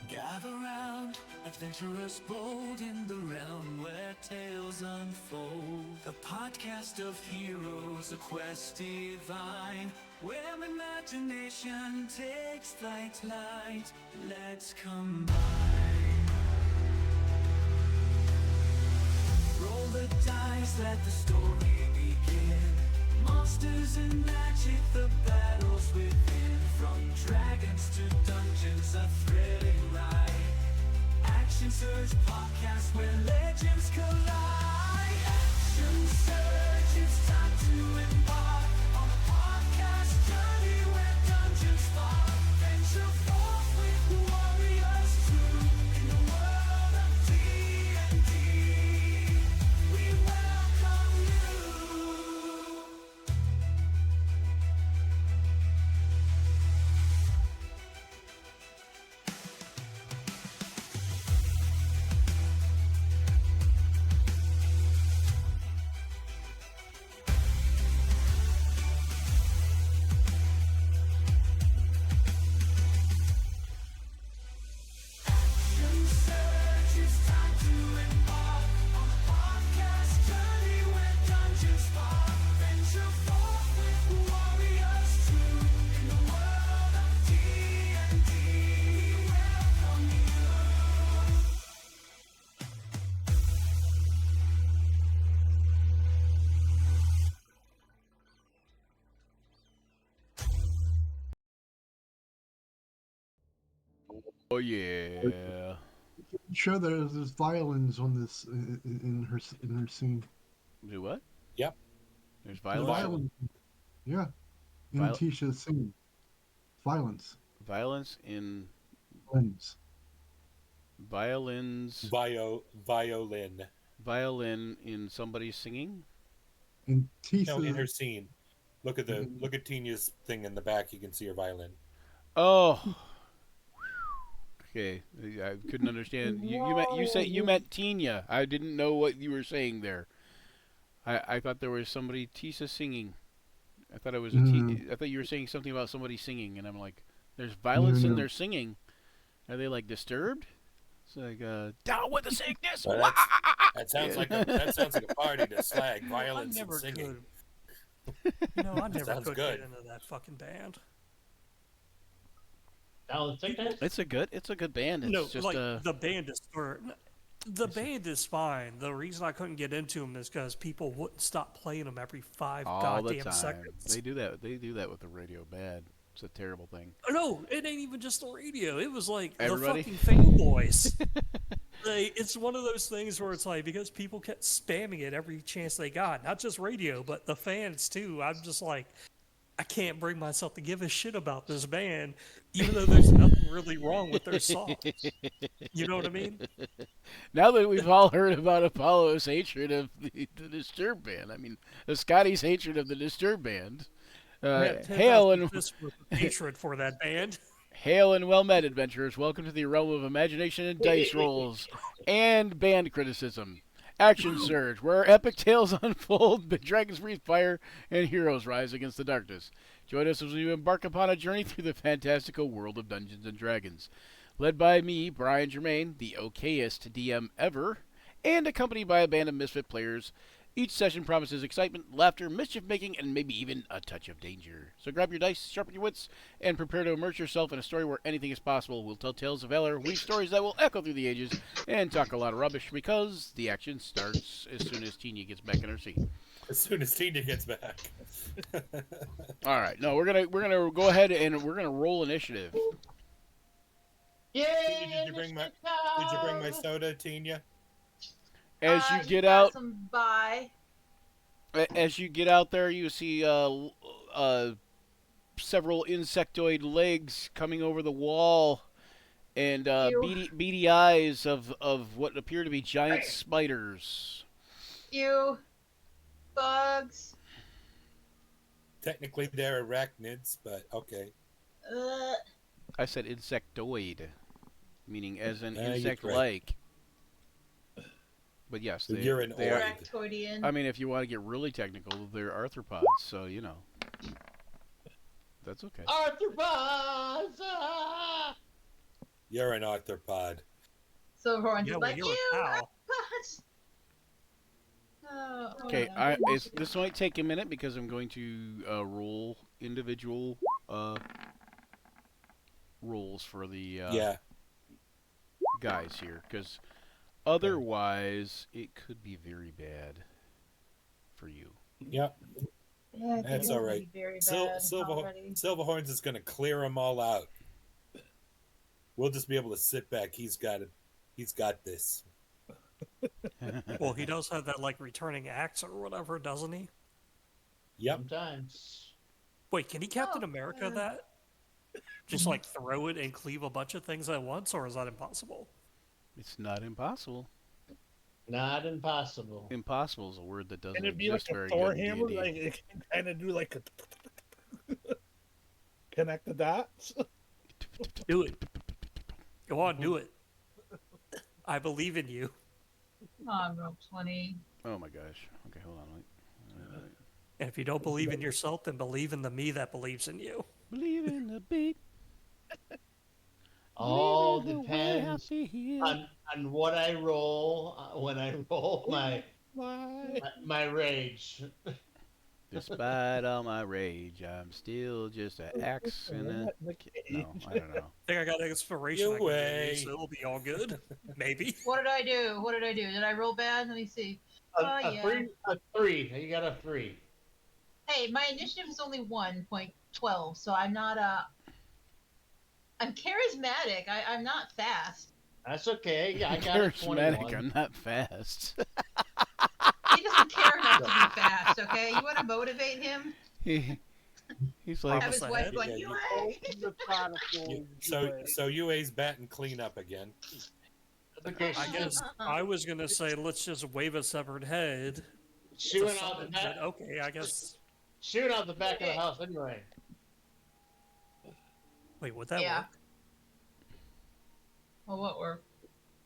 Gather round, adventurers bold in the realm where tales unfold. The podcast of heroes, a quest divine, where imagination takes flight. Let's combine. Roll the dice, let the story begin. Monsters and magic, the battles within. From dragons to dungeons, a thrilling ride. Action Surge podcast where legends collide. Action Surge, it's time to embark on a podcast journey where dungeons fall. Venture forth with warriors true in the world of D&D. We welcome you. Action Surge, it's time to embark on a podcast journey where dungeons fall. Venture forth with warriors true in the world of D&D. We welcome you. Oh yeah. Sure, there's violins on this in her scene. Do what? Yep. There's The violence. violin, yeah, in Viol- Tisha's scene. Violence, Violence in violins. violins. Violin. Violin in somebody singing. In Tisha, No, in her scene. Look at Tina's thing in the back. You can see her violin. Oh. Okay, I couldn't understand. You meant Tina. I didn't know what you were saying there. I thought there was somebody Tisa singing. I thought it was I thought you were saying something about somebody singing, and I'm like, there's violence in their singing. Are they like disturbed? It's like down with the sickness. Well, that sounds like a party to slag violence and never singing. could. No, I never Sounds could good. get into that fucking band. It's a good band. It's No, just like the band is the band is fine. The reason I couldn't get into them is because people wouldn't stop playing them every five all the goddamn time. seconds. They do that. They do that with the radio. Bad. It's a terrible thing. No, it ain't even just the radio. It was like Everybody? the fucking fanboys. It's one of those things where it's like, because people kept spamming it every chance they got, not just radio, but the fans too. I'm just like, I can't bring myself to give a shit about this band, even though there's nothing really wrong with their songs. You know what I mean? Now that we've all heard about Apollo's hatred of the Disturbed band, I mean, Scotty's hatred of the Disturbed band. Hail and hatred for that band. hail and well met, adventurers! Welcome to the realm of imagination and dice rolls and band criticism. Action Surge, where epic tales unfold, the dragons breathe fire, and heroes rise against the darkness. Join us as we embark upon a journey through the fantastical world of Dungeons and Dragons. Led by me, Brian Germain, the okayest DM ever, and accompanied by a band of misfit players. Each session promises excitement, laughter, mischief-making, and maybe even a touch of danger. So grab your dice, sharpen your wits, and prepare to immerse yourself in a story where anything is possible. We'll tell tales of valor, weave stories that will echo through the ages, and talk a lot of rubbish because the action starts as soon as Tina gets back in her seat. As soon as Tina gets back. All right, no, we're gonna go ahead and we're gonna roll initiative. Tina, did you bring my soda, Tina? As you get out, as you get out there, you see several insectoid legs coming over the wall, and beady eyes of what appear to be giant spiders. Ew. Bugs. Technically, they're arachnids, but okay. I said insectoid, meaning as an you're insect-like. But yes, You're an they are. Arachnoidian. I mean, if you want to get really technical, they're arthropods, so you know. That's okay. Arthropods! Ah! You're an arthropod. Silverhorns Yeah, is well, like, you're a ew, cow. arthropods. Oh, Okay, hold on. this might take a minute because I'm going to roll individual rolls for the Yeah. guys here, because otherwise it could be very bad for you. Yep. Yeah, I think That's it's all gonna right. be very bad already. Silverhorns is going to clear them all out. We'll just be able to sit back. He's got it. He's got this. Well, he does have that like returning axe or whatever, doesn't he? Yep. Sometimes. Wait, can he Captain Oh, America yeah. that? Just like throw it and cleave a bunch of things at once, or is that impossible? It's not impossible. Not impossible. Impossible is a word that doesn't Can it be like exist a very Thor good in hammer? D&D. Like it can kind of do like a connect the dots. Do it. Go on, do it. I believe in you. Come on, roll 20. Oh my gosh. Okay, hold on. Wait. And if you don't believe in yourself, then believe in the me that believes in you. Believe in the beat. All Believe in the way I depends feel. on what I roll when I roll Why? my rage. Despite all my rage, I'm still just an axe in a... No, I don't know. I think I got an inspiration. You I can give way. you, so it'll be all good. Maybe. What did I do? What did I do? Did I roll bad? Let me see. Oh, yeah. A three. You got a 3. Hey, my initiative is only 1.12, so I'm not I'm charismatic. I'm not fast. That's okay. Yeah, I got a Charismatic, 21. I'm not fast. He doesn't care enough to be fast. Okay, you want to motivate him? He's like, Have his Opposite wife head. going, Yeah, you you- ain't." The prodigal. So UA's batting clean up again. Okay, I guess I was gonna say let's just wave a severed head. to shooting out the summon, back. but okay, I guess. Shooting out the back of the house anyway. Wait, would that Yeah. work? Well, what were?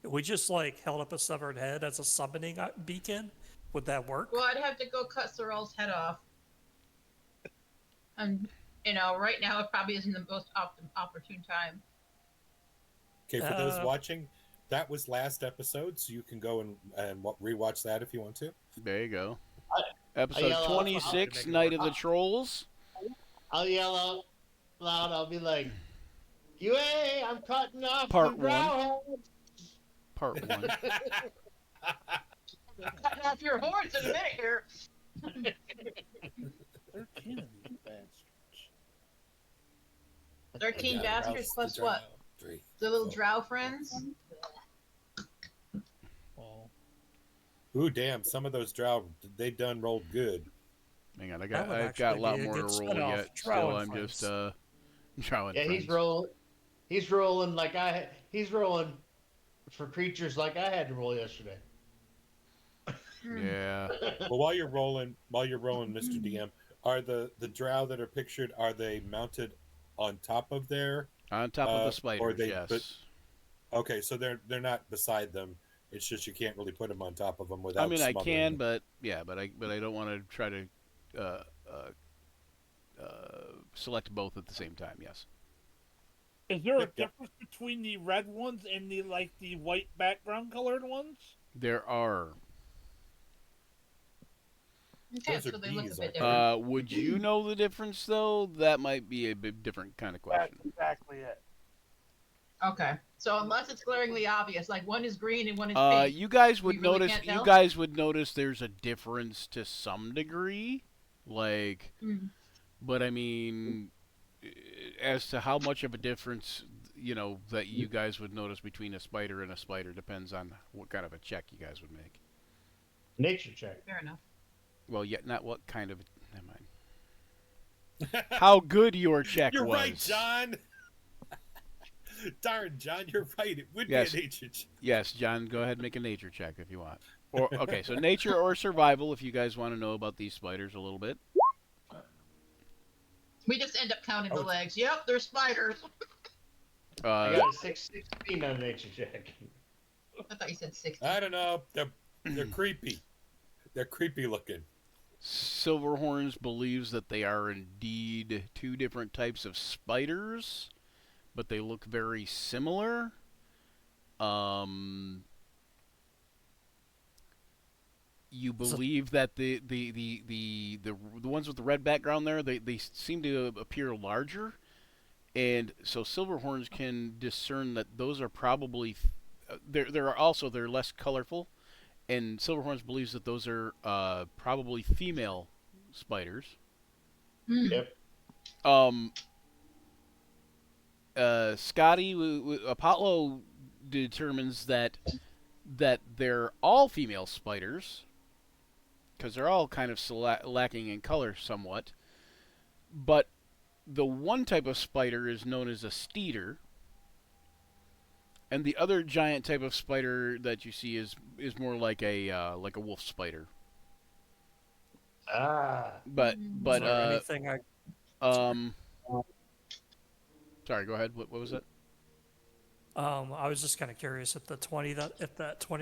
If we just like held up a severed head as a summoning beacon, would that work? Well, I'd have to go cut Sorrel's head off. And right now it probably isn't the most opportune time. Okay, for those Uh, watching, that was last episode, so you can go and rewatch that if you want to. there you go. I Episode yell out, 26, Night of the Trolls. I'll yell out loud. I'll be like, "UA, I'm cutting off Part the brow heads." Part 1. Cutting off your horns in a minute here. 13 of these bastards. 13 Yeah, bastards Ralph's plus the what? Drow. 3. The little So- drow friends? Well, Ooh, damn! Some of those drow, they done rolled good. Hang on, That I've would got a actually lot be a more to good roll spin-off, yet. Drow Still, and I'm Friends. just drawing Yeah, friends. he's rolling like he's rolling for creatures like I had to roll yesterday. Yeah. Well, while you're rolling, Mr. DM, are the drow that are pictured, are they mounted on top of their? On top of the or spiders, they- yes. but- Okay, so they're not beside them. It's just you can't really put them on top of them without. I mean, I smothering can, them. but yeah, but I don't want to try to select both at the same time. Yes. is there a Yep, yep. difference between the red ones and the white background colored ones? There are. Okay, Those are so they look a bees, bit aren't different. Would you know the difference though? That might be a bit different kind of question. That's exactly it. Okay. So unless it's glaringly obvious, like one is green and one is pink. You guys would We really notice. can't You tell? guys would notice there's a difference to some degree, like. Mm. But I mean, as to how much of a difference, that you guys would notice between a spider and a spider depends on what kind of a check you guys would make. Nature check. Fair enough. Well, yet not what kind of. Never mind. How good your check You're was. right, John. Darn, John, you're right. It would Yes. be a nature check. Yes, John, go ahead and make a nature check if you want. Or okay, so nature or survival if you guys want to know about these spiders a little bit. We just end up counting the Oh. legs. Yep, they're spiders. I got a 16 on a nature check. I thought you said 60. I don't know. They're creepy. They're creepy looking. Silverhorns believes that they are indeed two different types of spiders, but they look very similar. Um, you believe that the ones with the red background there, they seem to appear larger, and so Silverhorns can discern that those are probably they're less colorful, and Silverhorns believes that those are probably female spiders. Yep. Um, Scotty Apollo determines that they're all female spiders because they're all kind of lacking in color somewhat. But the one type of spider is known as a steeder, and the other giant type of spider that you see is more like a wolf spider. Ah. But Is there anything I sorry, go ahead. What was it? I was just kind of curious if that 20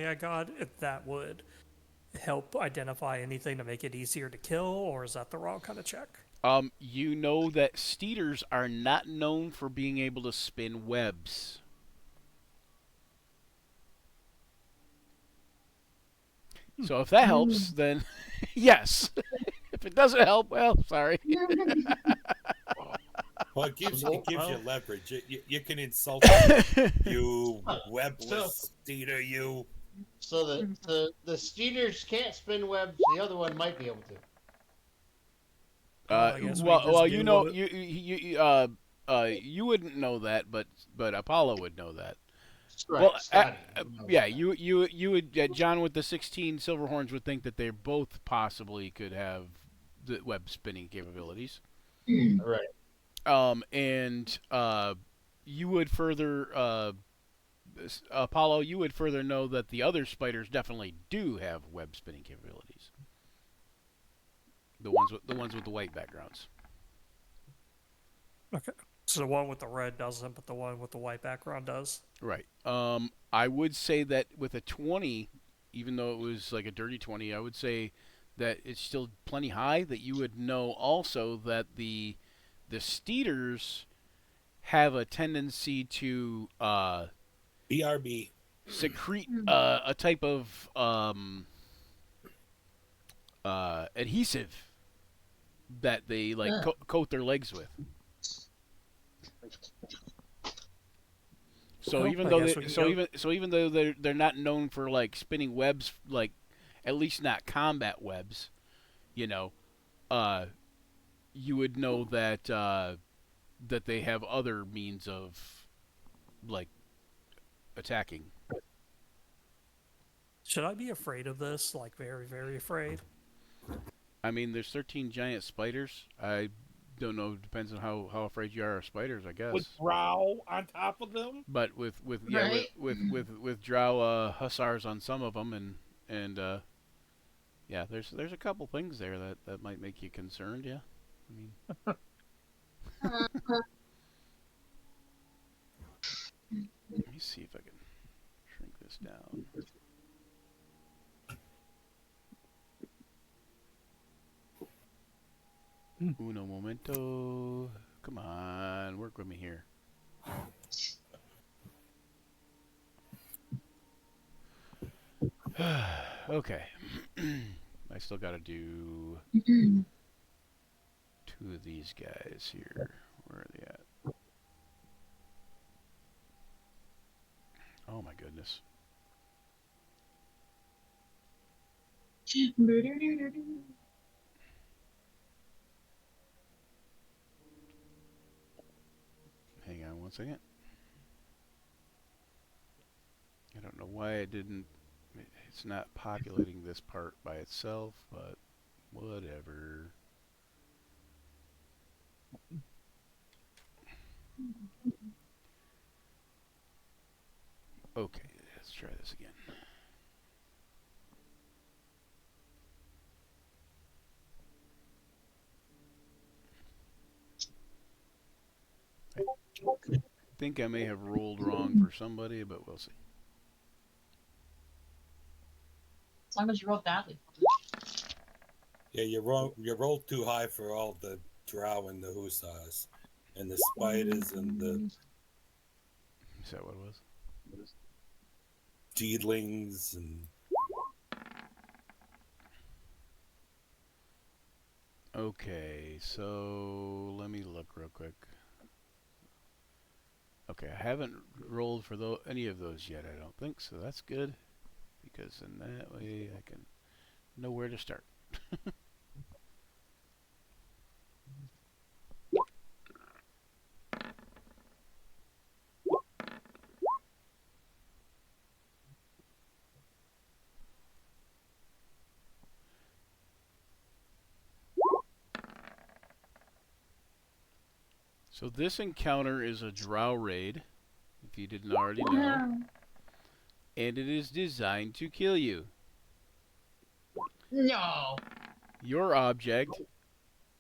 I got, if that would help identify anything to make it easier to kill, or is that the wrong kind of check? You know that steeders are not known for being able to spin webs. So if that helps, then yes. If it doesn't help, well, sorry. Well, it gives you leverage. You can insult you webless steeder, you. So the steeders can't spin webs. The other one might be able to. I guess you wouldn't know that, but Apollo would know that. Right, Well, Scotty. yeah, you would John with the 16 Silverhorns would think that they both possibly could have the web spinning capabilities. Right. And you would further Apollo, you would further know that the other spiders definitely do have web spinning capabilities. The ones with the white backgrounds. Okay. So the one with the red doesn't, but the one with the white background does. Right. I would say that with a 20, even though it was like a dirty 20, I would say that it's still plenty high. That you would know also that the steeders have a tendency to BRB. secrete a type of adhesive that they like coat their legs with. So even though they're not known for like spinning webs, like at least not combat webs, you know, you would know that that they have other means of like attacking. Should I be afraid of this? Like very, very afraid? I mean, there's 13 giant spiders. I don't know. Depends on how afraid you are of spiders, I guess. With Drow on top of them. But with Right. Drow hussars on some of them, and yeah, there's a couple things there that might make you concerned. Yeah, I mean. Let me see if I can shrink this down. Uno momento. Come on, work with me here. Okay. I still got to do 2 of these guys here. Where are they at? Oh my goodness. Hang on one second. I don't know why it didn't. It's not populating this part by itself, but whatever. Okay, let's try this again. I think I may have rolled wrong for somebody, but we'll see. As long as you roll badly. Yeah, you rolled too high for all the drow and the hussars, and the spiders and the Is that what it was? Deedlings and Okay, so let me look real quick. Okay, I haven't rolled for any of those yet, I don't think, so that's good. Because in that way I can know where to start. So this encounter is a Drow raid, if you didn't already know, and it is designed to kill you. No. Your object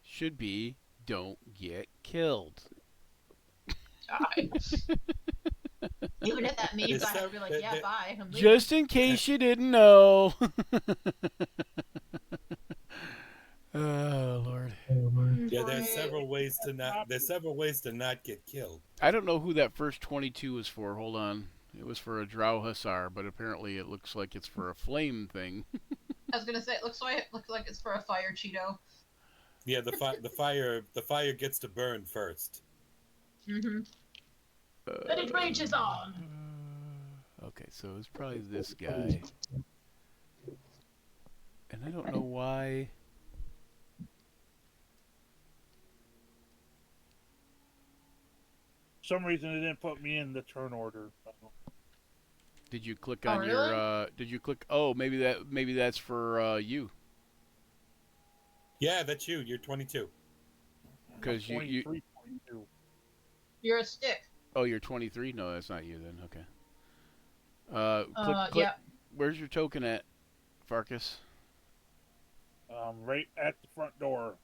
should be don't get killed. Die. Even if that means There's I have to some- be like, there- yeah, there- bye. I'm leaving. Just in case you didn't know. Oh Lord. yeah, there's several ways to not get killed. I don't know who that first 22 was for. Hold on. It was for a Drow Hussar, but apparently it looks like it's for a flame thing. I was gonna say it looks like it's for a fire Cheeto. Yeah, the fire gets to burn first. Mm-hmm. And it rages on. Okay, so it's probably this guy. And I don't know why. For some reason, it didn't put me in the turn order. Did you click Oh, on really? your did you click maybe that's for you. Yeah, that's you. You're 22. Cuz you 23.2. You're a stick. oh, you're 23? No, that's not you then. Okay. Click. Yeah. Where's your token at, Farkas? Right at the front door.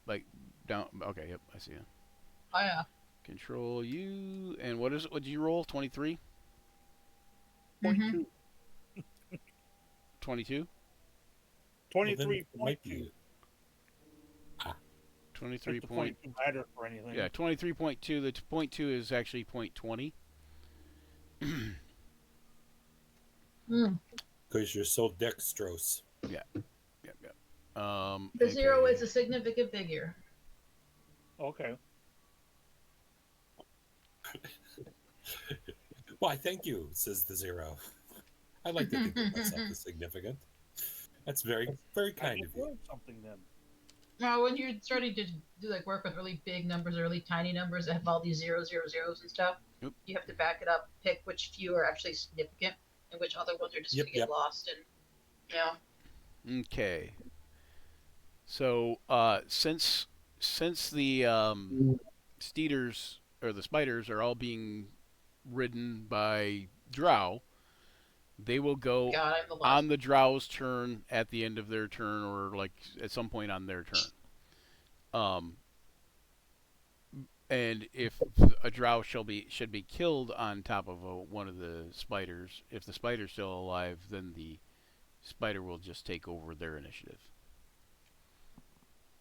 Like down. Okay, yep, I see it. Oh yeah. Control U, and what is it? What did you roll? 23? Mm-hmm. 22? 23.2. Might be. 23 If the point. 0.2 matter for anything. Yeah, 23.2. The point 2 is actually point 20. Because you're so dexterous. Yep. The zero okay. is a significant figure. Okay. Why, thank you, says the zero. I like to think of myself as significant. That's very, very kind of you. learned something then. Now, when you're starting to do like work with really big numbers or really tiny numbers that have all these zeros and stuff, Yep. you have to back it up, pick which few are actually significant and which other ones are just Yep, gonna get yep. lost. And Okay. So, since the steeders or the spiders are all being ridden by Drow, they will go God, I'm the last. on the Drow's turn at the end of their turn, or like at some point on their turn. And if a Drow should be killed on top of one of the spiders, if the spider's still alive, then the spider will just take over their initiative.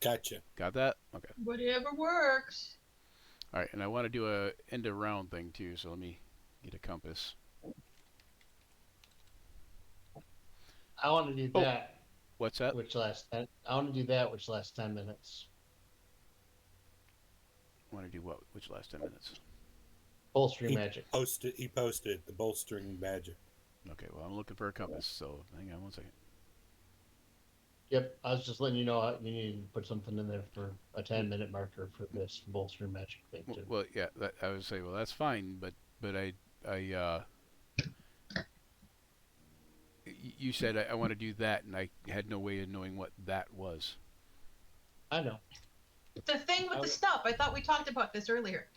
Gotcha. Got that? Okay. Whatever works. All right, and I want to do a end of round thing too, so let me get a compass. I want to do Oh. that, What's that? which lasts 10. I want to do that, which lasts 10 minutes. Want to do what? Which last 10 minutes? Bolstering He magic. He posted the bolstering magic. Okay, well, I'm looking for a compass, so hang on one second. Yep, I was just letting you know you need to put something in there for a 10-minute marker for this bolstering magic thing too. Well, yeah, I would say, well, that's fine, but you said I want to do that, and I had no way of knowing what that was. I know. The thing with the stuff. I thought we talked about this earlier.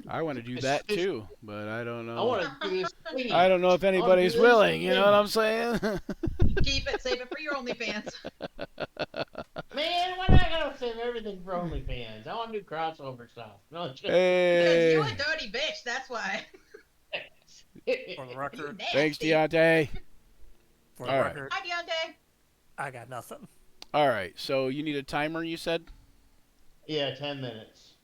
I want to do that too, but I don't know. I want to do this thing. I don't know if anybody's this willing. You know thing. what I'm saying? Keep it, save it for your OnlyFans. Man, we're not gonna save everything for OnlyFans. I want to do crossover stuff. No, just... Because Hey, you a dirty bitch. That's why. For the record, Nasty. thanks, Deontay. for the All right. record, Hi, Deontay. I got nothing. All right, so you need a timer, you said? Yeah, 10 minutes.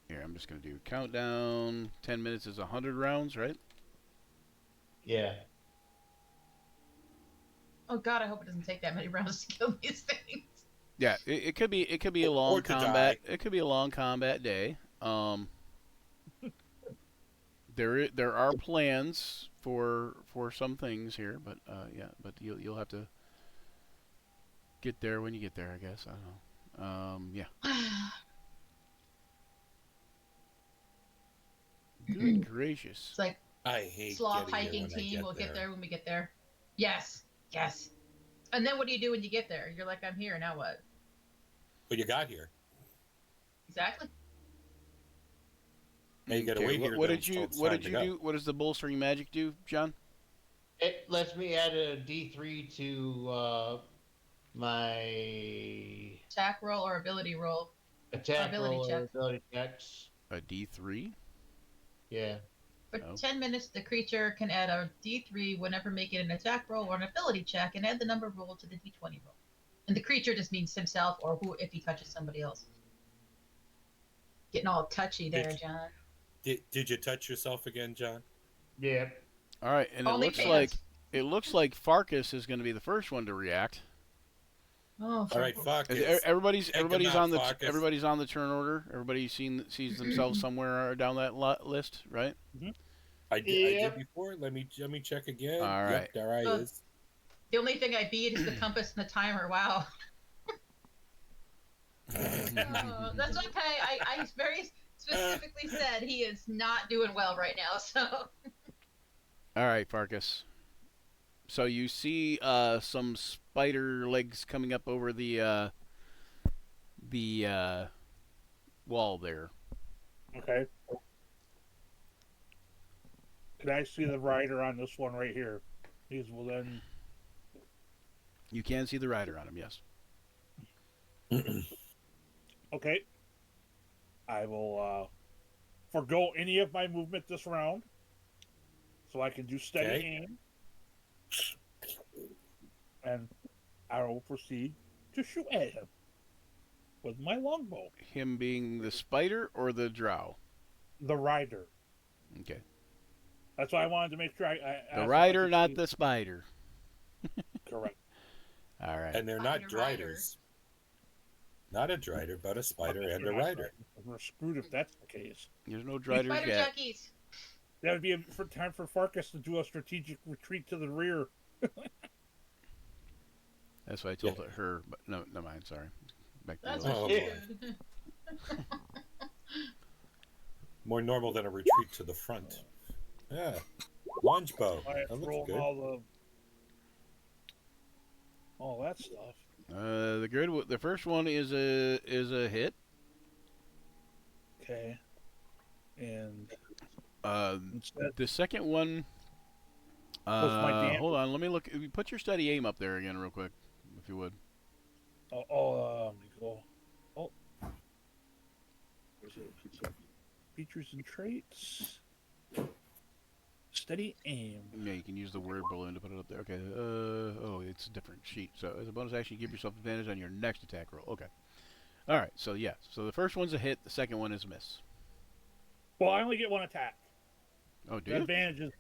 Here, I'm just gonna do countdown. 10 minutes is 100 rounds, right? Yeah. Oh God, I hope it doesn't take that many rounds to kill these things. Yeah, it could be a Or long to combat. die. It could be a long combat day. There are plans for some things here, but yeah, but you'll have to get there when you get there, I guess. I don't know. Yeah. Good gracious. It's like I hate sloth getting there hiking when I team. get We'll there. get there when we get there. Yes, yes. And then what do you do when you get there? You're like, I'm here. Now what? But you got here. Exactly. Now you gotta Okay, wait here. what till did you it's what time did to you go. do? What does the bolstering magic do, John? It lets me add a D3 to my Attack roll or ability roll. attack Ability roll check. or ability checks. A D3? Yeah. For Oh. 10 minutes, the creature can add a D3 whenever making an attack roll or an ability check, and add the number rolled to the D20 roll. And the creature just means himself or who if he touches somebody else. Getting all touchy there, John. Did you touch yourself again, John? Yeah. All right, and Only it looks like Farkas is going to be the first one to react. Oh, All right, fuck it. Everybody's Take 'em out, on the Farkas. everybody's on the turn order. Everybody sees themselves somewhere down that list, right? I Yep. did before. Let me check again. All right. Yep, there I So- is. The only thing I beat is the compass and the timer. Wow. Oh, that's okay. I very specifically said he is not doing well right now. So All right, Farkas. So you see some spider legs coming up over the wall there. Okay. Can I see the rider on this one right here? These will then. You can see the rider on him, yes. Okay. I will forgo any of my movement this round, so I can do steady Okay. aim, and I will proceed to shoot at him with my longbow. Him being the spider or the drow? The rider. Okay. That's why I wanted to make sure I The asked if I rider, could not see- the spider. correct. All right. And they're not Spider rider. driders. Not a drider, but a spider and a rider. We're screwed if that's the case. There's no you driders spider yet. junkies. That would be for time for Farkas to do a strategic retreat to the rear. That's what I told her, but no mind. Sorry. Back to That's the what Oh, she boy. did. More normal than a retreat to the front. Yeah. Lunge bow. I have That to looks roll good. all that stuff. the first one is a hit. Okay. And instead, The second one. What's my damage? Hold on. Let me look. Put your steady aim up there again, real quick, if you would. let me go. Oh. Where's it? Features and traits. Steady aim. Yeah, you can use the word balloon to put it up there. Okay. Oh, it's a different sheet. So as a bonus action, give yourself advantage on your next attack roll. Okay. All right. So yeah. So the first one's a hit. The second one is a miss. Well, I only get one attack. Oh, do The you? advantage is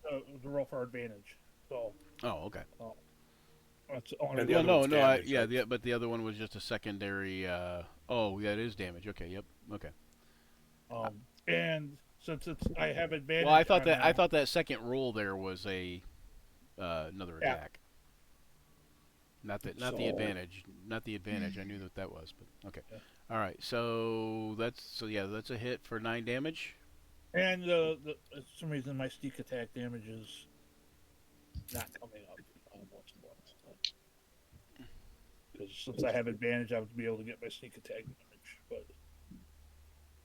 the roll for advantage. So Oh, okay. that's the only And the Well, other no, one's no. damage, Yeah, right? but the other one was just a secondary. Oh, yeah, it is damage. Okay. Yep. Okay. and since I have advantage. Well, I thought on, that that second roll there was a another Yeah. attack. Not the So- advantage. Not the advantage. I knew that was, but okay. Yeah. All right. So that's a hit for 9 damage. And for some reason my sneak attack damage is not coming up once. Because since I have advantage, I would be able to get my sneak attack damage. But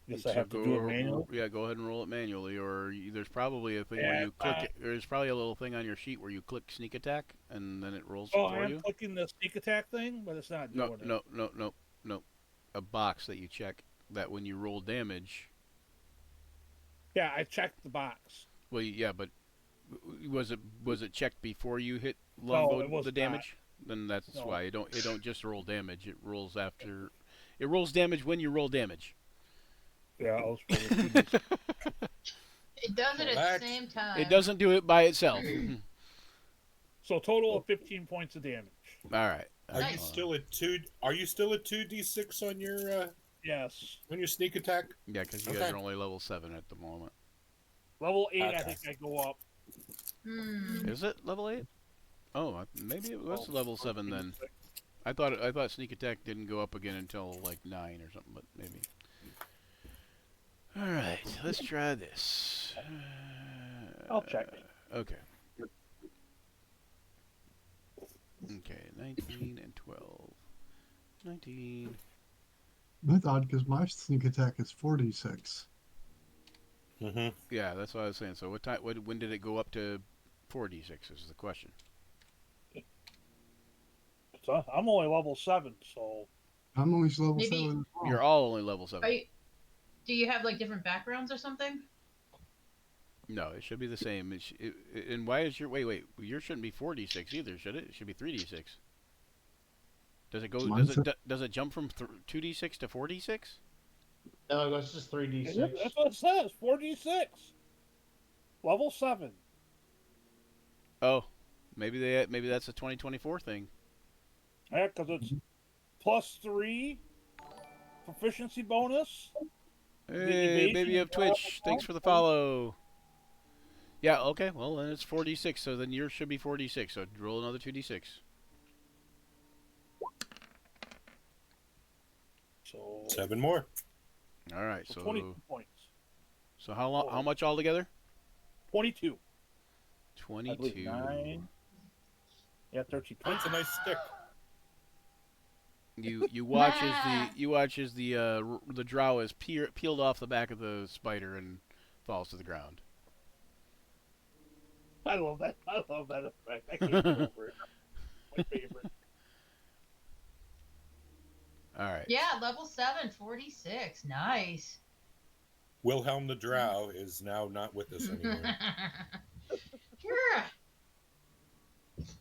I guess I So have to do it manually. Yeah, go ahead and roll it manually, or there's probably a thing where Yeah, you click. There's probably a little thing on your sheet where you click sneak attack, and then it rolls Oh, for I'm you. clicking the sneak attack thing, but it's not doing No, it. no. A box that you check that when you roll damage. Yeah, I checked the box. Well, yeah, but was it checked before you hit it longbow was the damage? Then that's No. why it don't just roll damage. It rolls after. It rolls damage when you roll damage. Yeah, I was probably 2d6. It does it at Relax. the same time. It doesn't do it by itself. So total of 15 points of damage. All right. Are you Nice. still at two? Are you still at 2d6 Yes. on your sneak attack? Yeah, because you guys Okay. are only level 7 at the moment. Level 8, I Okay. think I go up. Hmm. Is it level 8? Oh, maybe it was Oh, level 7 then. 6. I thought sneak attack didn't go up again until like 9 or something, but maybe. All right, let's try this. I'll check. Okay. Okay, 19 and 12. 19. That's odd because my sneak attack is 46. Mm-hmm. Yeah, that's what I was saying. So what time? When did it go up to 4d6? Is the question. So I'm only level 7, so I'm only level Maybe- 7 as well. You're all only level 7. Do you have like different backgrounds or something? No, it should be the same. And why is your wait? Yours shouldn't be 4d6 either, should it? It should be 3d6. Does it go? Mine's Does it jump from 2d6 to 4d6? No, it's just 3d6. that's what it says. 4d6. Level 7. Oh, maybe that's a 2024 thing. Yeah, because it's +3 proficiency bonus. Hey, evasion baby of and drop Twitch, thanks for the bonus. follow. Yeah, okay. Well, then it's 4d6. So then yours should be 4d6. So roll another 2d6. So 7 more. All right. so So 22 points. so how long? How much altogether? 22. I believe 22. 9. Yeah, 13. That's a nice stick. You watch as the drow is peeled off the back of the spider and falls to the ground. I love that. I love that effect. I can't get over it. My favorite. All right. Yeah, level 7, 46. Nice. Wilhelm the Drow is now not with us anymore. Yeah.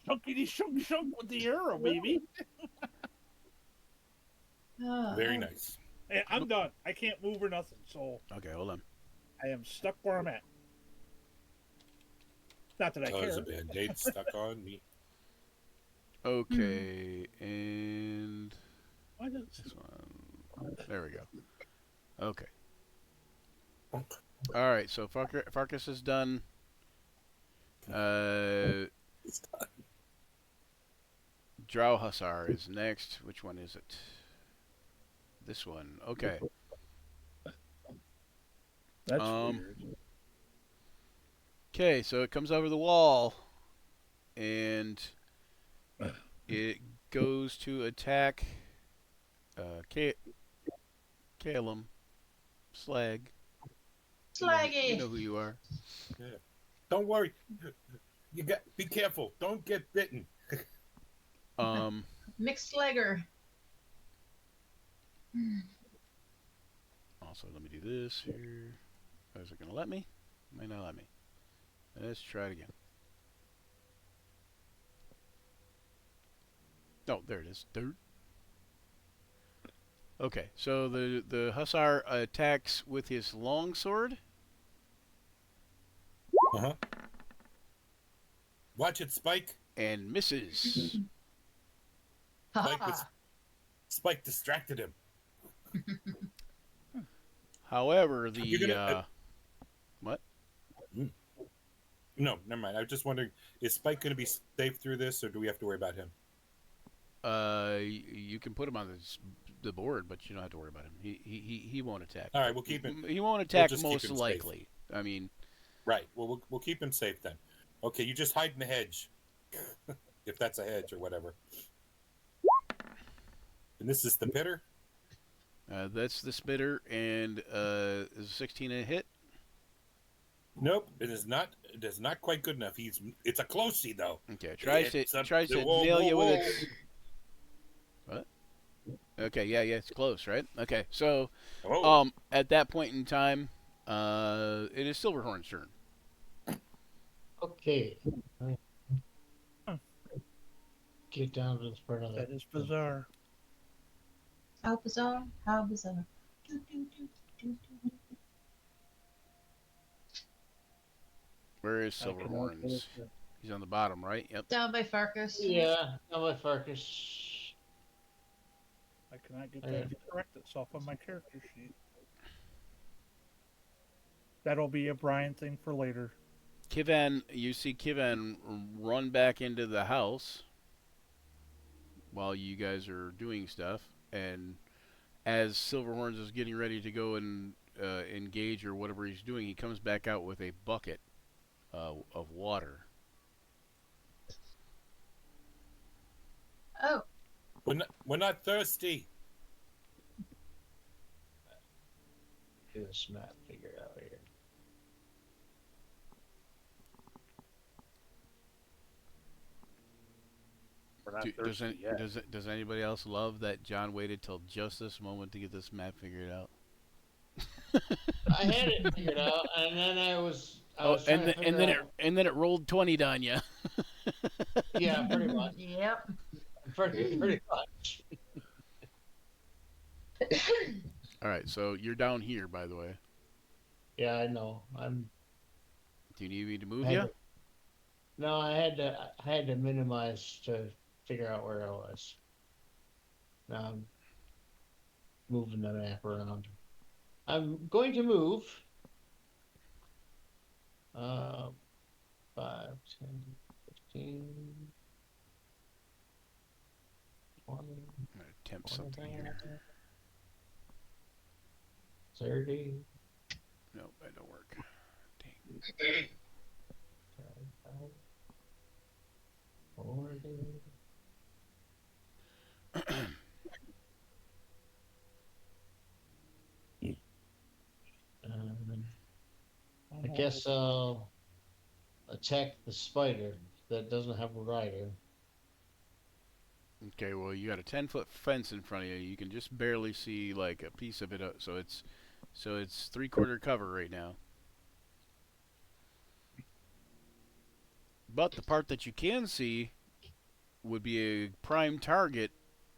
Chunkity shunk shunk with the arrow, baby. Very nice. Hey, I'm done. I can't move or nothing, so Okay, hold on. I am stuck where I'm at. Not that I There's care. a band-aid stuck on me. Okay, and Why does this one. There we go. Okay. All right. So Farkas is done. Drow Hussar is next. Which one is it? This one. Okay. That's Um, weird. Okay, so it comes over the wall, and it goes to attack Calum Slag. Slaggy. You know who you are. Don't worry. Be careful. Don't get bitten. Mixed slagger. Also, let me do this here. Is it going to let me? May not let me. Let's try it again. Oh, there it is. Dirt. Okay, so the Hussar attacks with his longsword. Uh-huh. Watch it, Spike. And misses. Spike distracted him. However, You're the gonna- what? No, never mind. I was just wondering, is Spike going to be safe through this, or do we have to worry about him? You can put him on the board, but you don't have to worry about him. He won't attack. All right, we'll keep him. He won't attack just keep most him safe. likely. I mean, Right. Well, we'll keep him safe then. Okay, you just hide in the hedge, if that's a hedge or whatever. And this is the pitter. that's the spitter, and is 16 a hit? Nope, it is not. It is not quite good enough. It's a closey though. Okay, tries It's to whoa, nail whoa, you with whoa. its. What? Okay, yeah, it's close, right? Okay, so Oh, at that point in time, it is Silverhorn's turn. Okay. Get down to this part of That the. is bizarre. How bizarre. How bizarre. Do, do, do, Where is I cannot get Silverhorns? it to- He's on the bottom, right? Yep. Down by Farkas. Yeah, I'm with Farkas. I cannot get Okay. that to correct itself on my character sheet. That'll be a Brian thing for later. Kivan, you see Kivan run back into the house while you guys are doing stuff, and as Silverhorns is getting ready to go and engage or whatever he's doing, he comes back out with a bucket of water. Oh, We're not thirsty. Get this map figured out here. We're not Do, thirsty yet. does anybody else love that John waited till just this moment to get this map figured out? I had it figured out, and then I was trying to and figure out. then it rolled 20 on you. Yeah, pretty much. yep. Pretty much. All right, so you're down here, by the way. Yeah, I know. I'm. Do you need me to move I had you? to- No, I had to minimize to figure out where I was. Now I'm moving the map around. I'm going to move. 5, 10, 15, 20, I'm gonna attempt something here. 30. Nope, that don't work. Dang. 40. I guess I'll attack the spider that doesn't have a rider. Okay, well, you got a 10-foot fence in front of you. You can just barely see like a piece of it, so it's 3/4 cover right now. But the part that you can see would be a prime target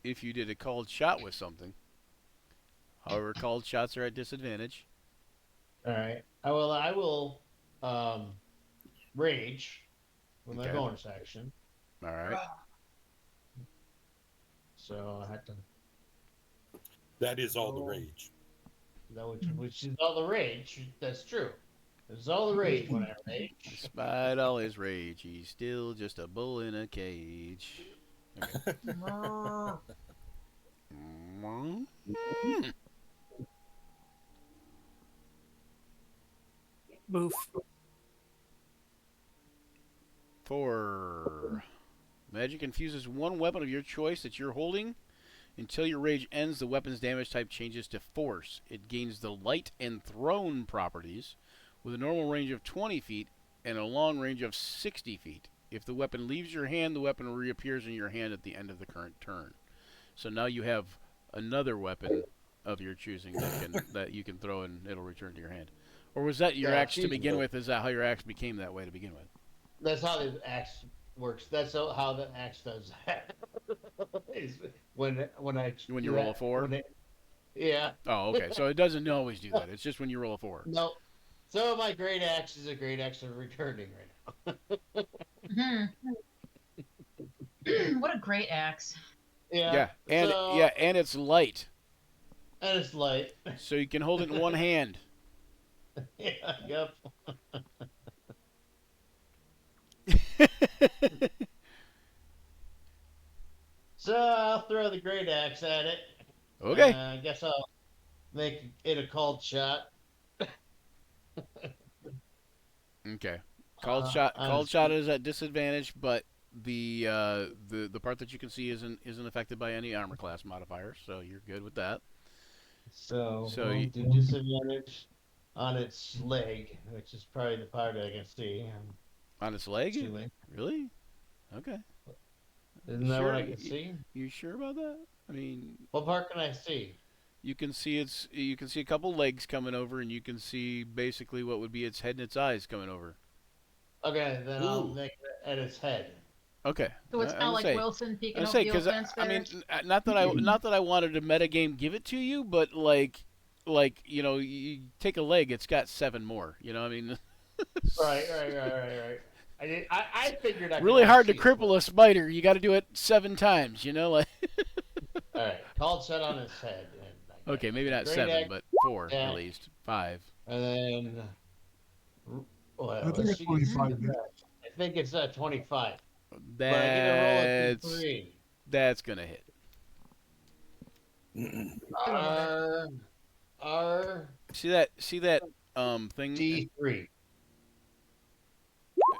if you did a called shot with something. However, called shots are at disadvantage. All right. I will rage with my Okay. bonus action. All right. So I had to. That is all the Oh. rage. That which is all the rage. That's true. It's all the rage when I rage. Despite all his rage, he's still just a bull in a cage. Okay. Mm. Move. 4. Magic infuses one weapon of your choice that you're holding. Until your rage ends, the weapon's damage type changes to force. It gains the light and thrown properties with a normal range of 20 feet and a long range of 60 feet. If the weapon leaves your hand, the weapon reappears in your hand at the end of the current turn. So now you have another weapon of your choosing that you can throw and it'll return to your hand. Or was that your Yeah, axe to begin feasible. with? Is that how your axe became that way to begin with? That's how the axe works. That's how the axe does that. Is when I When do you roll a that, 4? yeah. Oh, okay. So it doesn't always do that. It's just when you roll a 4. No. So my great axe is a great axe of returning right now. What a great axe. Yeah. And so, and it's light, and it's light. so you can hold it in one hand. Yeah. Yep. So I'll throw the great axe at it. Okay. I guess I'll make it a called shot. Okay. Called shot honestly. is at disadvantage, but the part that you can see isn't affected by any armor class modifiers, so you're good with that. So So we'll you- do disadvantage on its leg, which is probably the part I can see. I'm On its leg? assuming. Really? Okay. Isn't that what I Sure, can see? You sure about that? I mean, What part can I see? you can see a couple legs coming over, and you can see basically what would be its head and its eyes coming over. Okay, then I'll Ooh. make it at its head. Okay. So it's I kind of would like say- Wilson peeking I over say the because old fence I mean, there. not that I wanted to metagame give it to you, but like like you take a leg, it's got 7 more. I mean, Right. I figured I could really only hard to see cripple a spider. You got to do it 7 times. Like. All right, called set on his head. And I got Okay, maybe not great 7, act, but 4 at attack, least. 5. and then well, I think let's it's see. 25. I think it's 25, but I get to roll a That's D3. that's gonna hit. R R See that thing, D3.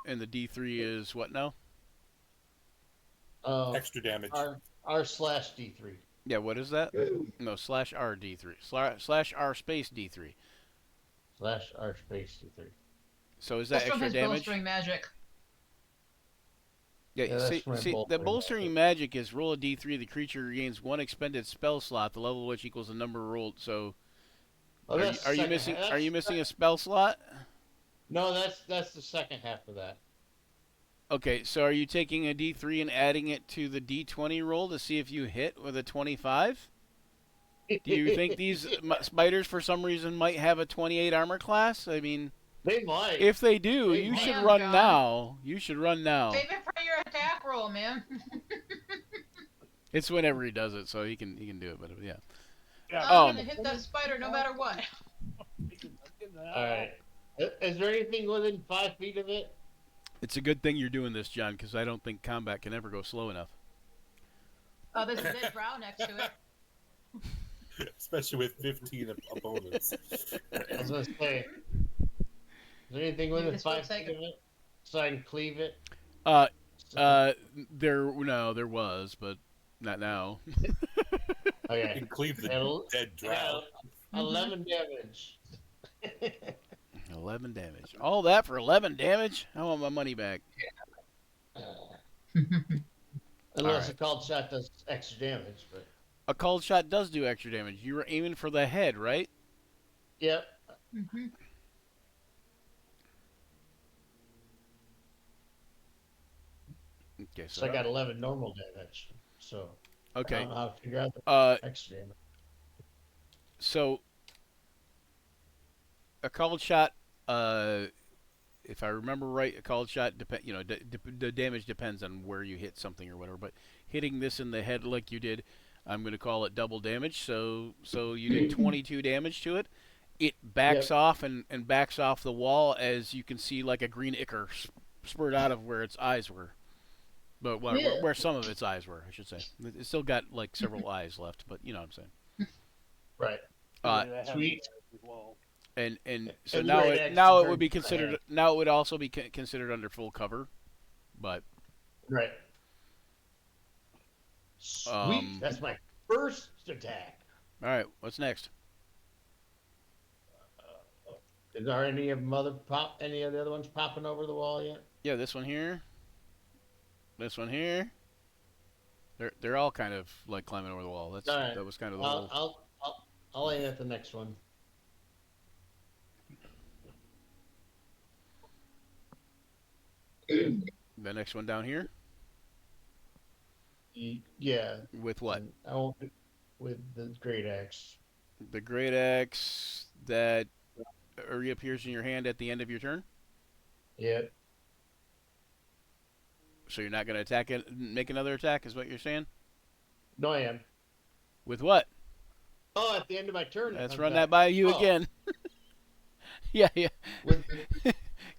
and the D3 is what now? Extra damage. R slash D3. Yeah, what is that? No, slash R D3. Slash R space D3. Slash R space D3. So is That's that from extra his damage? bowstring magic. Yeah, Yeah, that's my see, the bolstering bolstering magic is roll a D3. The creature gains 1 expended spell slot, the level of which equals the number rolled. So, Oh, that's are you second missing? half. Are you missing a spell slot? No, that's the second half of that. Okay, so are you taking a D3 and adding it to the D20 roll to see if you hit with a 25? Do you think these spiders, for some reason, might have a 28 armor class? I mean, They might. if they do, They you might. should Damn, run John. now. You should run now. Save it for your attack roll, man. It's whenever he does it, so he can do it. But yeah. Yeah. I'm gonna hit that spider no matter what. All right. Is there anything within 5 feet of it? It's a good thing you're doing this, John, because I don't think combat can ever go slow enough. Oh, there's a dead drow next to it. Especially with 15 opponents. I was gonna say. Is there anything within this 5 looks like feet of it? So I can cleave it? There was, but not now. Okay. And cleave the It'll- dead drow. 11 damage. 11 damage. All that for 11 damage? I want my money back. Unless right. a called shot does extra damage, but A cold shot does do extra damage. You were aiming for the head, right? yep. Mhm. Okay, So I got 11 normal damage. So I okay. don't know how to figure out the extra damage. So a cold shot, if I remember right, a cold shot the damage depends on where you hit something or whatever. But hitting this in the head like you did, I'm going to call it double damage. So you did 22 damage to it. It backs off and backs off the wall, as you can see, like a green ichor spurt out of where its eyes were. But where some of its eyes were, I should say. It's still got like several eyes left, but you know what I'm saying. Right. Sweet. And so And now right it next to would be her considered head. now it would also be considered under full cover, but Right. Sweet. That's my first attack. all right, what's next? Is there any of any of the other ones popping over the wall yet? Yeah, this one here. This one here. They're all kind of like climbing over the wall. That's All right. that was kind of the whole. I'll aim at the next one. The next one down here Yeah. with what? I won't with the great axe. The great axe that reappears in your hand at the end of your turn. Yep. So you're not going to attack it, make another attack, is what you're saying? No, I am. With what? Oh, at the end of my turn. Let's I'm run back. that by you Oh. again. Yeah. With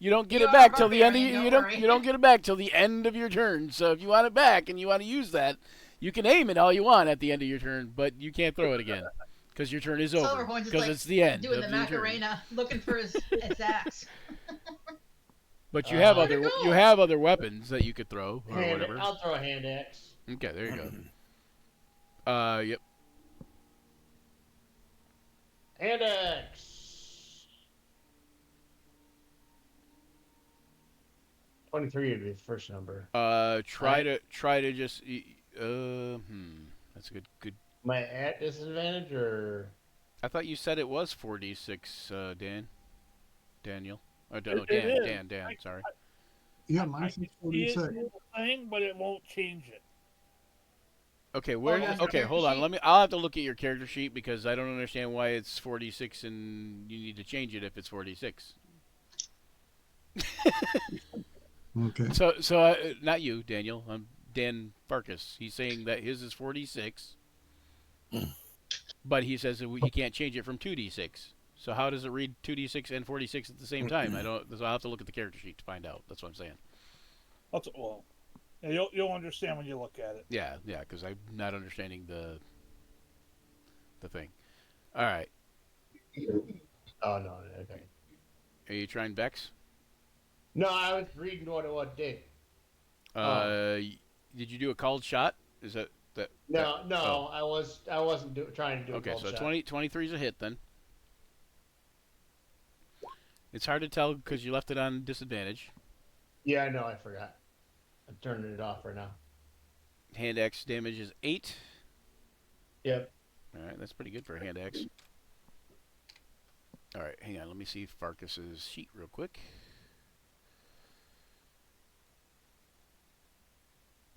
You don't get You it are back till the end. barbarian, You don't don't. worry. You don't get it back till the end of your turn. So if you want it back and you want to use that, you can aim it all you want at the end of your turn, but you can't throw it again because your turn is over. Silverhorns is Because like it's the end doing of the your turn. Macarena, looking for his axe. But you have Where'd other it go? you have other weapons that you could throw or hand, whatever. I'll throw a hand axe. Okay, there you go. Yep. Hand axe. 23 would be the first number. Try to just. That's a good. Am I at disadvantage or? I thought you said it was 4d6, Daniel. Oh, It Dan, is. Dan. Sorry. Yeah, I mine's can see it 46. do the thing, but it won't change it. Okay, where? on Does, your okay, character hold on. sheet? I'll have to look at your character sheet because I don't understand why it's 46 and you need to change it if it's 46. Okay. So not you, Daniel. I'm Dan Farkas. He's saying that his is 46, but he says that he can't change it from 2d6. So how does it read 2d6 and 46 at the same time? I don't. So I'll have to look at the character sheet to find out. That's what I'm saying. Well, yeah, you'll understand when you look at it. Yeah, because I'm not understanding the thing. All right. Oh no, okay. Are you trying Bex? No, I was reading what it did. Did you do a called shot? Is that? No, oh. I wasn't trying to do a Okay, cold so shot. 23 is a hit then. It's hard to tell because you left it on disadvantage. Yeah, I know, I forgot. I'm turning it off right now. Hand axe damage is 8. Yep. All right, that's pretty good for a hand axe. All right, hang on. Let me see Farkas's sheet real quick.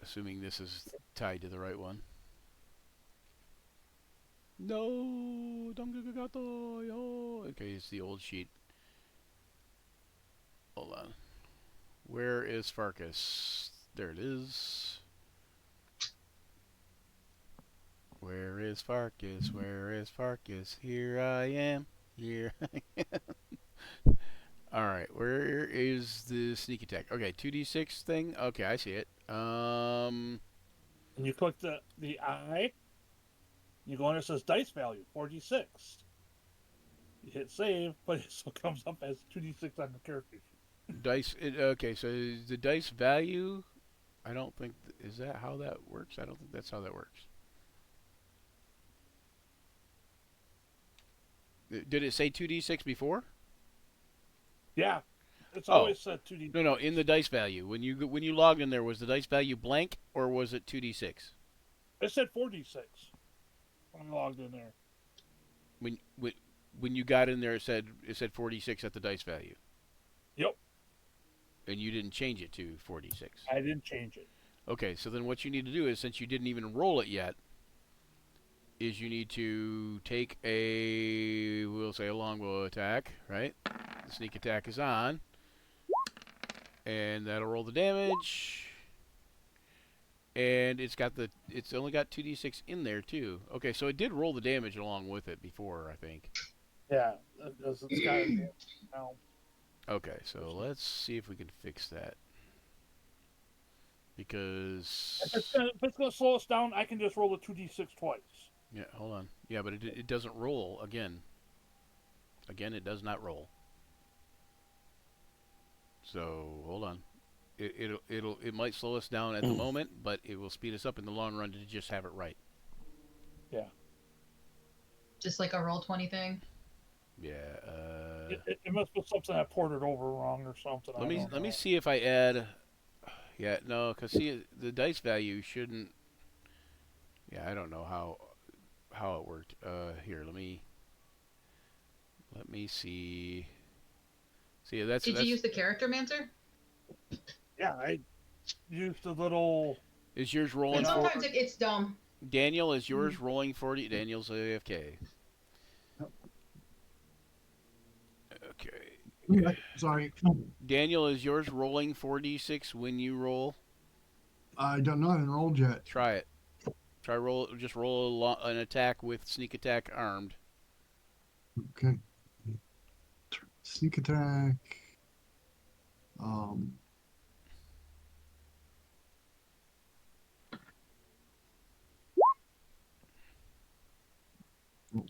Assuming this is tied to the right one. No, okay, it's the old sheet. Hold on. Where is Farkas? There it is. Where is Farkas? Where is Farkas? Here I am. Here I am. Alright, where is the sneak attack? Okay, 2d6 thing. Okay, I see it. And you click the eye. You go in, it says dice value, 46. You hit save, but it still comes up as 2d6 on the character sheet. Dice. Okay, so the dice value. I don't think is that how that works. I don't think that's how that works. Did it say 2d6 before? Yeah, it's always said 2d6. No, in the dice value. When you logged in there, was the dice value blank or was it 2d6? It said 4d6 when I logged in there. When you got in there, it said 46 at the dice value. Yep. And you didn't change it to 46. I didn't change it. Okay, so then what you need to do is, since you didn't even roll it yet, is you need to take we'll say a longbow attack, right? The sneak attack is on. And that'll roll the damage. And it's only got 2d6 in there too. Okay, so it did roll the damage along with it before, I think. Yeah, it's got it now. Okay, so let's see if we can fix that. Because If it's going to slow us down, I can just roll the 2d6 twice. yeah, hold on. Yeah, but it doesn't roll again. Again, it does not roll. So hold on. It might slow us down at the moment, but it will speed us up in the long run to just have it right. Yeah. Just like a roll 20 thing. Yeah. It must be something I ported over wrong or something. Let me see if I add. Yeah, no, because see the dice value shouldn't. Yeah, I don't know how it worked. Here, let me see. See, Did you use the character mancer? Yeah, I used the little. Is yours rolling? And sometimes it's dumb. Daniel, is yours rolling 40? Daniel's AFK. Okay. Sorry. Daniel, is yours rolling 4d6 when you roll? I don't know. I haven't rolled yet. Try it. Just roll an attack with sneak attack armed. Okay. Sneak attack. Roll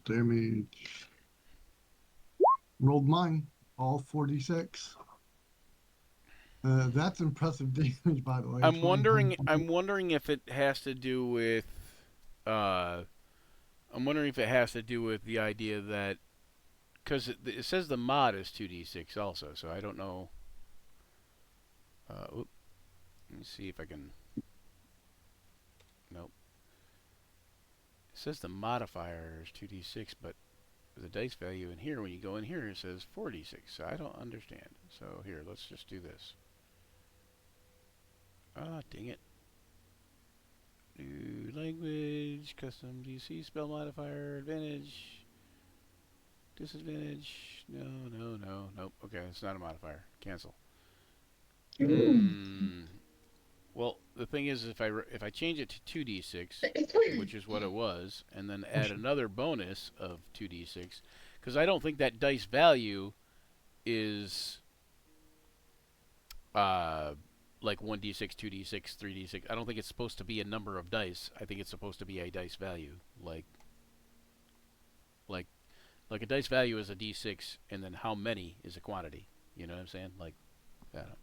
damage. Rolled mine. All 46. That's impressive damage, by the way. I'm wondering if it has to do with the idea that because it says the mod is 2d6 also, so I don't know. Let me see if I can. Nope. It says the modifier is 2d6, but the dice value in here, when you go in here, it says 4d6. So I don't understand. So here, let's just do this. Ah, dang it. Do language, custom DC, spell modifier, advantage, disadvantage. No. Nope. Okay, it's not a modifier. Cancel. Well, the thing is, if I change it to 2d6, which is what it was, and then add another bonus of 2d6, because I don't think that dice value is like 1d6, 2d6, 3d6. I don't think it's supposed to be a number of dice. I think it's supposed to be a dice value, like a dice value is a d6, and then how many is a quantity. You know what I'm saying? Like, I don't know.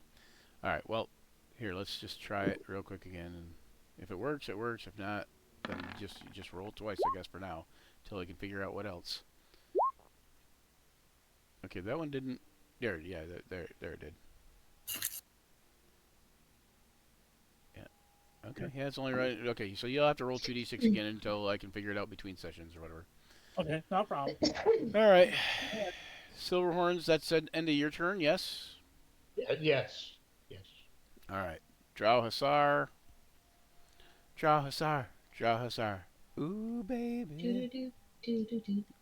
All right. Well, here, let's just try it real quick again, and if it works, it works. If not, then you just roll twice, I guess, for now, until I can figure out what else. Okay, that one didn't. There, yeah, there it did. Yeah. Okay. Yeah, it's only right. Okay, so you'll have to roll 2d6 again until I can figure it out between sessions or whatever. Okay, no problem. All right. Silverhorns, that's the end of your turn. Yes. Yes. Yes. All right. Drow Hussar. Drow Hussar. Drow Hussar. Ooh, baby.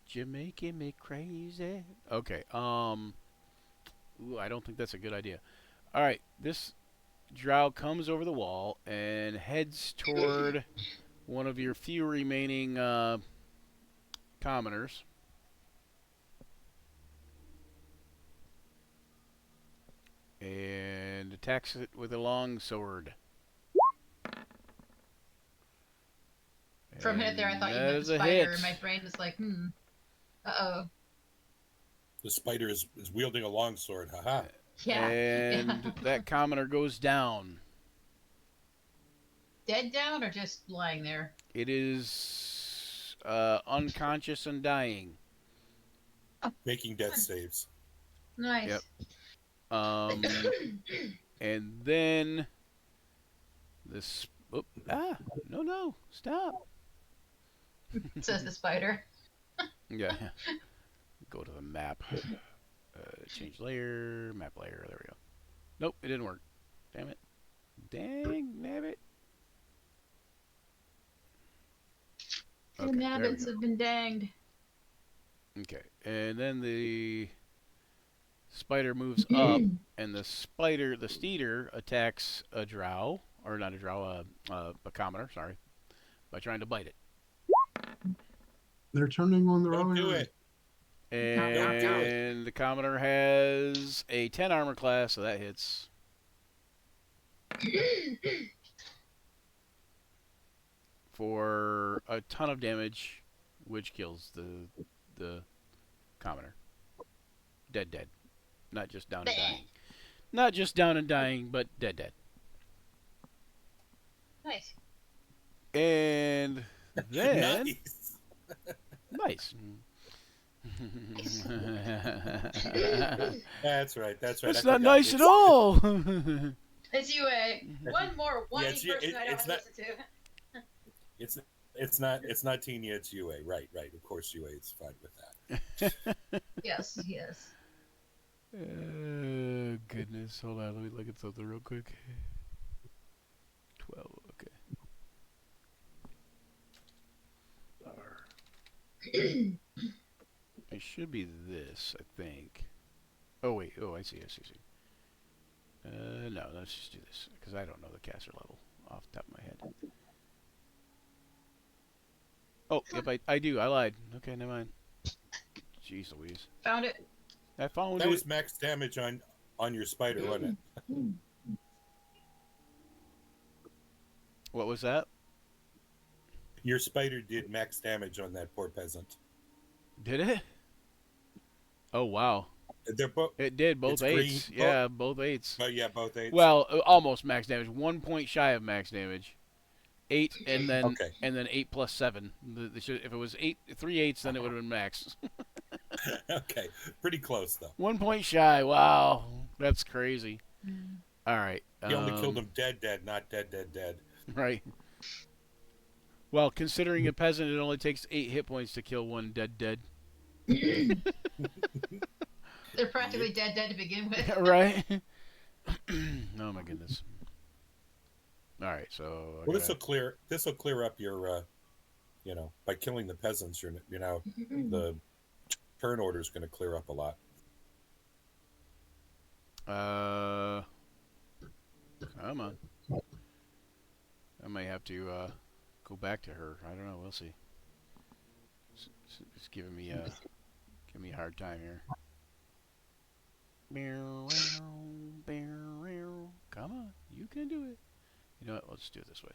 You're making me crazy. Okay. Ooh, I don't think that's a good idea. All right. This Drow comes over the wall and heads toward one of your few remaining commoners. And attacks it with a long sword. For a minute there, I thought you that meant is the a spider, hit. and my brain was like, uh-oh. The spider is wielding a longsword. Haha. Yeah. And yeah. that commoner goes down. Dead down or just lying there? It is unconscious and dying. Making death saves. Nice. Yep. And then this. Oh, no, stop. Says the spider. Yeah. Go to the map. Change layer, map layer. There we go. Nope, it didn't work. Damn it. Dang, nabbit. The Okay, there we nabbits go. have been danged. Okay, and then the spider moves up, and the steeder attacks a drow, or not a drow, a commoner, sorry, by trying to bite it. They're turning on their Don't own. do it. And the commoner has a 10 armor class, so that hits. For a ton of damage, which kills the commoner. Dead. Not just down and dying. Not just down and dying, but dead. Nice. And then Nice. nice. That's right. That's I not forgot. nice at all. It's UA. One more whiny it's- person it- I don't it's want to not- listen to. It's not Tenia, it's UA. Right. Of course UA is fine with that. Yes. Goodness. Hold on. Let me look at something real quick. 12. Okay. It should be this, I think. Oh, wait. Oh, I see. No, let's just do this, because I don't know the caster level off the top of my head. Oh, yep, I do. I lied. Okay, never mind. Jeez Louise. Found it. I found That it. was max damage on your spider, wasn't it? What was that? Your spider did max damage on that poor peasant. Did it? Oh, wow. They're both. It did. Both It's eights. green. Yeah, both eights. But yeah, both eights. Well, almost max damage. 1 point shy of max damage. 8 and then Okay. 8 plus 7. If it was 3 eights, then it would have been max. Okay, pretty close though. 1 point shy. Wow, that's crazy. All right. He only killed him dead, not dead. Right. Well, considering a peasant, it only takes 8 hit points to kill one dead. They're practically dead to begin with. Right? Oh my goodness. All right, so I Well, this will gotta- clear up your, by killing the peasants, the turn order is going to clear up a lot. Come on. I may have to go back to her. I don't know. We'll see. It's giving me a hard time here. Come on, you can do it. You know what? Let's do it this way.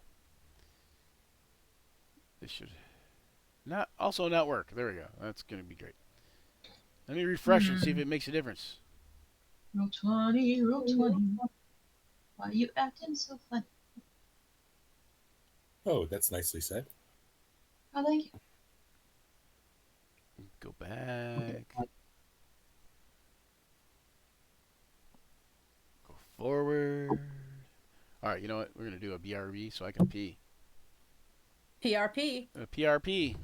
This should not work. There we go. That's gonna be great. Let me refresh and see if it makes a difference. Roll 20, roll 20. Why are you acting so funny? Oh, that's nicely said. I like it. Go back. Go forward. All right, you know what? We're gonna do a BRB so I can pee. PRP. A PRP.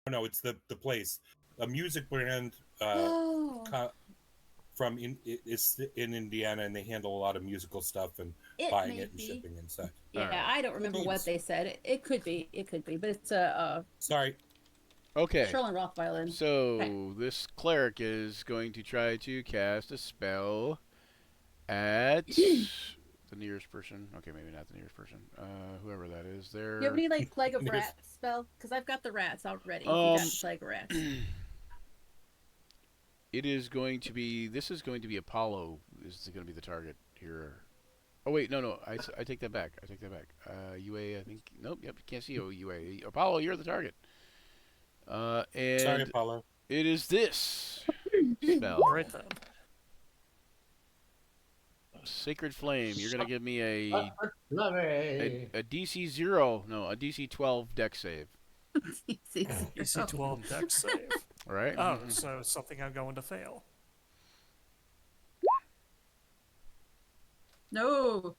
no, it's the place. A music brand Oh, from it's in Indiana, and they handle a lot of musical stuff and it buying may it and be. shipping and such. Yeah, All right. I don't remember what beans. they said. It could be. It could be. But it's a Sorry. Okay. Sherlin Roth violin. So Okay. this cleric is going to try to cast a spell at the nearest person. Okay, maybe not the nearest person. Whoever that is, You have there. any like plague of There's- rats spell? Because I've got the rats already. If you got plague of rats. It is going to be. This is going to be Apollo. Is going to be the target here. Oh wait, no. I take that back. I take that back. UA, I think. Nope. Yep. You can't see UA. Apollo, you're the target. And Sorry, Apollo. it is this spell. Right then. Sacred Flame. You're gonna give me a Lovely. DC 0. No, a DC 12 deck save. DC 12 deck save. All right. Oh, so it's something I'm going to fail. No.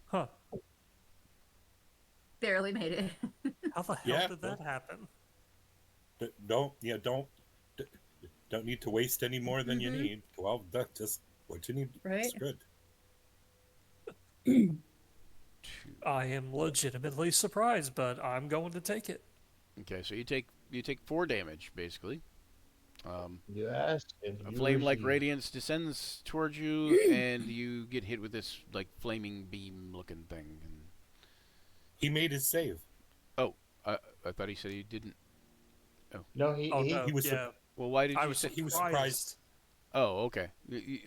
Huh. Barely made it. How the hell Yeah, did that happen? Don't need to waste any more than you Mhm. need. 12, that's just what you need. Right. It's good. I am legitimately surprised, but I'm going to take it. Okay, so you take 4 damage basically. You asked. And A you flame-like received. radiance descends towards you, and you get hit with this like flaming beam-looking thing. And He made his save. I thought he said he didn't. No, he. Oh, he no, he was yeah. Well, why did I you was say? he was surprised. Oh, okay.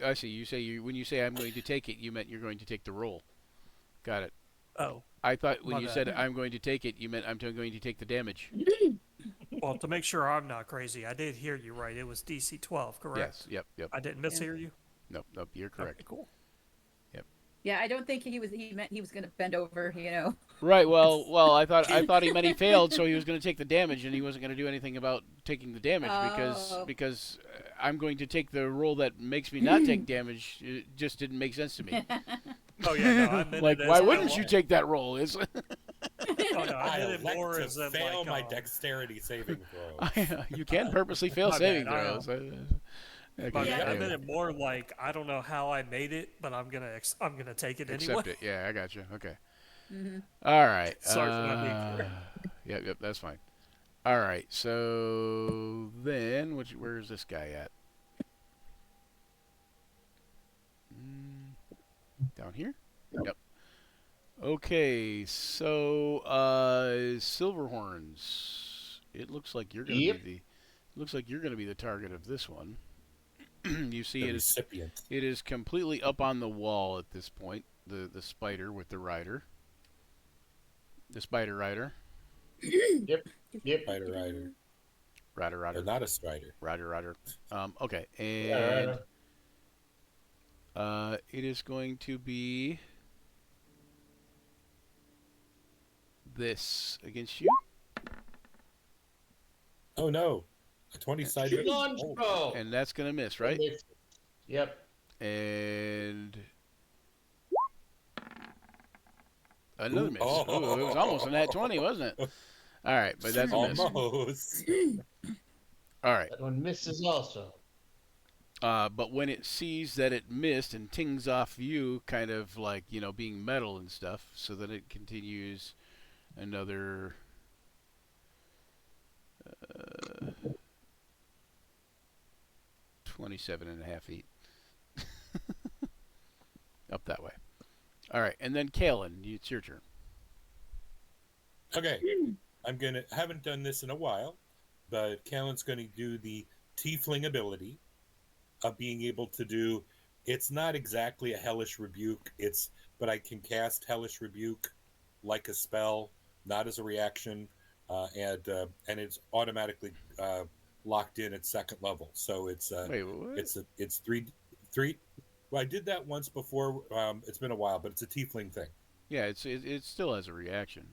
I see. You say when you say I'm going to take it, you meant you're going to take the roll. Got it. Oh, I thought when My you bad. said I'm going to take it, you meant I'm going to take the damage. well, to make sure I'm not crazy, I did hear you right. It was DC 12, correct? Yes. Yep. I didn't mishear you? Nope. You're correct. Okay, cool. Yeah, I don't think he meant he was gonna bend over. Right. Well. I thought he meant he failed, so he was going to take the damage, and he wasn't going to do anything about taking the damage Oh. because I'm going to take the roll that makes me not take damage. It just didn't make sense to me. Oh, yeah, no, I meant Like, it why as wouldn't you take that roll? It's Oh, no, I I meant it more elect as to in, fail like, my dexterity saving throw. you can purposely fail My saving bad, throws. Okay, my bad. I anyway. meant it more like I don't know how I made it, but I'm gonna take it anyway. Accept it. Yeah, I got you. Okay. All right. Sorry for not being clear. Yep, that's fine. All right. So then, where's this guy at? Down here? Yep. Okay, so Silverhorns. It looks like you're gonna be the target of this one. You see, The it recipient. is completely up on the wall at this point. The spider with the rider. The spider rider. Yep. Rider, rider. Rider. Or not a strider. Rider. Okay, Yeah, and it is going to be this against you. Oh no. A 20-sided. Launch Oh, bow. And that's going to miss, right? Yep. And another miss. Oh. Ooh, it was almost an nat 20, wasn't it? All right, but that's a miss. almost. All right. That one misses also. But when it sees that it missed and tings off you, kind of like, being metal and stuff, so that it continues another 27.5 feet. Up that way. All right, and then Kalen, it's your turn. Okay. Haven't done this in a while, but Callan's gonna do the tiefling ability of being able to do. It's not exactly a hellish rebuke. But I can cast hellish rebuke like a spell, not as a reaction, and it's automatically locked in at second level. So it's Wait, what? it's three. Well, I did that once before. It's been a while, but it's a tiefling thing. Yeah, it still has a reaction.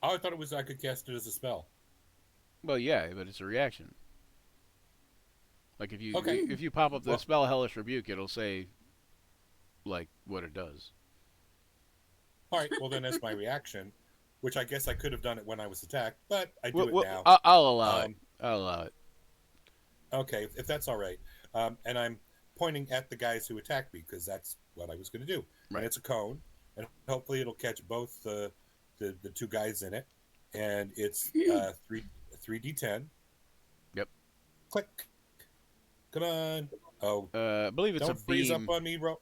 I thought it was I could cast it as a spell. Well, yeah, but it's a reaction. Like if you Okay. if you pop up the Well- spell Hellish Rebuke, it'll say like what it does. All right. Well, then as my reaction, which I guess I could have done it when I was attacked, but I do Well, it well, now. I'll allow it. Um, I'll allow it. Okay, if that's all right. And I'm pointing at the guys who attacked me because that's what I was going to do. Right. And it's a cone, and hopefully it'll catch both the two guys in it. And it's 3d10. Yep. Click. Come on. Oh, I believe it's don't a freeze beam. up on me, bro.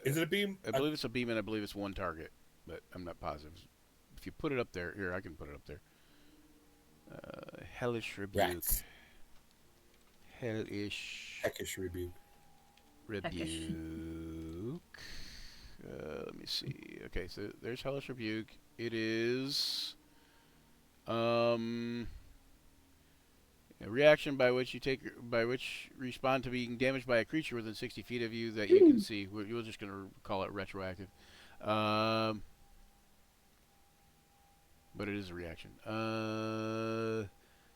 Is it a beam? I believe it's a beam, and I believe it's one target, but I'm not positive. If you put it up there, here I can put it up there. Hellish rebuke. Rats. Hellish Heckish rebuke. rebuke. Let me see. Okay, so there's hellish rebuke. It is a reaction by which respond to being damaged by a creature within 60 feet of you that you can see. We're just gonna call it retroactive. But it is a reaction.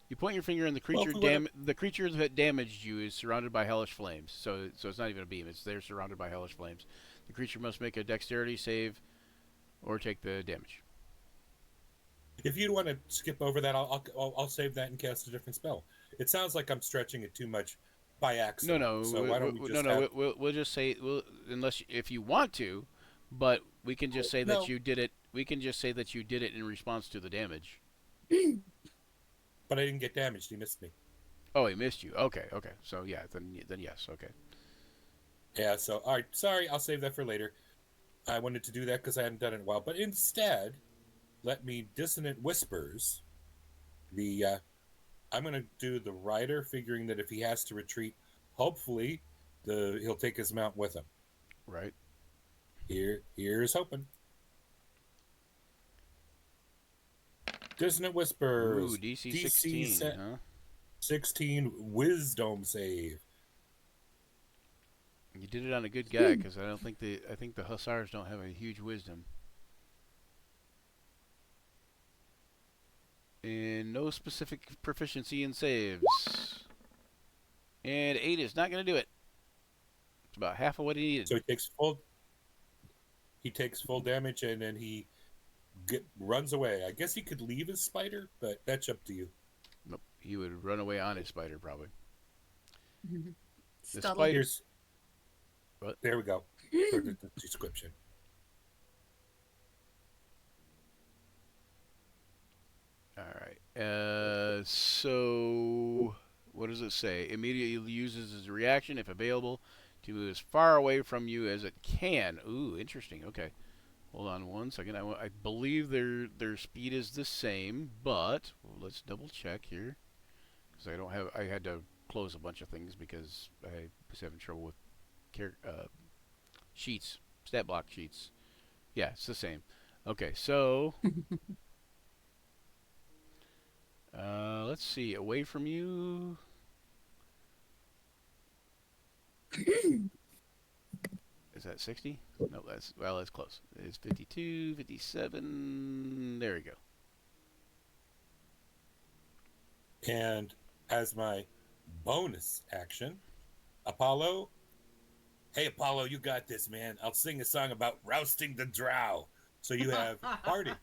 You point your finger and the creature the creature that damaged you is surrounded by hellish flames. So it's not even a beam. They're surrounded by hellish flames. The creature must make a dexterity save or take the damage. If you want to skip over that, I'll save that and cast a different spell. It sounds like I'm stretching it too much by accident. No. So why don't we just we'll just say unless if you want to, but we can just say that you did it. We can just say that you did it in response to the damage. But I didn't get damaged. He missed me. Oh, he missed you. Okay. So yeah, then yes. Okay. Yeah. So all right. Sorry, I'll save that for later. I wanted to do that because I hadn't done it in a while. But instead, let me dissonant whispers. I'm going to do the rider, figuring that if he has to retreat, hopefully he'll take his mount with him. Right. Here's hoping. Dissonant Whispers. Ooh, DC 16, huh? 16 Wisdom save. You did it on a good guy, because I think the Hussars don't have a huge wisdom. And no specific proficiency in saves. And 8 is not going to do it. It's about half of what he needed. So he takes full damage, and then he runs away. I guess he could leave his spider, but that's up to you. Nope, he would run away on his spider probably. The Scuttle. spiders. What? There we go. For the description. All right. So what does it say? Immediately uses as a reaction, if available, to move as far away from you as it can. Ooh, interesting. Okay. Hold on one second. I believe their speed is the same, but let's double check here, because I had to close a bunch of things because I was having trouble with sheets, stat block sheets. Yeah, it's the same. Okay, so let's see. Away from you. Is that 60? No, that's close. It's 52, 57. There we go. And as my bonus action, Apollo. Hey, Apollo, you got this, man. I'll sing a song about rousting the Drow. So you have Bardic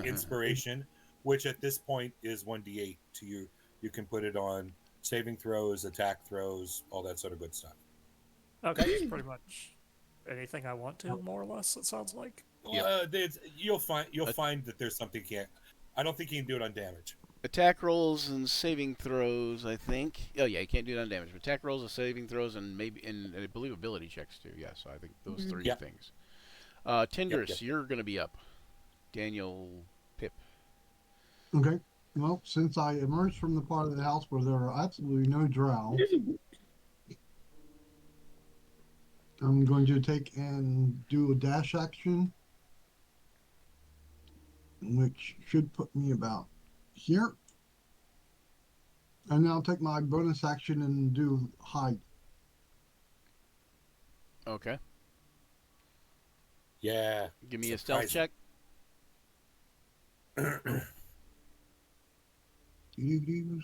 inspiration, which at this point is 1d8 to you. You can put it on saving throws, attack throws, all that sort of good stuff. Okay, it's pretty much anything I want to, more or less. It sounds like. You'll find that there's something you can't. I don't think you can do it on damage. Attack rolls and saving throws, I think. Oh yeah, you can't do it on damage. But attack rolls and saving throws, and I believe ability checks too. Yeah, so I think those three things. Tindris, you're going to be up. Daniel, Pip. Okay. Well, since I emerged from the part of the house where there are absolutely no drow, I'm going to take and do a dash action, which should put me about here. And I'll take my bonus action and do hide. Okay. Yeah. Give me a stealth check.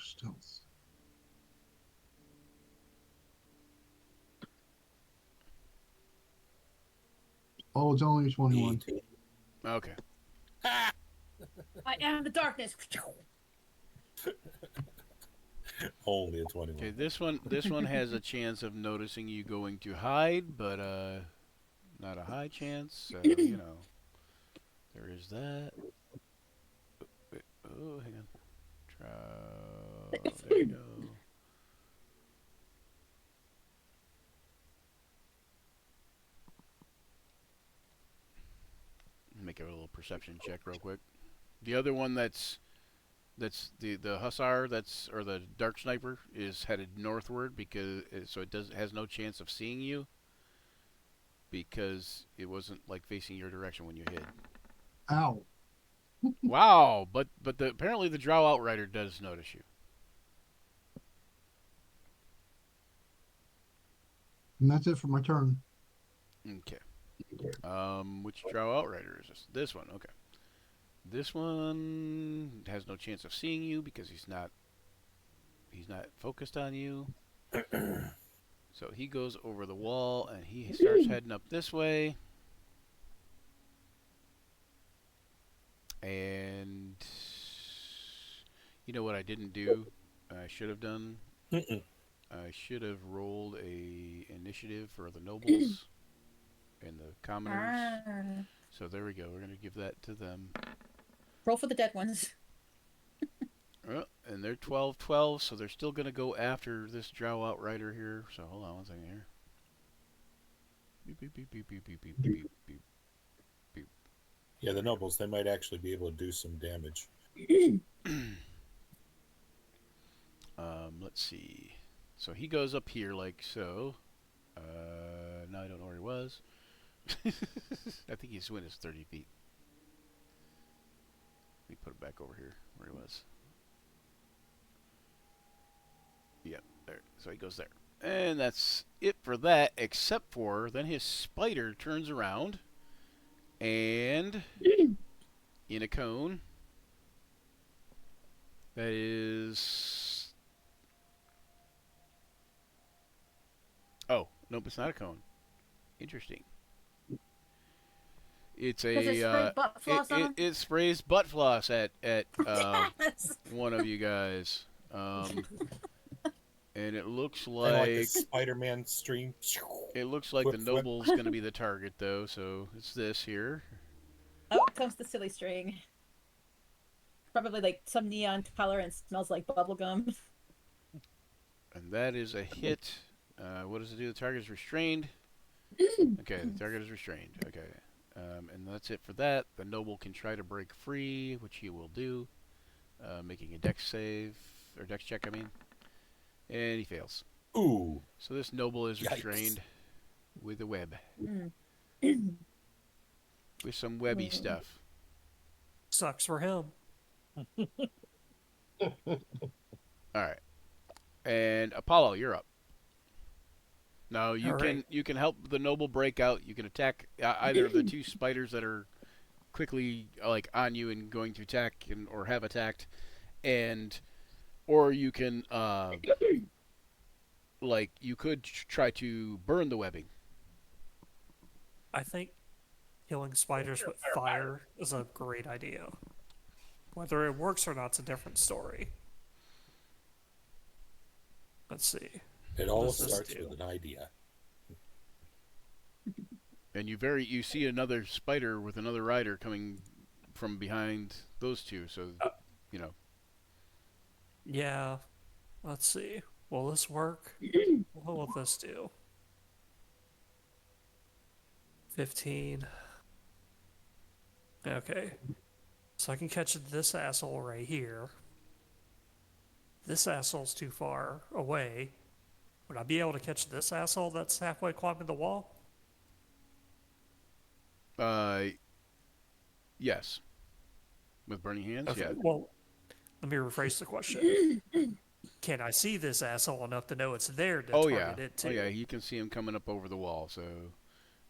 Stealth. Oh, it's only 21. Okay. Ah! I am the darkness. Only a 21. Okay, this one has a chance of noticing you going to hide, but not a high chance. So there is that. Wait, oh, hang on. There you go. Make a little perception check real quick. The other one that's the hussar or the dark sniper is headed northward because so it has no chance of seeing you because it wasn't like facing your direction when you hid. Ow. Wow, but apparently the Drow Outrider does notice you. And that's it for my turn. Okay. Which Drow Outrider is this? This one. Okay. This one has no chance of seeing you because he's not focused on you. So he goes over the wall and he starts heading up this way. And you know what I didn't do? I should have done. I should have rolled a initiative for the nobles and the commoners. So there we go. We're gonna give that to them. Roll for the dead ones. And they're 12-12, so they're still gonna go after this Drow Outrider here. So hold on one second here. Beep beep beep beep beep beep beep beep beep. Yeah, the nobles, they might actually be able to do some damage. Let's see. So he goes up here like so. Now I don't know where he was. I think his wind is 30 feet. Let me put it back over here where he was. Yep, there. So he goes there. And that's it for that, except for then his spider turns around and in a cone that is... Oh, nope, it's not a cone. Interesting. It's it sprays butt floss at Yes! one of you guys. And it looks Kinda like a like Spider-Man stream. the noble's going to be the target though, so it's this here. Oh, comes the silly string. Probably like some neon color and smells like bubblegum. And that is a hit. What does it do? The target is restrained. Okay, the target is restrained. Okay. And that's it for that. The noble can try to break free, which he will do. Making a dex save, or dex check, I mean. And he fails. Ooh. So this noble is Yikes. restrained with a web. With some webby stuff. Sucks for him. Alright. And Apollo, you're up. Now you Alright. can help the noble break out. You can attack either of the two spiders that are quickly like on you and going to attack or have attacked, or you can like you could try to burn the webbing. I think killing spiders with fire is a great idea. Whether it works or not's a different story. Let's see. It all What does this starts do? with an idea. And you see another spider with another rider coming from behind those two. So Yeah. Let's see. Will this work? What will this do? 15. Okay. So I can catch this asshole right here. This asshole's too far away. Would I be able to catch this asshole that's halfway climbing the wall? Yes. With burning hands, Okay. yeah. Well, let me rephrase the question. Can I see this asshole enough to know it's there to target it too? Oh yeah, you can see him coming up over the wall. So,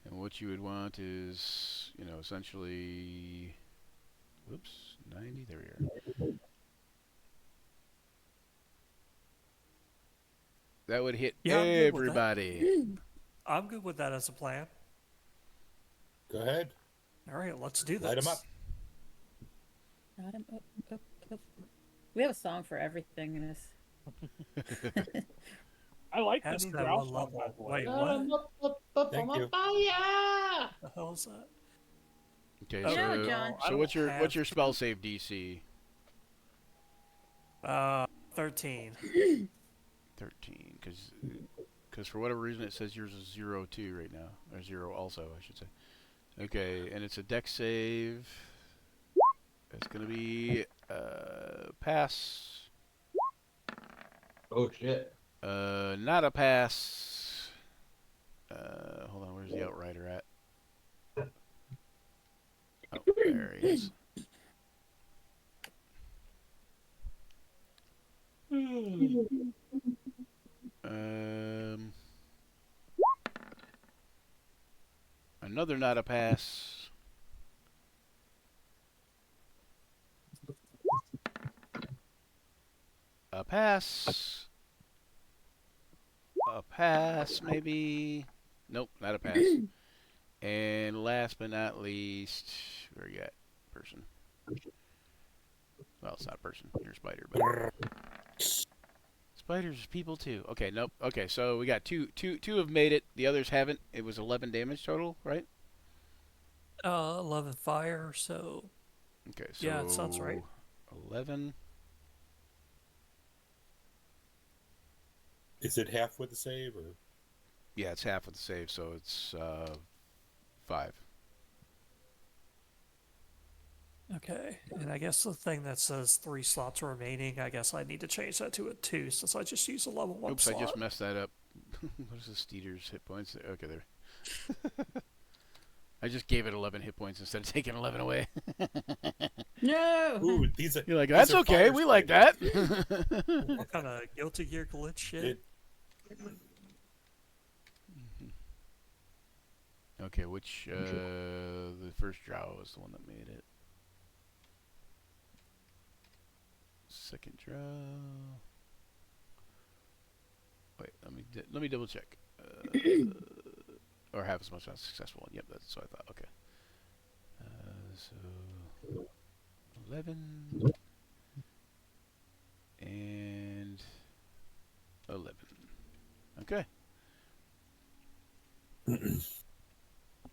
and what you would want is, essentially, whoops, 90. There we are. That would hit Yeah, I'm good with that. everybody. I'm good with that as a plan. Go ahead. All right, let's do this. Light 'em up. Bottom up, up, up. We have a song for everything in this. I like the How's new that Drow one song, by level? the way. Wait, what? Thank you. Fire! The hell is that? Okay, You know, so John. so what's your spell save DC? 13. 13, because for whatever reason it says yours is 0 too right now, or 0 also I should say. Okay, and it's a dex save. It's gonna be pass. Oh shit. Not a pass. Hold on, where's the outrider at? Oh, there he is. Another not a pass. A pass. A pass, maybe. Nope, not a pass. And last but not least, where you at, person? Well, it's not a person. You're a spider, but spiders are people too. Okay, nope. Okay, so we got two have made it. The others haven't. It was 11 damage total, right? 11 fire, so Okay, so yeah, it sounds right. 11. Is it half with the save or? Yeah, it's half of the save, so it's 5. Okay, and I guess the thing that says 3 slots remaining, I guess I need to change that to a 2 since I just used a level 1 Oops, slot. I just messed that up. What is the Steeder's hit points? Okay, there. I just gave it 11 hit points instead of taking 11 away. No. Ooh, these are. You're like, these that's are okay. fire We like that. What kind of Guilty Gear glitch shit? It, Okay, which the first Drow was the one that made it. Second Drow. Wait, let me double check. Or have as much as a successful one. Yep, that's what I thought. Okay. So 11 and 11. Okay.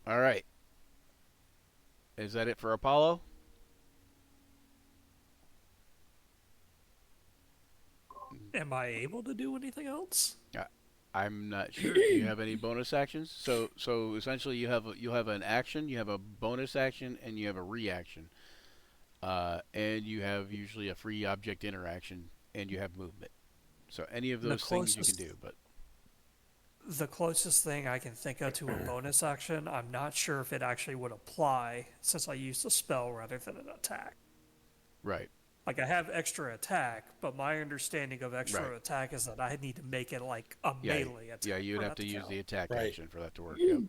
All right. Is that it for Apollo? Am I able to do anything else? I'm not sure. Do you have any bonus actions? So essentially, you have an action, you have a bonus action, and you have a reaction. And you have usually a free object interaction, and you have movement. So any of those things you can do, but The closest thing I can think of to a bonus action, I'm not sure if it actually would apply since I used a spell rather than an attack. right. Like I have extra attack, but my understanding of extra Right. attack is that I need to make it like a melee attack. Yeah, you'd for have that to use count. the attack Right. action for that to work. Yep.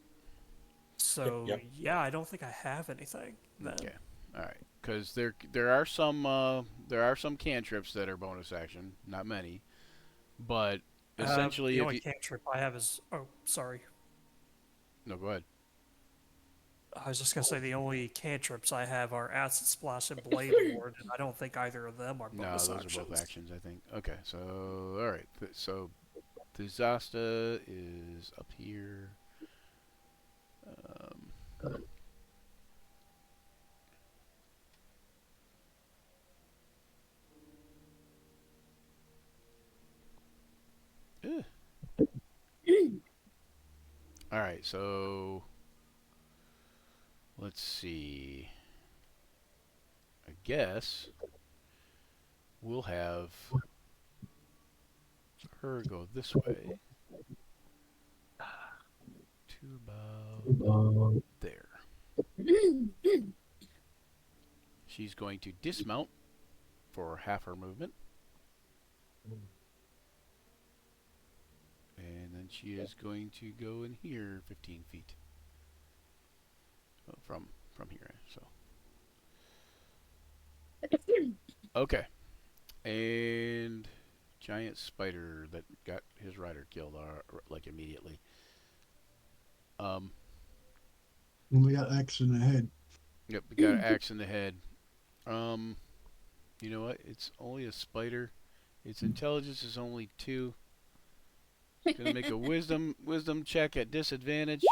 So Yep. yeah, I don't think I have anything. Then. Okay. All right. Because there are some cantrips that are bonus action. Not many, but essentially, the if only you cantrip I have is sorry. no, go ahead. I was just gonna say the only cantrips I have are Acid Splash and Blade Ward, and I don't think either of them are No, bonus those actions. are both actions, I think. Okay, so all right, so the Zasta is up here. Ugh. All right, so let's see. I guess we'll have her go this way to about there. She's going to dismount for half her movement. And then she is going to go in here 15 feet. From here, so. Okay. And giant spider that got his rider killed like immediately. And we got X in the head. Yep, we got an axe in the head. You know what? It's only a spider. Its intelligence is only 2. It's gonna make a wisdom check at disadvantage.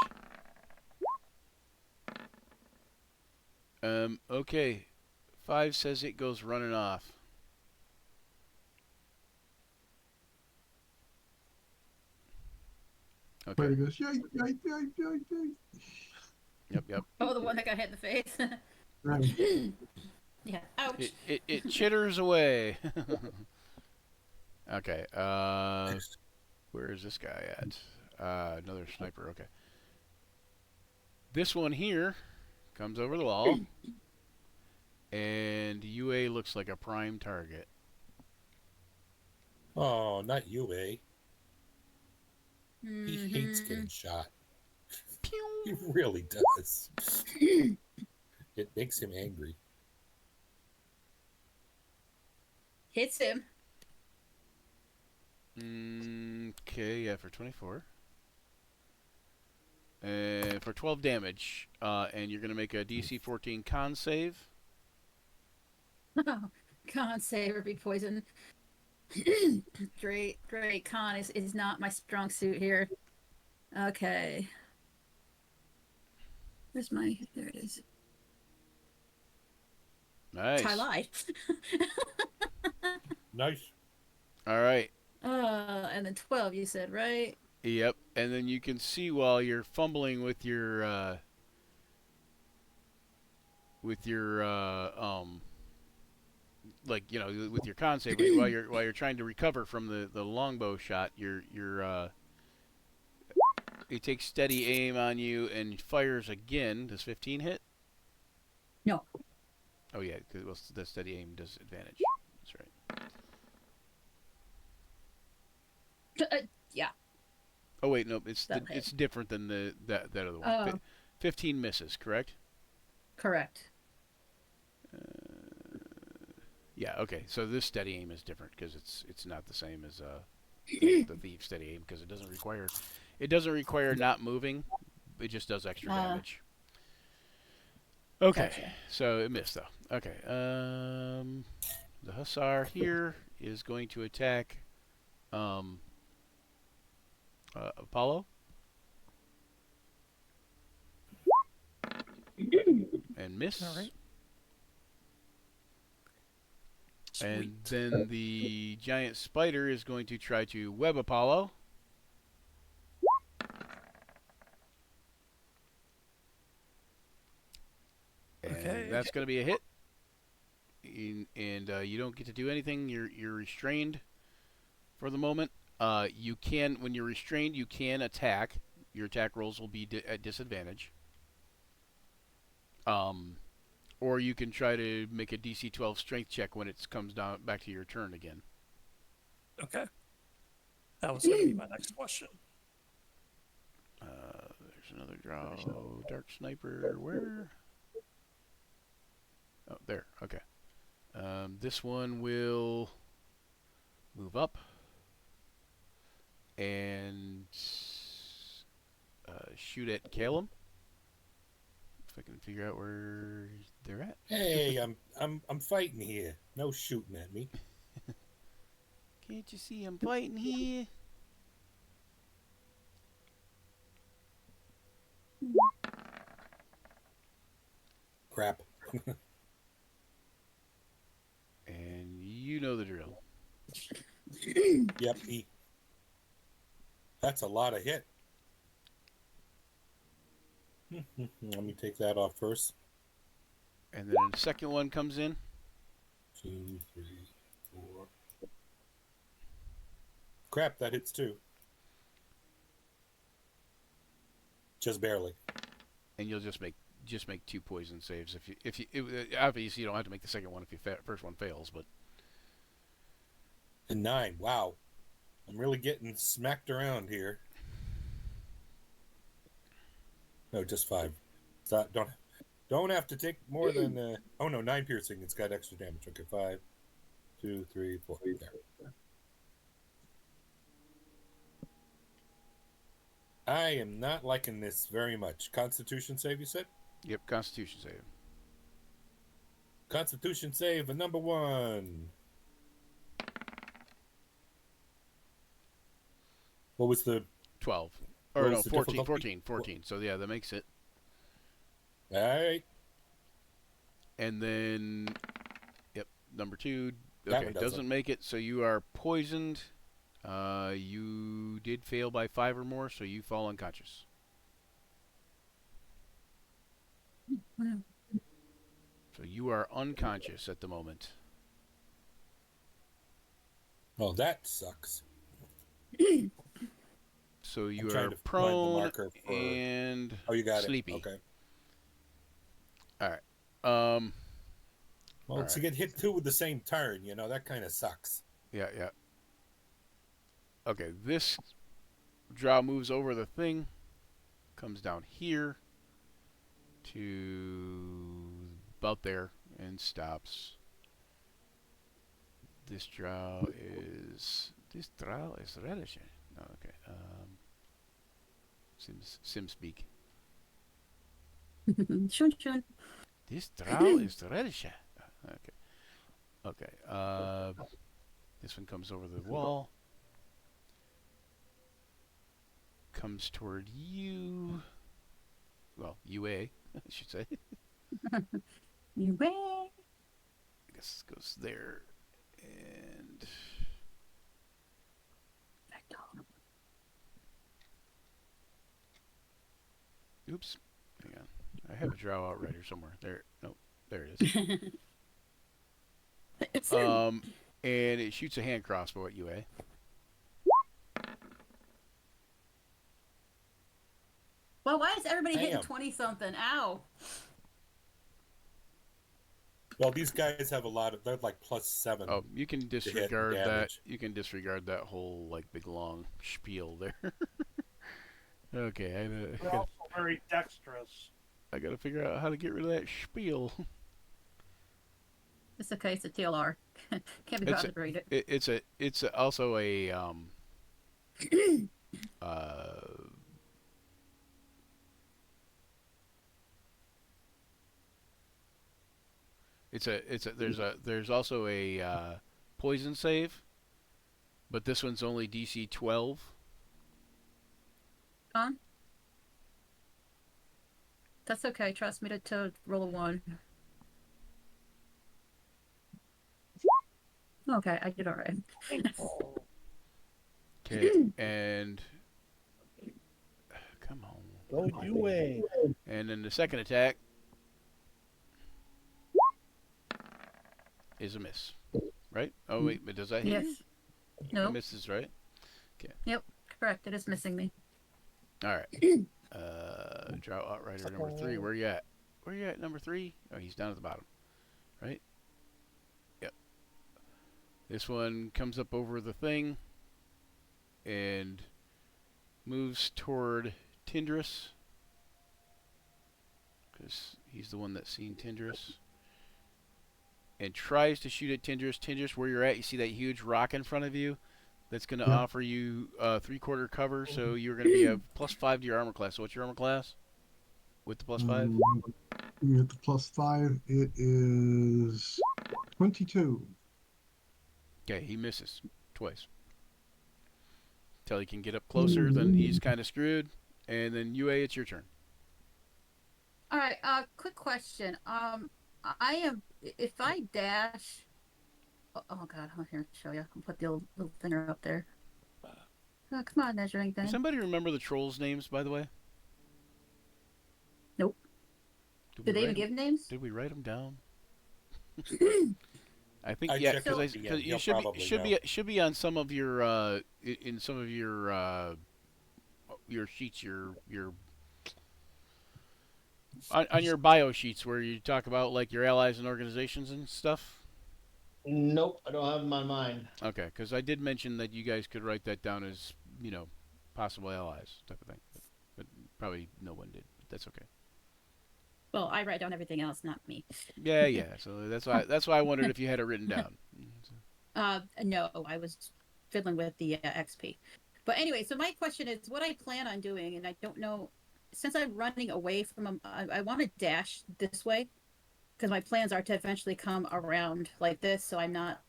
Okay. 5 says it goes running off. But Okay. he goes, yay, yay, yay, yay, yay. Yep. Oh, the one that got hit in the face. Right. Yeah. Ouch. It chitters away. Okay. Where is this guy at? Another sniper. Okay. This one here comes over the wall, and UA looks like a prime target. Oh, not you, eh? He Mm-hmm. hates getting shot. Pew! He really does. It makes him angry. Hits him. Okay, yeah, for 24. And for 12 damage. And you're going to make a DC 14 con save. Oh, con save or be poisoned. Great. Con is not my strong suit here. Okay. Where's my? There it is. Nice. I lied. Nice. All right. And then 12, you said, right? Yep. And then you can see while you're fumbling with your like, you know, with your con save, while you're trying to recover from the longbow shot, he takes steady aim on you and fires again. Does 15 hit? No. Oh yeah, because the steady aim does advantage. That's right. Yeah. Oh wait, no, it's That'll hit. it's different than that other one. Oh. 15 misses, correct? Correct. Yeah. Okay. So this steady aim is different because it's not the same as the thief steady aim because it doesn't require not moving. It just does extra damage. Okay. Gotcha. So it missed though. Okay. The hussar here is going to attack Apollo. And miss. All right. And Sweet. then the giant spider is going to try to web Apollo. And Okay. that's going to be a hit. And you don't get to do anything. You're restrained for the moment. You can, when you're restrained, you can attack. Your attack rolls will be at disadvantage. Or you can try to make a DC 12 strength check when it comes down back to your turn again. Okay. That was going to be my next question. There's another Drow Dark Sniper. Where? Oh, there. Okay. This one will move up and shoot at Calum. If I can figure out where they're at. Hey, I'm fighting here. No shooting at me. Can't you see I'm fighting here? Crap. And you know the drill. Yep. That's a lot of hit. Let me take that off first. And then the second one comes in. 2, 3, 4. Crap, that hits too. Just barely. And you'll just make 2 poison saves if you obviously you don't have to make the second one if your first one fails, but And 9. Wow. I'm really getting smacked around here. No, just 5. So don't have to take more than oh no, 9 piercing. It's got extra damage. Okay, 5, 2, 3, 4. There. I am not liking this very much. Constitution save, you said? yep, Constitution save. Constitution save, a number 1. What was the 12. What Or was no, the 14, difficulty? 14, 14. So yeah, that makes it. All right. And then, yep, number 2. That Okay, one doesn't doesn't. make it. So you are poisoned. You did fail by 5 or more, so you fall unconscious. So you are unconscious at the moment. Well, that sucks. So you I'm trying are to find the prone marker for. and Oh, you got sleepy. it. Okay. All right. Well, all to right. get hit 2 with the same turn, that kind of sucks. Yeah, yeah. Okay, this Drow moves over the thing, comes down here to about there and stops. This Drow is reddish. Oh, okay. Sim speak. Shun shun. This Drow is reddish. Okay. Okay. This one comes over the wall. Comes toward you. Well, UA, I should say. You way. I guess it goes there. And oops. Hang on. I have a Drow Outrider somewhere. There. No, there it is. And it shoots a hand crossbow at UA. Well, why is everybody hitting Damn. 20 something? Ow. Well, these guys have a lot of. They're like +7. Oh, you can disregard that. damage. You can disregard that whole like big long spiel there. Okay, They're also very dexterous. I gotta figure out how to get rid of that spiel. It's okay. It's a TLR. Can't be It's bothered to read it. It's also a there's also a poison save, but this one's only DC 12. That's okay. Trust me to roll a 1. Okay, I did all right. Okay, and come on. Go UA. And then the second attack is a miss, right? Oh wait, but does that hit? Yes. It No. misses, right? Yep. Correct. It is missing me. All right. Drow Outrider number 3. Where you at? Where you at, number 3? Oh, he's down at the bottom, right? Yep. This one comes up over the thing and moves toward Tindris, because he's the one that's seen Tindris, and tries to shoot at Tindris. Tindris, where you're at, you see that huge rock in front of you? That's going to offer you 3/4 cover, so you're going to be a +5 to your armor class. So what's your armor class with the +5? With the +5, it is 22. Okay, he misses twice. Till he can get up closer, then he's kind of screwed. And then UA, it's your turn. All right. Quick question. I am. If I dash. Oh God! I'm here to show you. I'll put the little finger up there. Oh, come on, measuring thing. Does somebody remember the trolls' names, by the way? Nope. Did they even give names? Did we write them down? I think I yeah, checked because it. you should be on some of your in some of your sheets, your on your bio sheets where you talk about like your allies and organizations and stuff. Nope, I don't have them on mine. Okay, because I did mention that you guys could write that down as possible allies type of thing, but probably no one did. But that's okay. Well, I write down everything else, not me. Yeah. So that's why I wondered if you had it written down. No, I was fiddling with the XP. But anyway, so my question is, what I plan on doing, and I don't know, since I'm running away from them, I want to dash this way. because my plans are to eventually come around like this, so I'm not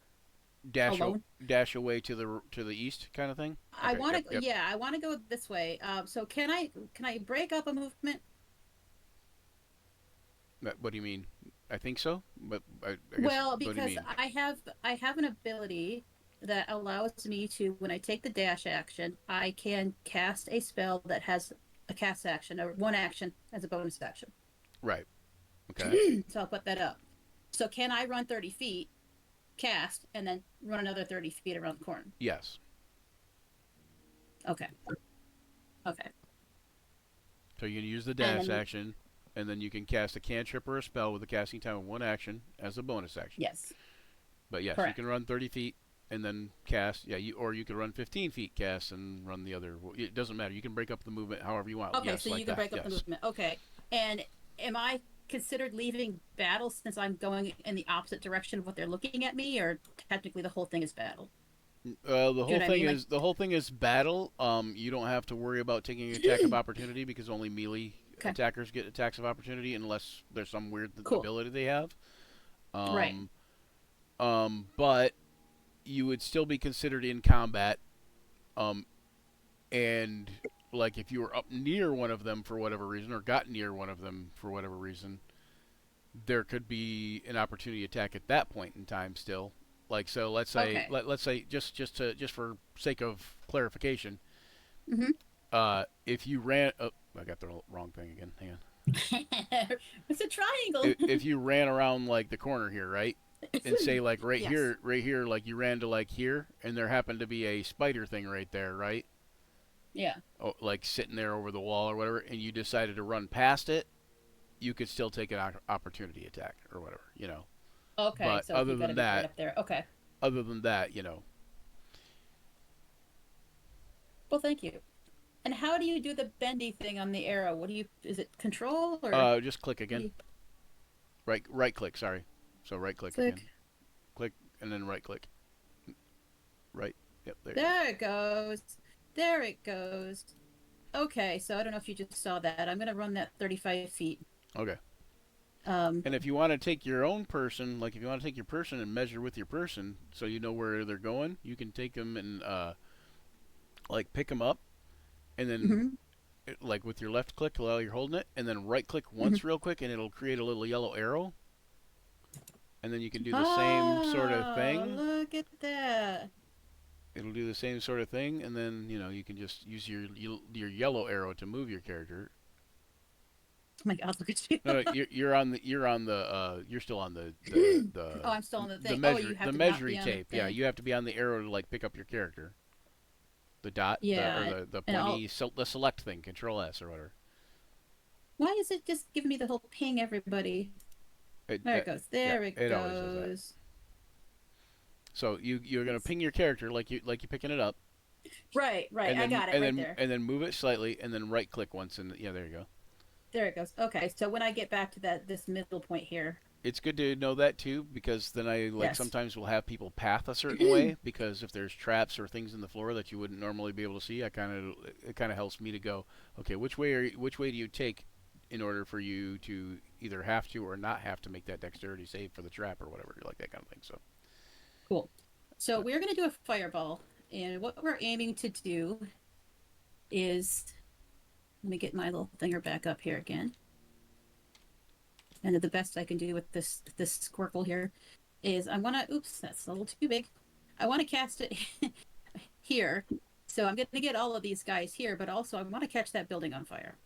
Dash alone. dash away to the east kind of thing. I Okay, want to, yep, yep. yeah, I want to go this way. So can I break up a movement? What do you mean? I think so, but I guess. Well, What do you because mean? I have an ability that allows me to, when I take the dash action, I can cast a spell that has a cast action or one action as a bonus action. Right. Okay. So I'll put that up. So can I run 30 feet, cast, and then run another 30 feet around the corner? Yes. Okay. Okay. So you can use the And dash then, action, and then you can cast a cantrip or a spell with a casting time of one action as a bonus action. yes. But yes, Correct. you can run 30 feet and then cast. Yeah, or you could run 15 feet, cast, and run the other. It doesn't matter. You can break up the movement however you want. Okay, Yes, so like you can that. break up the Yes. movement. Okay. And am I considered leaving battle since I'm going in the opposite direction of what they're looking at me, or technically the whole thing is battle? The Do you whole know what I thing mean? is the whole thing is battle. You don't have to worry about taking an attack of opportunity because only melee Okay. attackers get attacks of opportunity unless there's some weird Cool. ability they have. Right. But you would still be considered in combat. And like if you were up near one of them for whatever reason, or got near one of them for whatever reason, there could be an opportunity attack at that point in time still. Like so, let's say Okay. let's say just for sake of clarification, Mm-hmm. if you ran, oh, I got the wrong thing again. Hang on. It's a triangle. If you ran around like the corner here, right, and say like right Yes. here, like you ran to like here, and there happened to be a spider thing right there, right? Yeah. Oh, like sitting there over the wall or whatever, and you decided to run past it, you could still take an opportunity attack or whatever, you know. Okay. But So you gotta be right up there. Okay. other than that, you know, Well, thank you. And how do you do the bendy thing on the arrow? What do you? Is it control or just click what do again. you Right click. Sorry. So right click click? again. Click and then right click. Right. Yep. There. There it goes. There it goes. Okay. So I don't know if you just saw that. I'm gonna run that 35 feet. Okay. Um. And if you want to take your own person, like if you want to take your person and measure with your person, so you know where they're going, you can take them and like pick them up, and then Mhm. like with your left click while you're holding it, and then right click once real quick, and it'll create a little yellow arrow, and then you can do the same sort of Oh, thing. look at that. It'll do the same sort of thing, and then you know you can just use your yellow arrow to move your character. Oh my God, look at you. No, you're still on the Oh, I'm still on the thing. measure, Oh, you have the to not measuring be on the tape. Yeah, thing. you have to be on the arrow to like pick up your character. The dot, Yeah, or the and pointy, the select thing, Control S or whatever. why is it just giving me the whole ping everybody? There it goes. There it it always does that. goes. So you're gonna ping your character like you picking it up, Right, right. and I then got it right there. and then move it slightly, and then right click once, and yeah, there you go. There it goes. Okay, so when I get back to this middle point here. It's good to know that too, because then I like Yes. sometimes will have people path a certain way, because if there's traps or things in the floor that you wouldn't normally be able to see, it kind of helps me to go, okay, which way do you take in order for you to either have to or not have to make that dexterity save for the trap or whatever, like that kind of thing. So Cool. So we're going to do a fireball. And what we're aiming to do is, let me get my little thinger back up here again. And the best I can do with this squircle here is I want to, oops, that's a little too big. I want to cast it here. So I'm going to get all of these guys here, but also I want to catch that building on fire.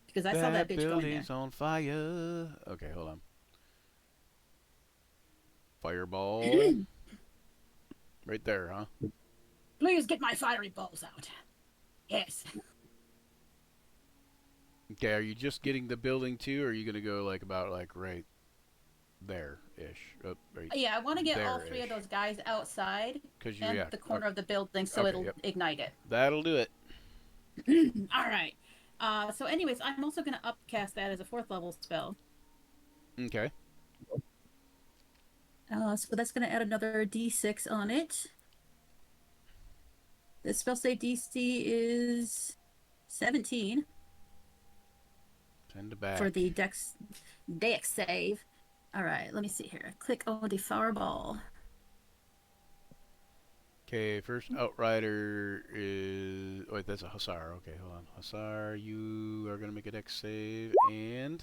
Because I saw that bitch going there. building's on fire. Okay, hold on. Fireball. Right there, huh? Please get my fiery balls out. Yes. Okay, are you just getting the building too, or are you gonna go like about like right there-ish? Right Yeah, I want to get all there-ish. three of those guys outside 'Cause and yeah, the corner okay, of the building so okay, it'll yep. ignite it. That'll do it. All right. So anyways, I'm also going to upcast that as a 4th level spell. Okay. So that's going to add another d6 on it. The spell save DC is 17 Send it back. for the dex save. All right, let me see here. Click on the fireball. Okay, first Outrider is... Oh, wait, that's a Hussar. Okay, hold on. Hussar, you are going to make a dex save, and...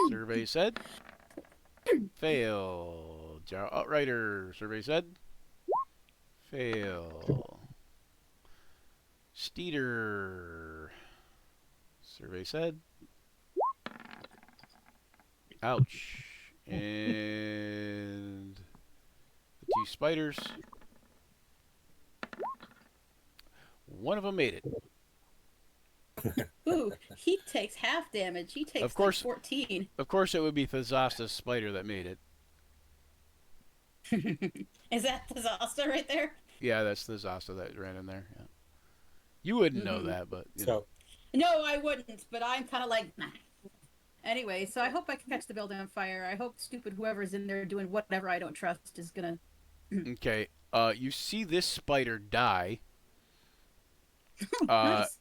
Survey said... Fail. Drow Outrider, survey said... Fail. Steeder... Survey said... Ouch. And... The 2 spiders... One of them made it. Ooh, he takes half damage. He takes Of course. like 14. Of course, it would be Thazasta's spider that made it. Is that the Zosta right there? Yeah, that's Thazasta that ran in there. Yeah. You wouldn't know Mhm. that, but you So know. No, I wouldn't, but I'm kind of like, nah. Anyway, so I hope I can catch the building on fire. I hope stupid whoever's in there doing whatever I don't trust is gonna. Okay. You see this spider die, Nice.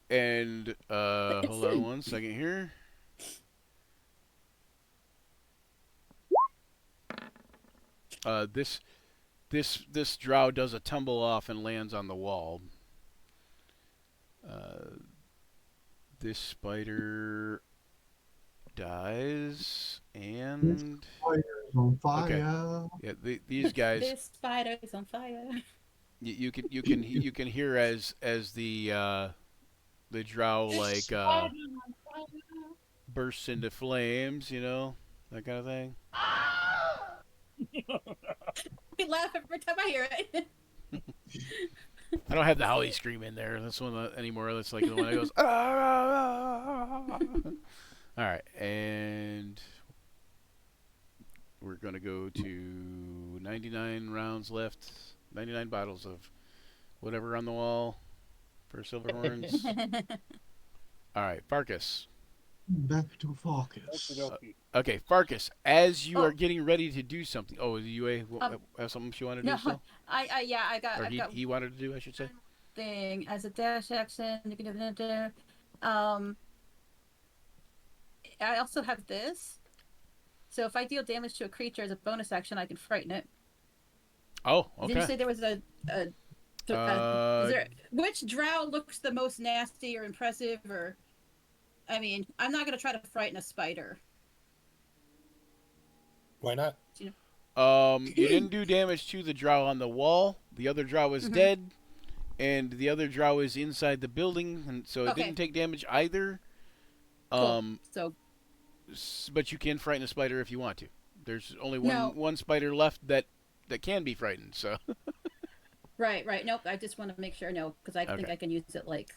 and hold on one second here. This drow does a tumble off and lands on the wall. This spider dies, and Spider's on fire. yeah, these guys. This spider is on fire. You can hear as the drow like bursts into flames, you know, that kind of thing. We laugh every time I hear it. I don't have the howly scream in there. That's one anymore. That's like the one that goes. Ah! All right, and we're gonna go to 99 rounds left. 99 bottles of whatever on the wall for Silverhorns. All right, Farkas. Back to focus. Okey-dokey. Okay, Farkas, as you Oh. are getting ready to do something. Oh, you have something you want to do No, still? I got, Or I've got he wanted to do, I should say. thing as a dash action. I also have this. So if I deal damage to a creature as a bonus action, I can frighten it. Oh, Did you okay. say there was a is there, which drow looks the most nasty or impressive? Or, I mean, I'm not gonna try to frighten a spider. why not? You didn't do damage to the drow on the wall. The other drow is dead, and the other drow is inside the building, and so it Okay. didn't take damage either. Cool. So But you can frighten a spider if you want to. There's only No. one spider left that can be frightened. So right. Nope. I just want to make sure. No, because I think Okay. I can use it like.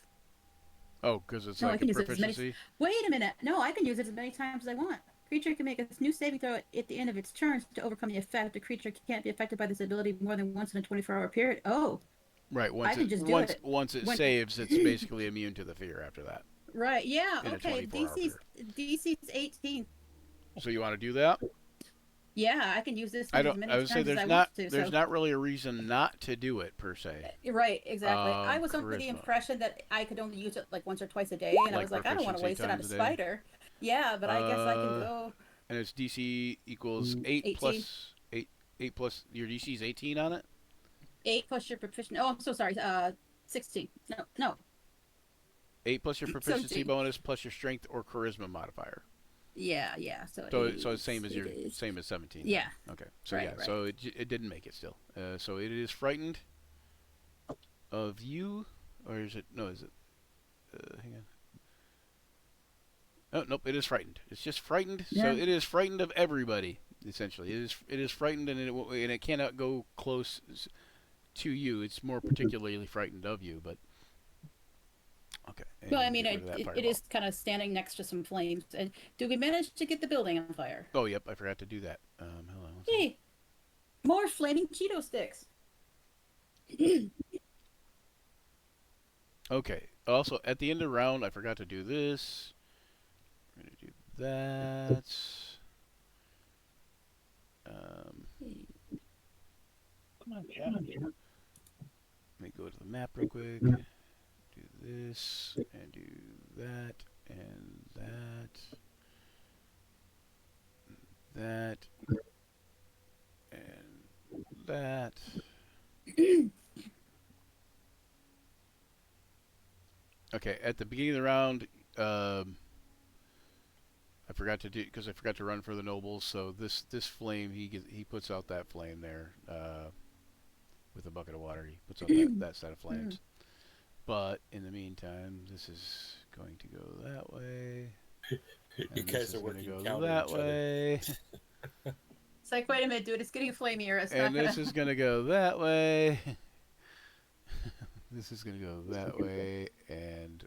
oh, because it's No, I like can a use it as many- proficiency. Wait a minute. No, I can use it as many times as I want. Creature can make a new saving throw at the end of its turn to overcome the effect. The creature can't be affected by this ability more than once in a 24-hour period. Oh, Right. Once can it just do once it. once it When- saves, it's basically immune to the fear after that. right. Yeah. In a Okay. 24-hour DC's 18. So you want to do that? Yeah, I can use this I one as don't. many I would times say as there's I not. want to. There's So. not really a reason not to do it per se. Right, exactly. I was under the charisma. impression that I could only use it like once or twice a day, and I Like was like, I don't want to proficiency waste it on a times a day. spider. Yeah, but I guess I can go. And its DC equals 8 18. plus 8 plus your DC is 18 on it. 8 plus your proficient. Oh, I'm so sorry. 16. No. 8 plus your proficiency 17. bonus plus your strength or charisma modifier. Yeah. So So it's same as it same as 17. Yeah. Okay. So Right, yeah. right. So it didn't make it still. So it is frightened of you, or is it? No, is it? Hang on. Oh nope, it is frightened. It's just frightened. Yeah. So it is frightened of everybody. Essentially, it is frightened, and it cannot go close to you. It's more particularly frightened of you, but okay. Well, I and mean, get rid of that it fireball. is kind of standing next to some flames. And do we manage to get the building on fire? Oh yep, I forgot to do that. Hold on. One second. Hey, more flaming Cheeto sticks. Okay. Also, at the end of the round, I forgot to do this. We're gonna do that. Come on, Cat. Let me go to the map real quick. Do this and do that and that. that, and that. Okay, at the beginning of the round, I forgot to do because I forgot to run for the nobles. So this flame, he puts out that flame there with a bucket of water. He puts out that set of flames. But in the meantime, this is going to go that way. You And guys this are is going to working go counter that each other. way. It's like, wait a minute, dude, it's getting flamier. It's And not this gonna. is going to go that way. This is going to go that way and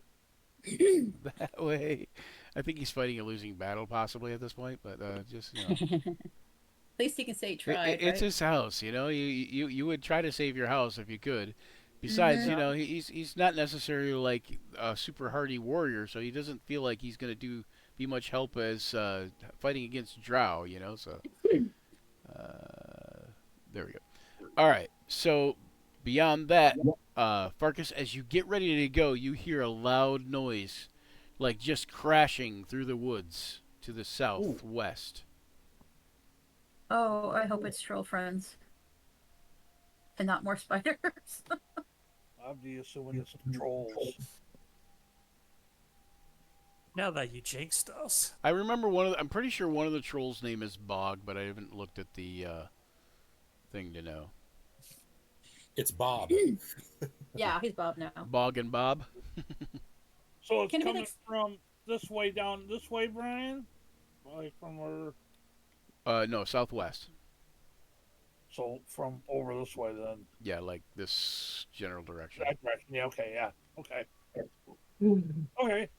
that way. I think he's fighting a losing battle possibly at this point, but just, you know. At least he can say he tried, It's right? his house, you know. You would try to save your house if you could. Besides, Mhm. you know, he's not necessarily like a super hardy warrior, so he doesn't feel like he's going to be much help as fighting against Drow, you know. So there we go. All right. So beyond that, Farkas, as you get ready to go, you hear a loud noise, like just crashing through the woods to the southwest. Oh, I hope it's troll friends. And not more spiders. I'd be assuming it's trolls. Now that you jinxed us. I remember I'm pretty sure one of the trolls' name is Bog, but I haven't looked at the thing to know. It's Bob. Yeah, he's Bob now. Bog and Bob. So it's Can we coming from this way down this way, Brian? Like from where? No, southwest. So from over this way then. Yeah, like this general direction. That direction. Yeah. Okay. Yeah. Okay. Okay.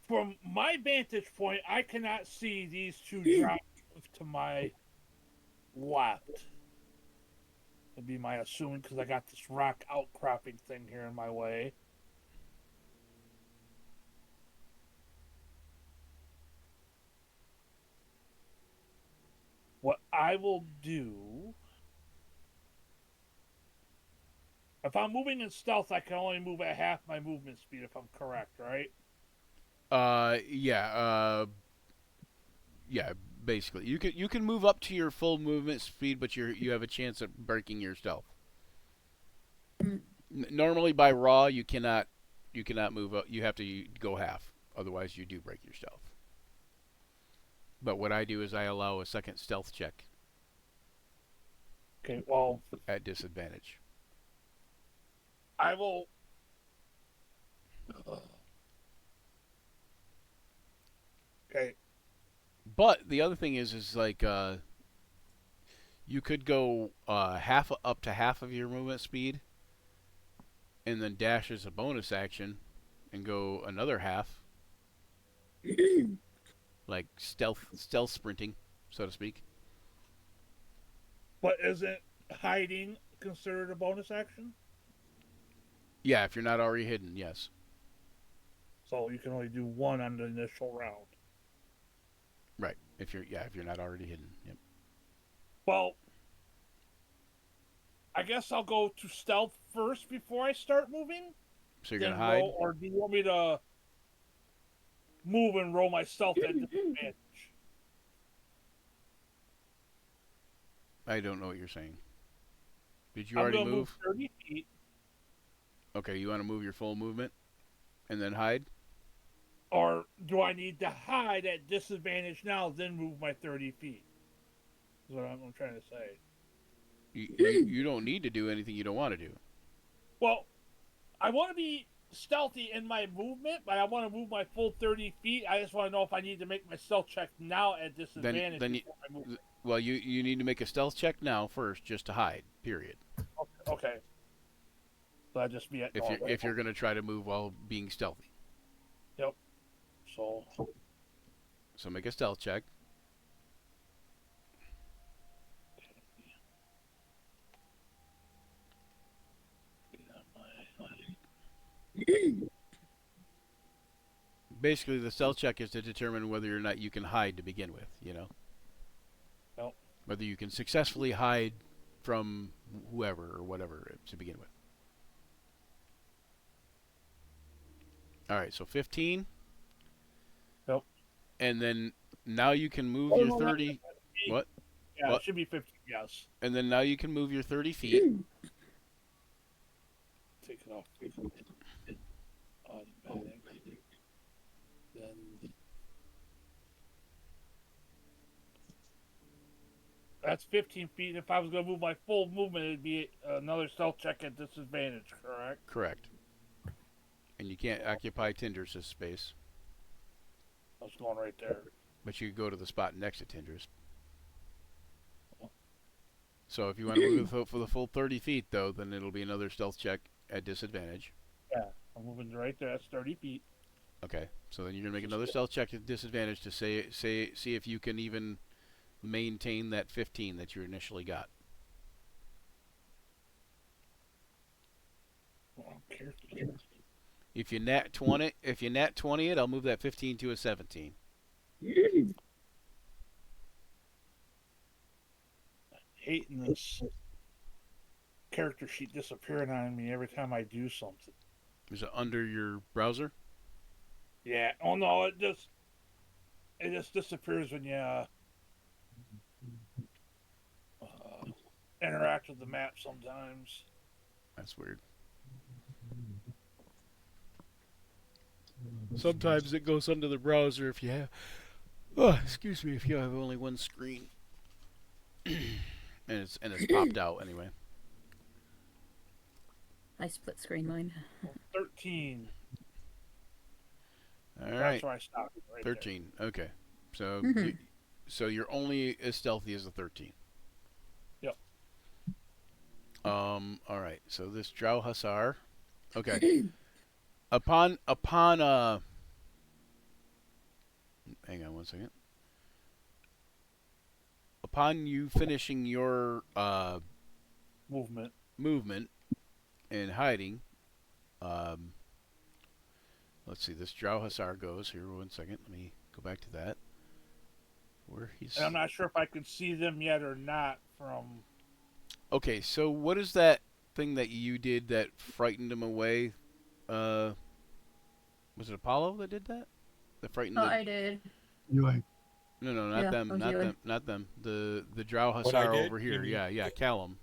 From my vantage point, I cannot see these two drop to my left. Would be my assuming because I got this rock outcropping thing here in my way. What I will do, if I'm moving in stealth, I can only move at half my movement speed if I'm correct, right? Yeah, basically. You can move up to your full movement speed, but you have a chance of breaking your stealth. Normally by raw you cannot move up. You have to go half. Otherwise you do break your stealth. But what I do is I allow a second stealth check Okay, well, at disadvantage. I will. Okay. But the other thing is like you could go half up to half of your movement speed, and then dash as a bonus action, and go another half, like stealth sprinting, so to speak. But isn't hiding considered a bonus action? Yeah, if you're not already hidden, yes. So you can only do one on the initial round. Right. If you're not already hidden. Yep. Well, I guess I'll go to stealth first before I start moving. So you're then gonna hide. roll, or do you want me to move and roll my stealth at disadvantage? I don't know what you're saying. Did you I'm already gonna move? 30 feet. Okay, you want to move your full movement, and then hide. Or do I need to hide at disadvantage now, then move my 30 feet? Is what I'm trying to say. You don't need to do anything you don't want to do. Well, I want to be stealthy in my movement, but I want to move my full 30 feet. I just want to know if I need to make my stealth check now at disadvantage. Then before I move. Well, you need to make a stealth check now first, just to hide. Period. Okay. So I just be at If you're gonna try to move while being stealthy. Yep. So make a stealth check. Basically, the stealth check is to determine whether or not you can hide to begin with. You know. Yep. Whether you can successfully hide from whoever or whatever to begin with. All right, so 15. Yep. And then now you can move Oh, your no, that- 30. What? Yeah, What? it should be 15. Yes. And then now you can move your 30 feet. Take it off. Automatic. Then that's 15 feet. If I was going to move my full movement, it'd be another stealth check at disadvantage, correct? Correct. And you can't occupy Tinder's space, I was going right there. but you could go to the spot next to Tinder's. So if you want to move for the full 30 feet, though, then it'll be another stealth check at disadvantage. Yeah, I'm moving right there. That's 30 feet. Okay, so then you're gonna make another stealth check at disadvantage to see if you can even maintain that 15 that you initially got. If you nat 20 it, I'll move that 15 to a 17. Hating this character sheet disappearing on me every time I do something. Is it under your browser? Yeah. Oh no, it just disappears when you interact with the map sometimes. That's weird. Sometimes it goes under the browser if you have. Oh, excuse me, if you have only one screen, and it's popped out anyway. I split screen mine. 13. All That's right, where I stopped. Right 13. Okay, so Mhm. so you're only as stealthy as a 13. Yep. All right. So this Drow Hussar. Okay. upon hang on one second. Upon you finishing your movement and hiding, let's see. This Drow Hussar goes here. One second. Let me go back to that. Where he's. And I'm not sure if I can see them yet or not from. Okay, so what is that thing that you did that frightened him away? Was it Apollo that did that? That frightened Oh, the... I did. You ain't. No, not Yeah, them, it was not you. them, not them. The Drow What I Hussar did? over here. You mean- Yeah, Callum.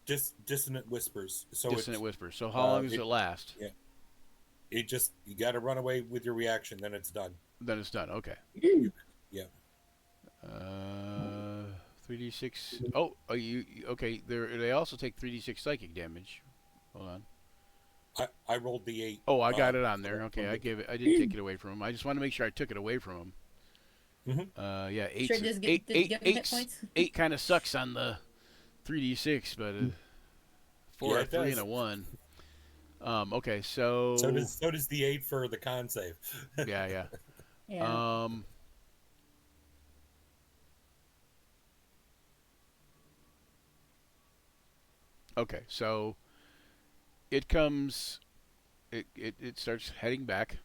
Dissonant whispers. So Dissonant it's, Whispers. So how long does it- it last? yeah. It just, you got to run away with your reaction, then it's done. Then it's done. Okay. Yeah. 3d6. Oh, you okay? They also take 3d6 psychic damage. Hold on. I rolled the 8. Oh, I got it on there. Okay, I did take it away from him. I just want to make sure I took it away from him. Yeah, eight. Should I just eight, give eight, him eight, hit points? 8 kind of sucks on the 3d6, but 4, Yeah, a it 3, does. and a 1. Okay, so So does the 8 for the con save. yeah. Yeah. Okay, so it starts heading back,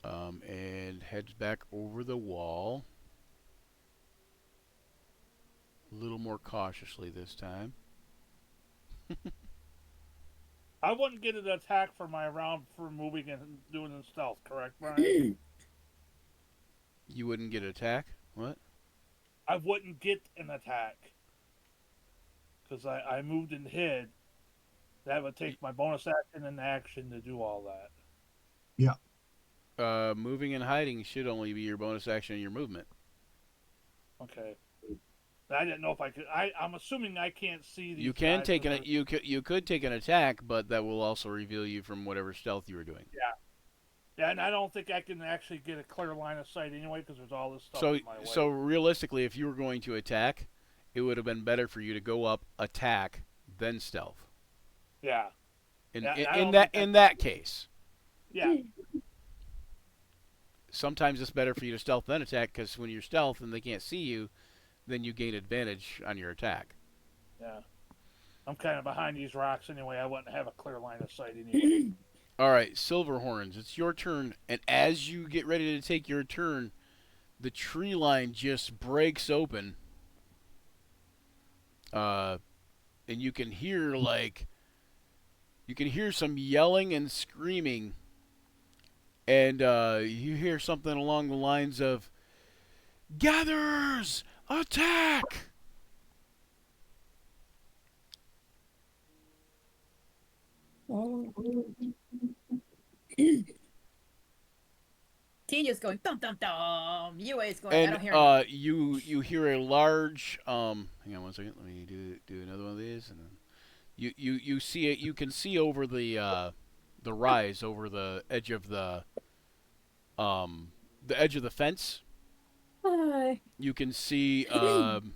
and heads back over the wall, a little more cautiously this time. I wouldn't get an attack for my round for moving and doing it stealth, correct, Brian? You wouldn't get an attack? What? I wouldn't get an attack because I moved and hid. That would take my bonus action and action to do all that. Moving and hiding should only be your bonus action and your movement. Okay. I didn't know if I could. I'm assuming I can't see these. You can guys take with an you could take an attack, but that will also reveal you from whatever stealth you were doing. Yeah, and I don't think I can actually get a clear line of sight anyway because there's all this stuff So in my way. so realistically, if you were going to attack, it would have been better for you to go up, attack, then stealth. Yeah. In Yeah, I in don't that think in that case, Yeah. sometimes it's better for you to stealth then attack, because when you're stealth and they can't see you, then you gain advantage on your attack. Yeah. I'm kind of behind these rocks anyway. I wouldn't have a clear line of sight anyway. All right, Silverhorns, it's your turn, and as you get ready to take your turn, the tree line just breaks open, and you can hear some yelling and screaming and you hear something along the lines of "Gatherers, attack!" Tina's going dum dum dum. UA is going. I And don't hear anything. you hear a large hang on one second. Let me do another one of these, and then you see it. You can see over the rise over the edge of the fence. Hi. You can see hang on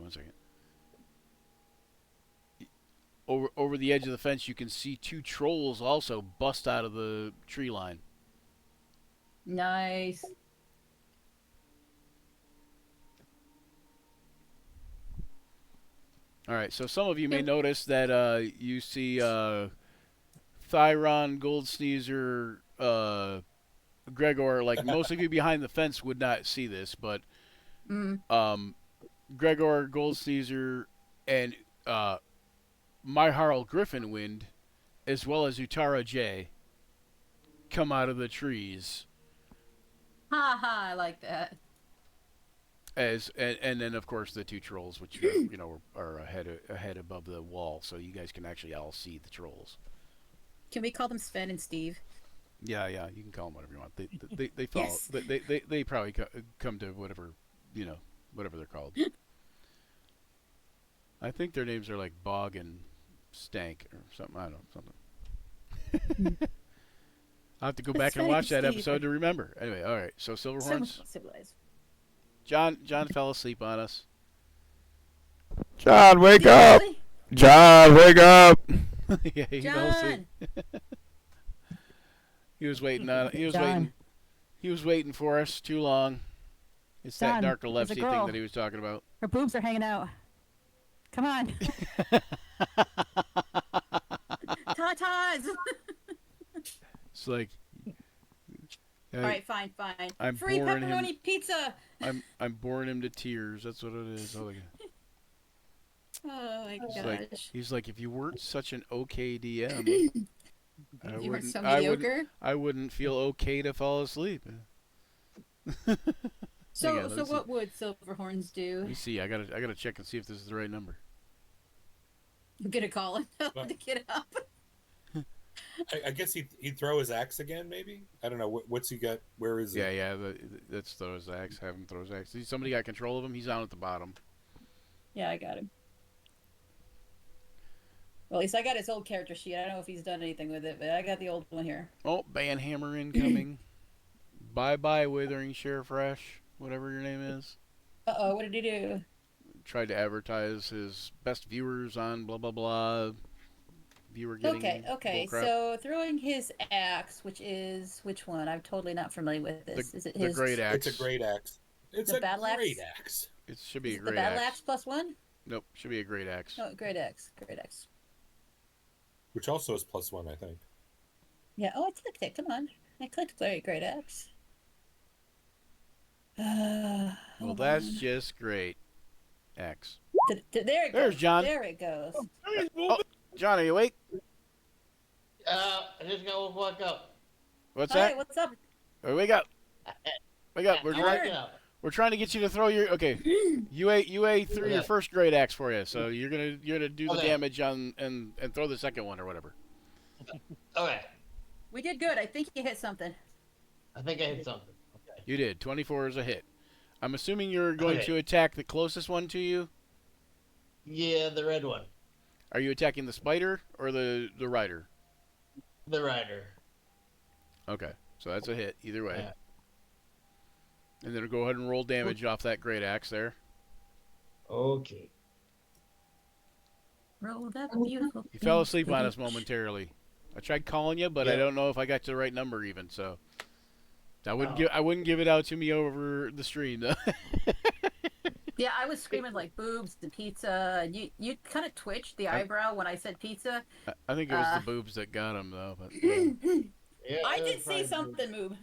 one second. Over the edge of the fence, you can see two trolls also bust out of the tree line. Nice. All right, so some of you may notice that you see Thyron, Goldsneezer, Gregor. Like most of you behind the fence would not see this, but Gregor, Goldsneezer, and Myharl Griffinwind, as well as Utara J, come out of the trees. Ha ha! I like that. And then of course the two trolls, which are ahead above the wall, so you guys can actually all see the trolls. Can we call them Sven and Steve? Yeah, you can call them whatever you want. They follow. Yes. They probably come to whatever whatever they're called. I think their names are like Bog and Stank or something. I don't know something. I'll have to go back and watch that episode to remember. Anyway, all right. So Silverhorns. Civilized. John fell asleep on us. John, wake up! John, wake up! Yeah, he fell asleep. He was waiting on. He was waiting for us too long. It's that John, narcolepsy thing that he was talking about. Her boobs are hanging out. Come on. Tatas. It's like. All right, fine. I'm Free boring pepperoni him. pizza. I'm boring him to tears. That's what it is. Oh my gosh. He's like, if you weren't such an okay DM, I wouldn't feel okay to fall asleep. So what would Silverhorns do? Let me see. I gotta check and see if this is the right number. I'm gonna call him to get up. I guess he'd throw his axe again, maybe? I don't know. What's he got? Where is he? Yeah. Let's throw his axe. Have him throw his axe. Somebody got control of him. He's down at the bottom. Yeah, I got him. Well, at least I got his old character sheet. I don't know if he's done anything with it, but I got the old one here. Oh, Banhammer incoming. Bye, Withering Sharefresh, whatever your name is. Uh-oh, what did he do? Tried to advertise his best viewers on blah, blah, blah. Viewer getting Okay. So throwing his axe, which one? I'm totally not familiar with this. Is it his? The great axe. It's a great axe. It's the a battle great axe? axe. It should be a the great battle axe. axe +1? Nope, should be a great axe. Oh, great axe. Which also is +1, I think. Yeah. Oh, I clicked it. Come on. I clicked great axe. Well, that's just great. Axe. There it goes. There's John. There it goes. Oh, John, are you awake? I just got woke up. What's Hi, that? what's up? Oh, wake up. Wake up. We're trying to get you to throw your UA threw your first great axe for you, so you're gonna do the damage on and throw the second one or whatever. Okay. We did good. I think you hit something. I think I hit something. Okay. You did. 24 is a hit. I'm assuming you're going to attack the closest one to you. Yeah, the red one. Are you attacking the spider or the rider? The rider. Okay, so that's a hit either way. Yeah. And then go ahead and roll damage off that great axe there. Okay. Roll that beautiful. You fell asleep on us momentarily. I tried calling you, but I don't know if I got to the right number even. So I wouldn't give it out to me over the stream. Though. Yeah, I was screaming like boobs and pizza, and you kind of twitched the eyebrow when I said pizza. I think it was the boobs that got him though. But Yeah, I did see something move.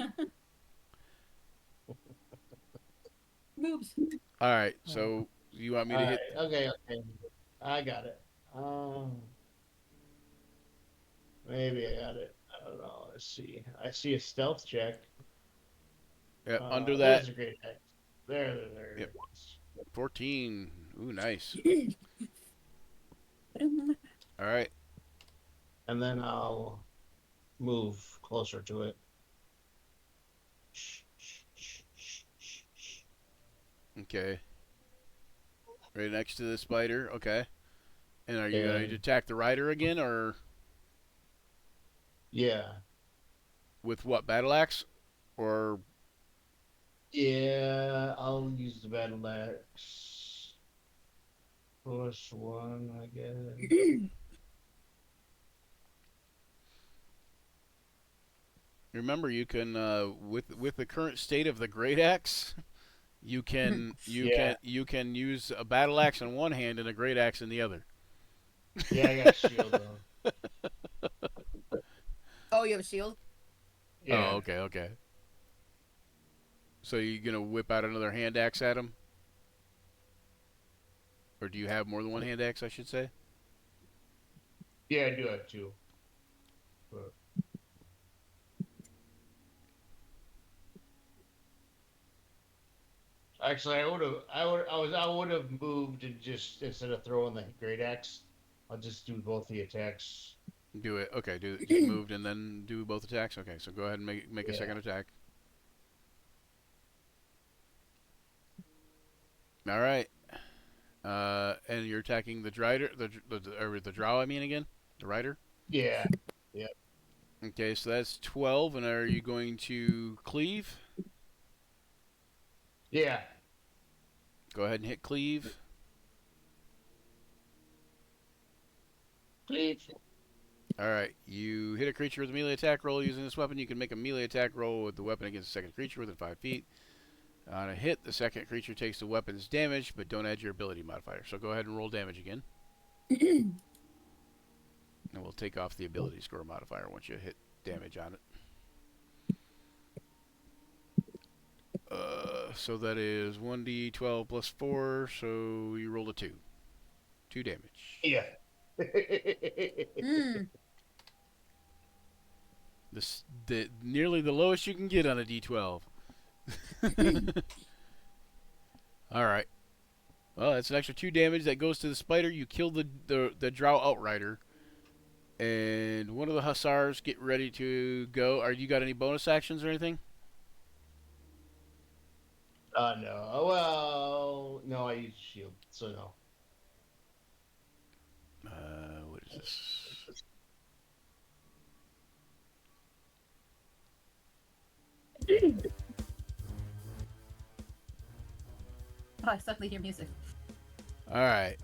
Boobs. All right, so you want me to hit? Okay. I got it. Maybe I got it. I don't know. Let's see. I see a stealth check. Yeah, under There's that. a great axe. There. Yep. 14. Ooh, nice. All right. And then I'll move closer to it. Okay. Right next to the spider. Okay. And are you Yeah. going to attack the rider again, or Yeah. with what, battle axe? Or Yeah, I'll use the battle axe. +1, I guess. remember, you can with the current state of the great axe, you can use a battle axe in one hand and a great axe in the other. Yeah, I got shield on. Oh, you have a shield? Yeah. Oh, okay. So you gonna whip out another hand axe at him, or do you have more than one hand axe? I should say. Yeah, I do have two. But... Actually, I would have moved and just instead of throwing the great axe, I'll just do both the attacks. Do it. Okay. Just moved and then do both attacks. Okay. So go ahead and make a second attack. All right. And you're attacking the rider, the drow. I mean, again, the rider. Yeah. Yep. Okay, so that's 12. And are you going to cleave? Yeah. Go ahead and hit cleave. Cleave. All right. You hit a creature with a melee attack roll using this weapon. You can make a melee attack roll with the weapon against a second creature within 5 feet. On a hit, the second creature takes the weapon's damage, but don't add your ability modifier. So go ahead and roll damage again. And we'll take off the ability score modifier once you hit damage on it. So that is 1d12 plus 4, so you rolled a 2. 2 damage. Yeah. Nearly the lowest you can get on a d12. Alright. Well, that's an extra 2 damage that goes to the spider. You kill the drow outrider. And one of the hussars get ready to go. You got any bonus actions or anything? No. Well, no, I use shield, so no. What is this? Oh, I suddenly hear music. Alright.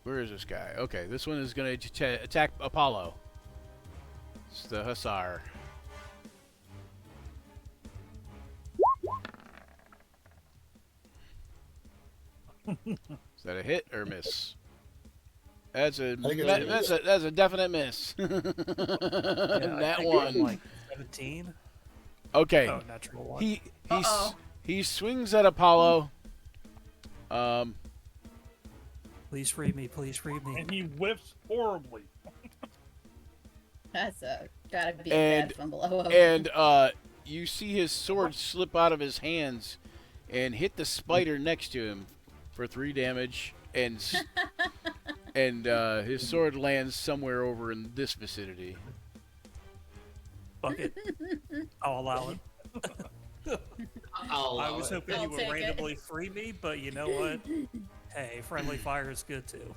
Where is this guy? Okay, this one is going to attack Apollo. It's the hussar. Is that a hit or a miss? That's a definite miss. That one. Like 17. Okay. Oh, natural one. He swings at Apollo. Please free me. Please free me. And he whiffs horribly. That's gotta be a bad fumble. And you see his sword slip out of his hands and hit the spider next to him for 3 damage, and his sword lands somewhere over in this vicinity. Fuck it. I'll allow it. I was hoping you would randomly free me, but you know what? Hey, friendly fire is good too.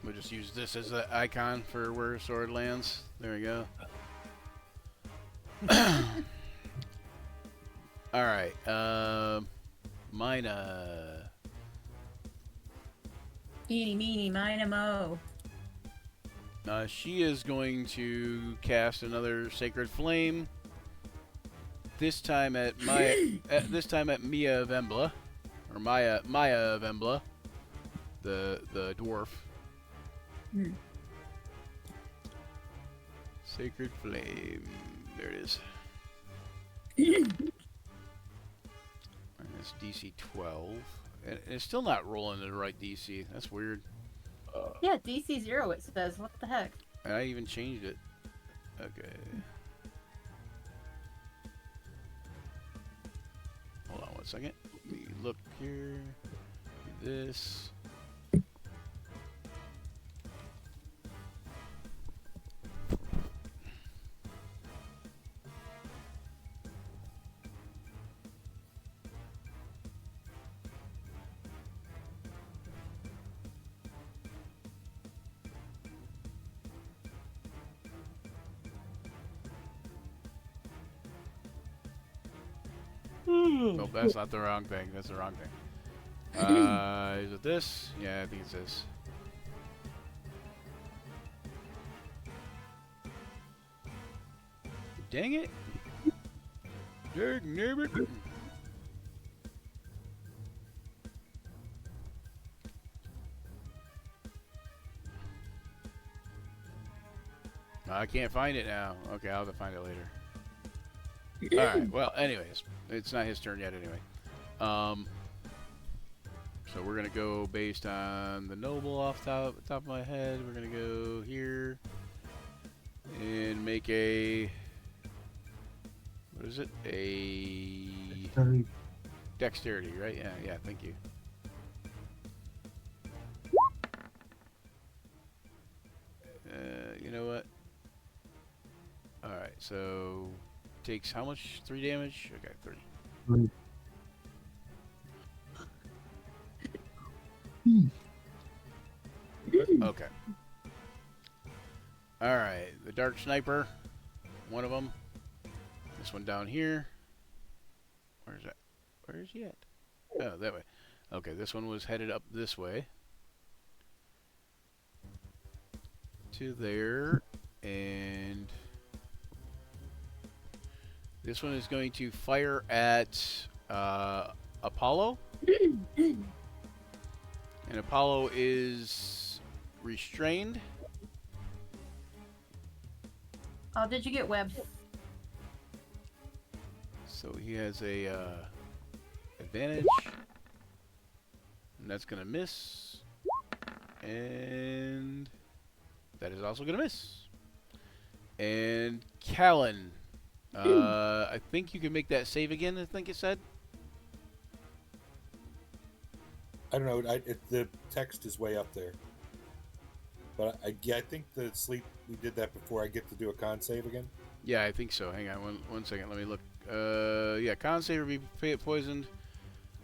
We'll just use this as an icon for where his sword lands. There we go. Alright, Mina. Eeny, meeny, miny, mo. She is going to cast another Sacred Flame. This time at Maya of Embla, or Maya of Embla, the dwarf. Sacred Flame. There it is. And it's DC 12, And it's still not rolling the right DC. That's weird. Yeah, DC 0 it says. What the heck? And I even changed it. Okay. Hold on 1 second. Let me look here. Do this. Nope, that's not the wrong thing. That's the wrong thing. Is it this? Yeah, I think it's this. Dang it. Dang it. I can't find it now. Okay, I'll have to find it later. Alright, well, anyways. It's not his turn yet anyway. So we're going to go based on the noble off top of my head. We're going to go here and make a... What is it? A... Dexterity, right? Yeah, thank you. You know what? Alright, so... Takes how much? 3 damage? Okay, 3. Okay. Alright, the Dark Sniper. One of them. This one down here. Where's that? Where is he at? Oh, that way. Okay, this one was headed up this way. To there. And... This one is going to fire at Apollo. And Apollo is restrained. Oh, did you get webbed? So he has a advantage. And that's going to miss. And that is also going to miss. And Callan. I think you can make that save again, I think it said. I don't know. The text is way up there. But I think the sleep, we did that before. I get to do a con save again? Yeah, I think so. Hang on one second. Let me look. Yeah, con save or be poisoned.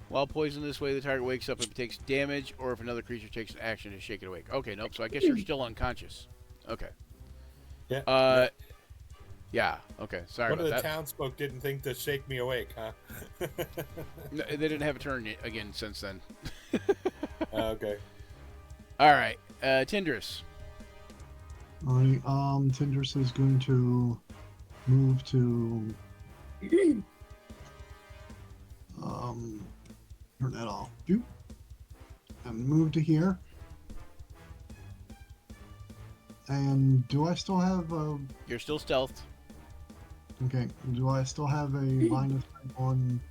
While poisoned this way, the target wakes up and takes damage, or if another creature takes an action to shake it awake. Okay, nope. So I guess you're still unconscious. Okay. Yeah. Yeah, okay. Sorry One about of the that. townsfolk didn't think to shake me awake, huh? No, they didn't have a turn again since then. Okay. All right, Tindris. Alright, Tindris is going to move to turn that off. Doop. And move to here. And do I still have a... You're still stealthed. Okay, do I still have a line of sight on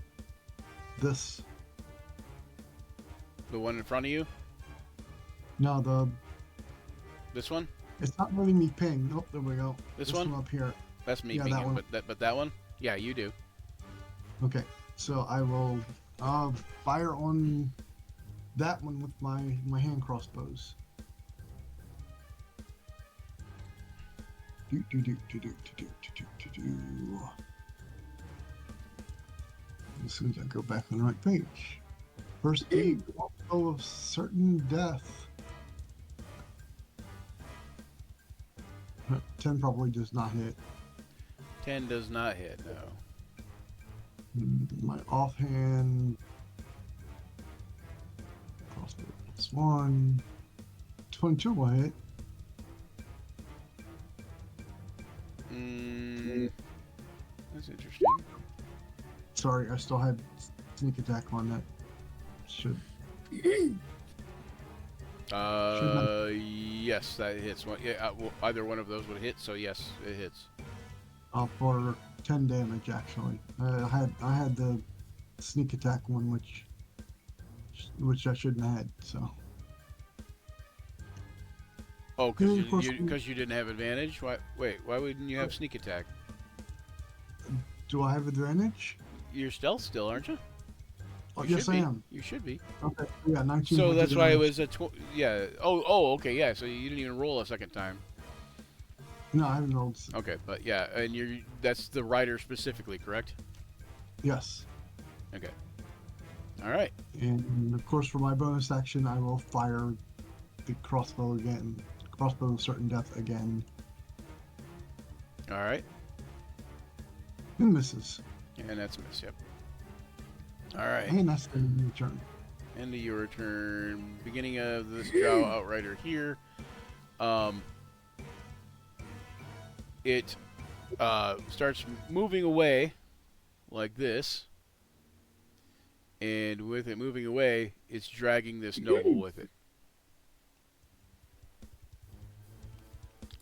this? The one in front of you? No, This one? it's not letting me ping. Nope, there we go. This one? up here. That's me Yeah, being that it, one. but that one? Yeah, you do. Okay, so I will fire on that one with my hand crossbows. Do, do, do, do, do, do, do, do, do, do. As soon as I go back on the right page. First aid, also of certain death. 10 probably does not hit. 10 does not hit, no. My offhand crossbow +1. 22 will hit. That's interesting. Sorry, I still had sneak attack on that. Should Yes, that hits. Yeah, well, either one of those would hit, so yes, it hits. for 10 damage actually. I had the sneak attack one, which which I shouldn't have had. So. Oh, And of course, because you didn't have advantage. Why? Wait, why wouldn't you have sneak attack? do I have advantage? You're stealth still, aren't you? Oh, You yes, should I be. am. You should be. Okay, yeah, 19. So that's why it advantage. was a yeah. Oh, okay, yeah. So you didn't even roll a second time. No, I haven't rolled. Okay, but yeah, and that's the rider specifically, correct? Yes. Okay. All right. And of course, for my bonus action, I will fire the crossbow again. Crossbow of certain depth again. All right. And misses. And that's a miss. Yep. All right. And that's the end of your turn. End of your turn. Beginning of this Drow Outrider here. It starts moving away like this. And with it moving away, it's dragging this noble with it.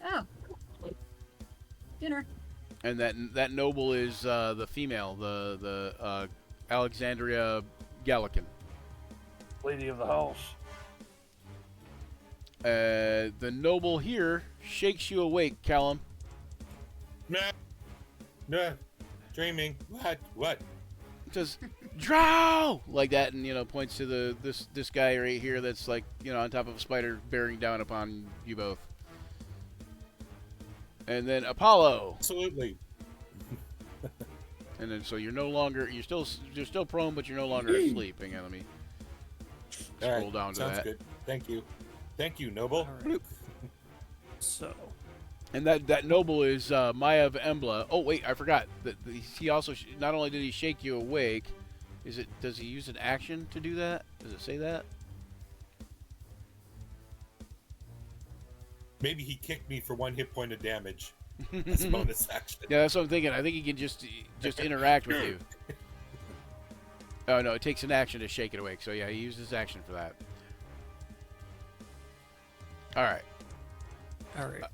Oh. Dinner. And that noble is the female, the Alexandria Gallican. Lady of the house. The noble here shakes you awake, Callum. Nah. Dreaming. What? Says, "Drow!" like that, and points to this guy right here that's like on top of a spider bearing down upon you both. And then Apollo. Absolutely. And then so you're still prone, but you're no longer asleep. Hang on, let me All scroll right, down to sounds that. good. Thank you, Noble. All right. So, And that noble is Maya of Embla. Oh wait, I forgot. He also not only did he shake you awake, does he use an action to do that? Does it say that? Maybe he kicked me for 1 hit point of damage. That's a bonus action. Yeah, that's what I'm thinking. I think he can just interact with you. Oh no, it takes an action to shake it awake. So yeah, he used his action for that. All right. all right.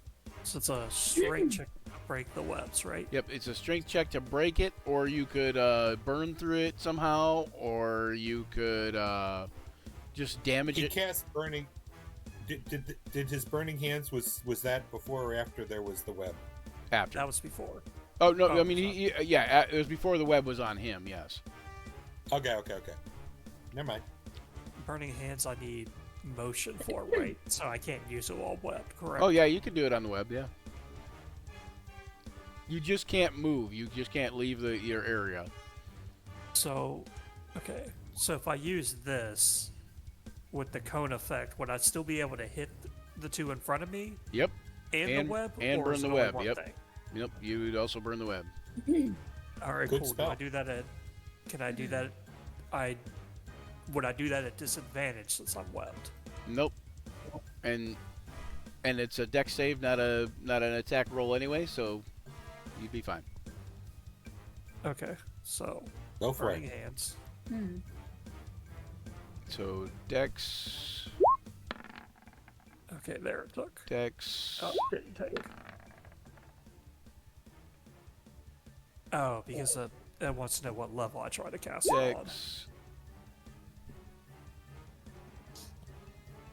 So it's a strength check to break the webs, right? Yep, it's a strength check to break it, or you could burn through it somehow, or you could just damage He it. cast burning. Did his burning hands was that before or after there was the web? After. That was before. Oh no, Oh, I mean it was before the web was on him. Yes. Okay. Never mind. Burning hands, I need motion for, right? So I can't use it while webbed, correct? Oh yeah, you can do it on the web. Yeah. You just can't move. You just can't leave your area. So, okay. So if I use this with the cone effect, would I still be able to hit the two in front of me? Yep. And the web? And or burn is the it only web. one Yep. thing? Yep. You would also burn the web. All right, Good cool. spell. Do I do that at? Can I do that? Would I do that at disadvantage since I'm webbed? Nope. And it's a dex save, not an attack roll anyway, so you'd be fine. Okay, so Go for burning it. hands. Hmm. So dex. Okay, there it took. Dex. Oh, didn't take. Oh, because it wants to know what level I try to cast it on. Dex.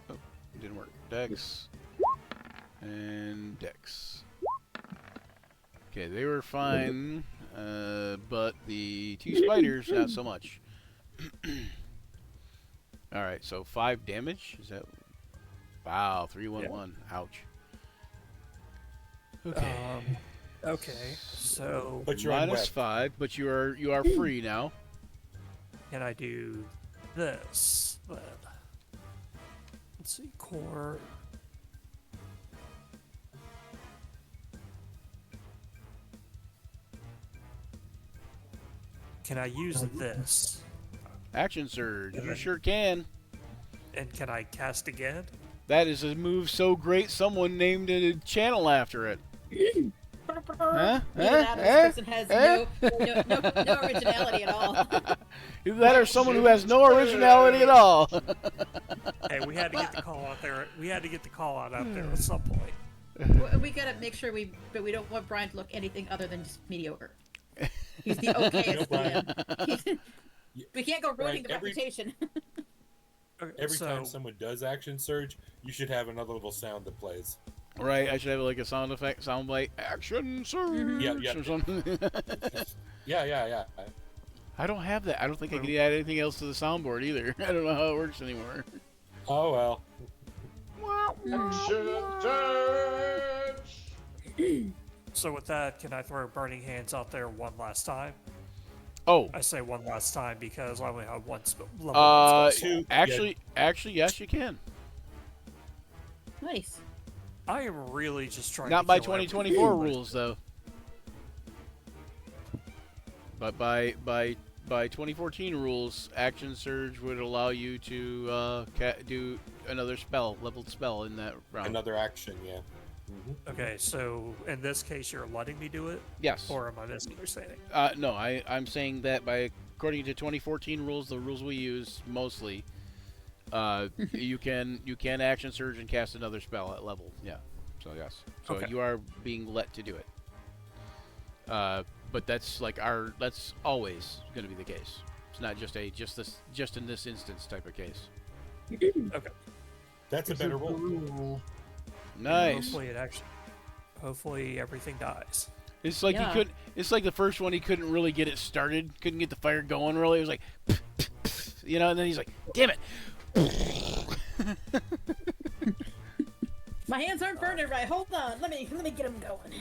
Oh, it didn't work. Dex. And Dex. Okay, they were fine, but the two spiders, not so much. Alright, so 5 damage? Is that... Wow, 311. Ouch. Okay. Okay, so But you're on Minus web. 5, but you are free now. can I do this then? Let's see, core. Can I use this? Action Surge. You sure can. And can I cast again? That is a move so great, someone named a channel after it. Huh? Either that or this person has no originality at all. Either that or someone who has no originality at all. Hey, we had to get the call out there. We had to get the call out there at some point. We gotta make sure we don't want Brian to look anything other than just mediocre. He's the okayest Brian. DM. We can't go ruining Brian, the reputation. Okay, Every time so someone does action surge, you should have another little sound that plays. Right, I should have like a sound effect, sound bite, action surge Yeah, yeah. or something. Yeah. I don't have that. I don't think I can add anything else to the soundboard either. I don't know how it works anymore. Oh well. Action surge! so with that, can I throw Burning Hands out there one last time? Oh, I say one last time because I only have level one spell slot. actually, yes, you can. Nice. I am really just trying Not to by kill everything. 2024 rules though. But by 2014 rules, action surge would allow you to do another spell, leveled spell in that round. Another action, yeah. Okay, so in this case, you're letting me do it? Yes. Or am I misunderstanding? No, I'm saying that according to 2014 rules, the rules we use mostly, you can action surge and cast another spell at level. Yeah. So yes. So Okay. you are being let to do it. But that's that's always going to be the case. It's not just in this instance type of case. Okay. That's a better roll. Nice. Hopefully everything dies. It's like he couldn't. It's like the first one, he couldn't really get it started. Couldn't get the fire going really. It was like, and then he's like, "Damn it!" My hands aren't burning right. Hold on. Let me get them going.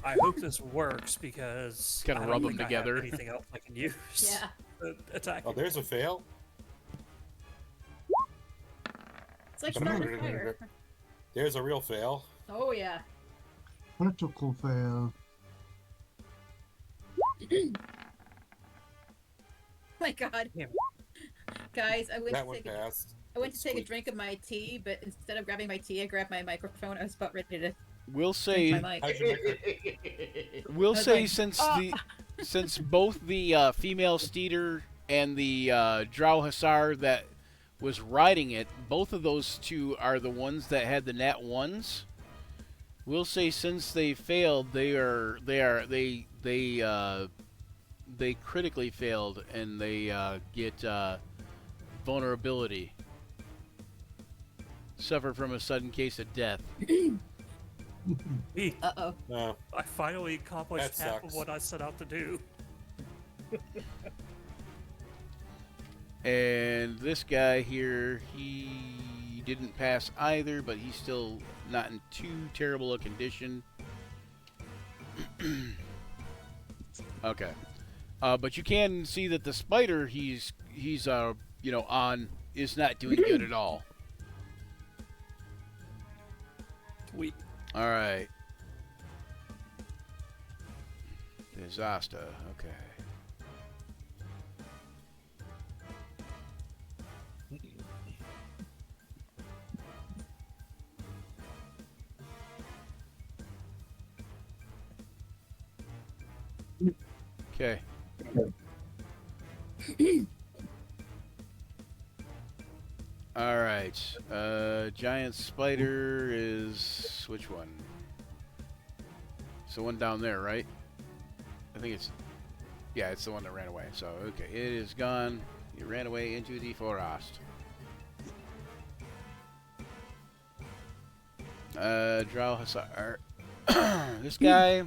I hope this works because Gotta I rub don't them think together. I have anything else I can use. Yeah. To attack. Oh, there's a fail. It's like starting a fire. There's a real fail. Oh yeah. Critical fail. My God. Damn. Guys, I went That to one take passed. I went to take a Sweet. drink of my tea, but instead of grabbing my tea, I grabbed my microphone. I was about ready to We'll drink say my mic. How's your mic- We'll was say like, since both the female steeder and the Drow Hussar that was riding it, both of those two are the ones that had the nat ones. We'll say since they failed, they critically failed and they get vulnerability. Suffer from a sudden case of death. Uh-oh. No. I finally accomplished That half of sucks. what I set out to do. And this guy here, he didn't pass either, but he's still not in too terrible a condition. Okay. But you can see that the spider he's on is not doing good at all. Sweet. All right. Disaster. Okay. Okay. All right. Giant spider is which one? It's the one down there, right? I think it's. Yeah, it's the one that ran away. So okay, it is gone. It ran away into the forest. Drow Hussar. This guy.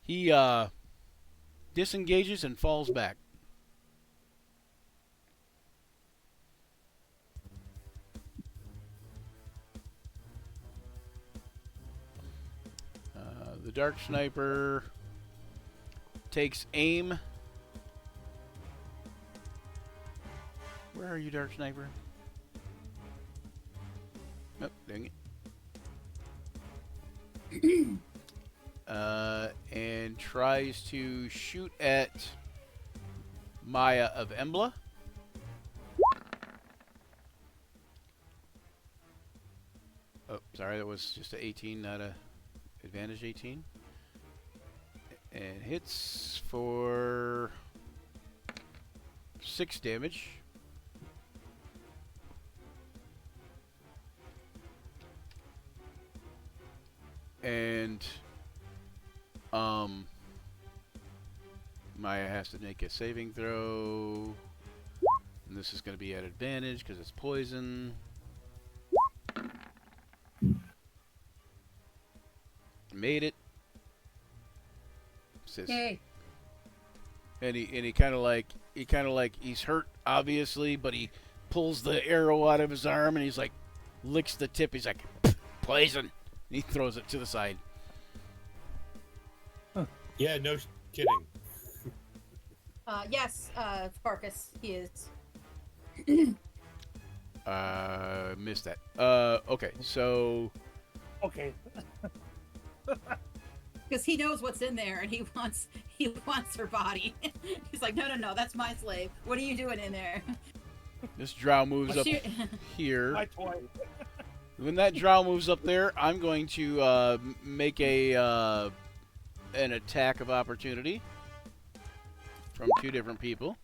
He disengages and falls back. The Dark Sniper takes aim. Where are you, Dark Sniper? Oh, dang it. And tries to shoot at Maya of Embla. Oh, sorry, that was just an 18, not a advantage 18. And hits for 6 damage. And Maya has to make a saving throw. And this is going to be at advantage because it's poison. Made it. Says, Yay. and he kind of like he's hurt obviously, but he pulls the arrow out of his arm and he's like licks the tip. He's like, poison. And he throws it to the side. Yeah, no kidding. Yes, Farkas, he is. Missed that. Okay, so Okay. Because he knows what's in there and he wants her body. He's like, no, that's my slave. What are you doing in there? this drow moves up She- here. My toy. When that drow moves up there, I'm going to make a an attack of opportunity from 2 different people.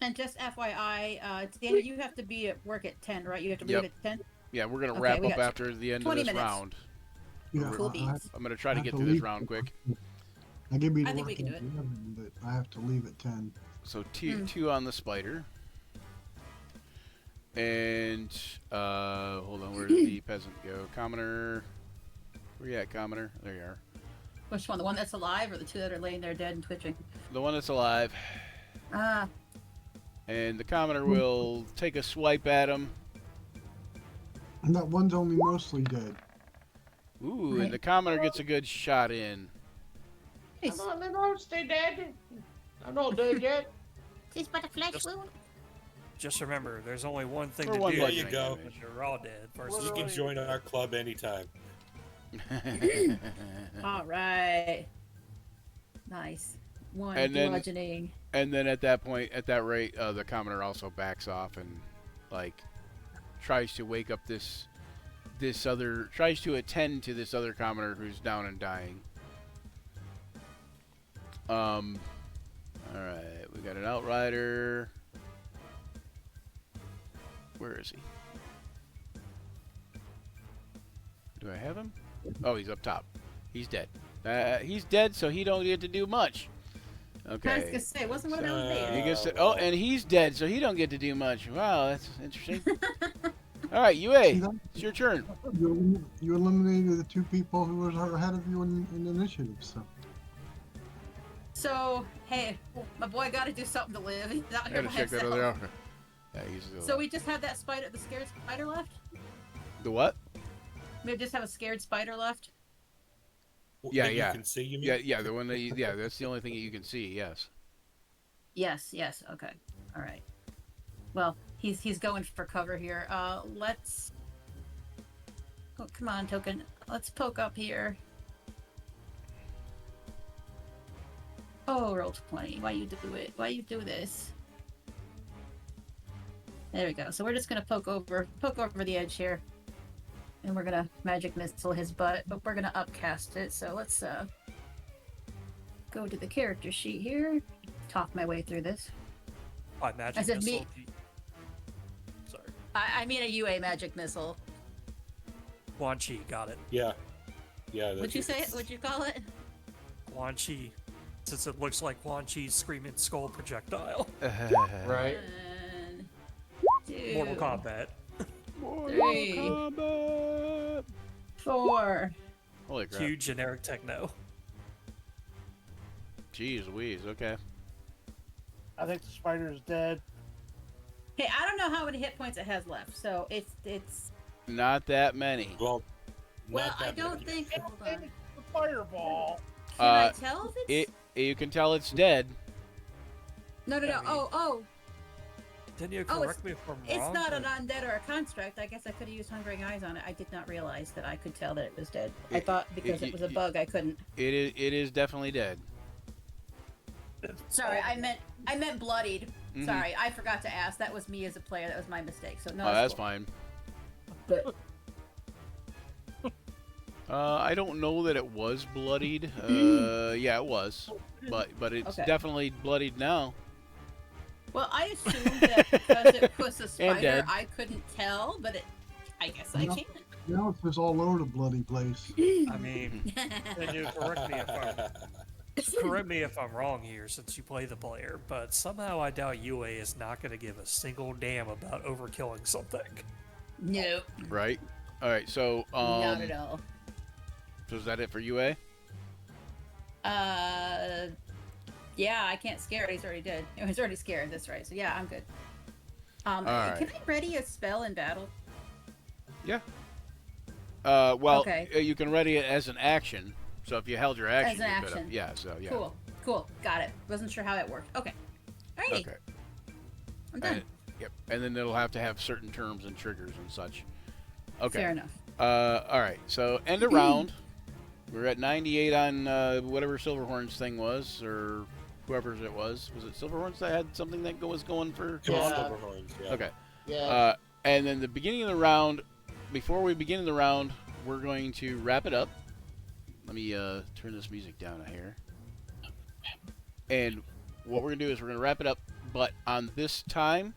And just FYI, Daniel, you have to be at work at 10, right? You have to leave Yep. at 10? Yeah, we're gonna Okay, wrap we up got after the end of 20 this minutes. round. Yeah, Cool I- beans. I'm gonna try to have get to through this leave. round quick. I can be to I think work we can at do it. 11, but I have to leave at 10. So two on the spider. And hold on, where did the peasant go? Commoner. Where you at, Commoner? There you are. Which one? The one that's alive or the 2 that are laying there dead and twitching? The one that's alive. Ah, And the Commoner will take a swipe at him. And that one's only mostly dead. Ooh, and the Commoner gets a good shot in. nice. No, stay dead. I'm not dead yet. This but a flesh Just- wound? Just remember, there's only one thing For to one do. There you bludgeoning go. damage. When you're all dead. Versus You can join our club anytime. All right. Nice. One And then- bludgeoning. And then at that point, at that rate, the Commoner also backs off and like tries to wake up this other, tries to attend to this other Commoner who's down and dying. All right, we got an Outrider. Where is he? Do I have him? Oh, he's up top. He's dead. He's dead, so he don't get to do much. I was Okay. gonna say, wasn't one of those He there? gets to, oh, and he's dead, so he don't get to do much. Wow, that's interesting. All right, UA, it's your turn. You eliminated the 2 people who were ahead of you in initiative, so. So, hey, my boy got to do something to live. He's out I here gotta by check that himself. other outfit. Yeah, he's still So we just have that spider, the scared spider left? the what? We just have a scared spider left? Yeah, That yeah. You can see, you mean? Yeah, the one that yeah, that's the only thing that you can see. Yes. Yes, okay. All right. Well, he's going for cover here. Let's... Oh, come on, Token. Let's poke up here. Oh, roll 20. Why you do it? Why you do this? There we go. So we're just gonna poke over the edge here. And we're gonna magic missile his butt, but we're gonna upcast it. So let's go to the character sheet here. Talk my way through this. by magic I said missile. me- Sorry. I mean a UA magic missile. Quan Chi, got it. Yeah. Yeah. Would you say it? Would you call it? Quan Chi. Since it looks like Quan Chi's screaming skull projectile. Right. 1, 2, Mortal Kombat. 3, Combat. 4. Holy crap! Cue generic techno. Jeez Louise. Okay. I think the spider is dead. Hey, I don't know how many hit points it has left, so it's. Not that many. Well, Well, not I that don't many. think. Hold on. The fireball. Can I Uh, tell if it's? You can tell it's dead. No. I mean- Oh, Didn't you Oh, correct me if I'm it's wrong? not an but undead or a construct. I guess I could have used Hungering Eyes on it. I did not realize that I could tell that it was dead. I It- thought because it was a bug, I couldn't. It is definitely dead. Sorry, I meant bloodied. Mhm. Sorry, I forgot to ask. That was me as a player. That was my mistake. So no. Oh, that's cool. fine. But I don't know that it was bloodied. Yeah, it was, but it's Okay. definitely bloodied now. well, I assumed that because it was a spider, dead. I couldn't tell. But I guess I No. can. Now it's just all over the bloody place. I mean, then you correct me if I'm correct me if I'm wrong here, since you play the player, but somehow I doubt UA is not going to give a single damn about overkilling something. Nope. Right. All right. So Not at all. So is that it for UA? Yeah, I can't scare it. He's already dead. It was already scared. That's right. So yeah, I'm good. Alright. Can I ready a spell in battle? Yeah. Well, Okay. You can ready it as an action. So if you held your action, As an you could have. action. Yeah. So yeah. Cool. Got it. Wasn't sure how that worked. Okay. Alrighty. Okay. I'm done. Yep. And then it'll have to have certain terms and triggers and such. Okay. Fair enough. All right. So end of round. We're at 98 on whatever Silverhorn's thing was, or whoever's it was. Was it Silverhorns that had something that was going for? It was Yeah. Silverhorns, yeah. Okay. Yeah. And then the beginning of the round, before we begin the round, we're going to wrap it up. Let me turn this music down here. And what we're going to do is we're going to wrap it up, but on this time,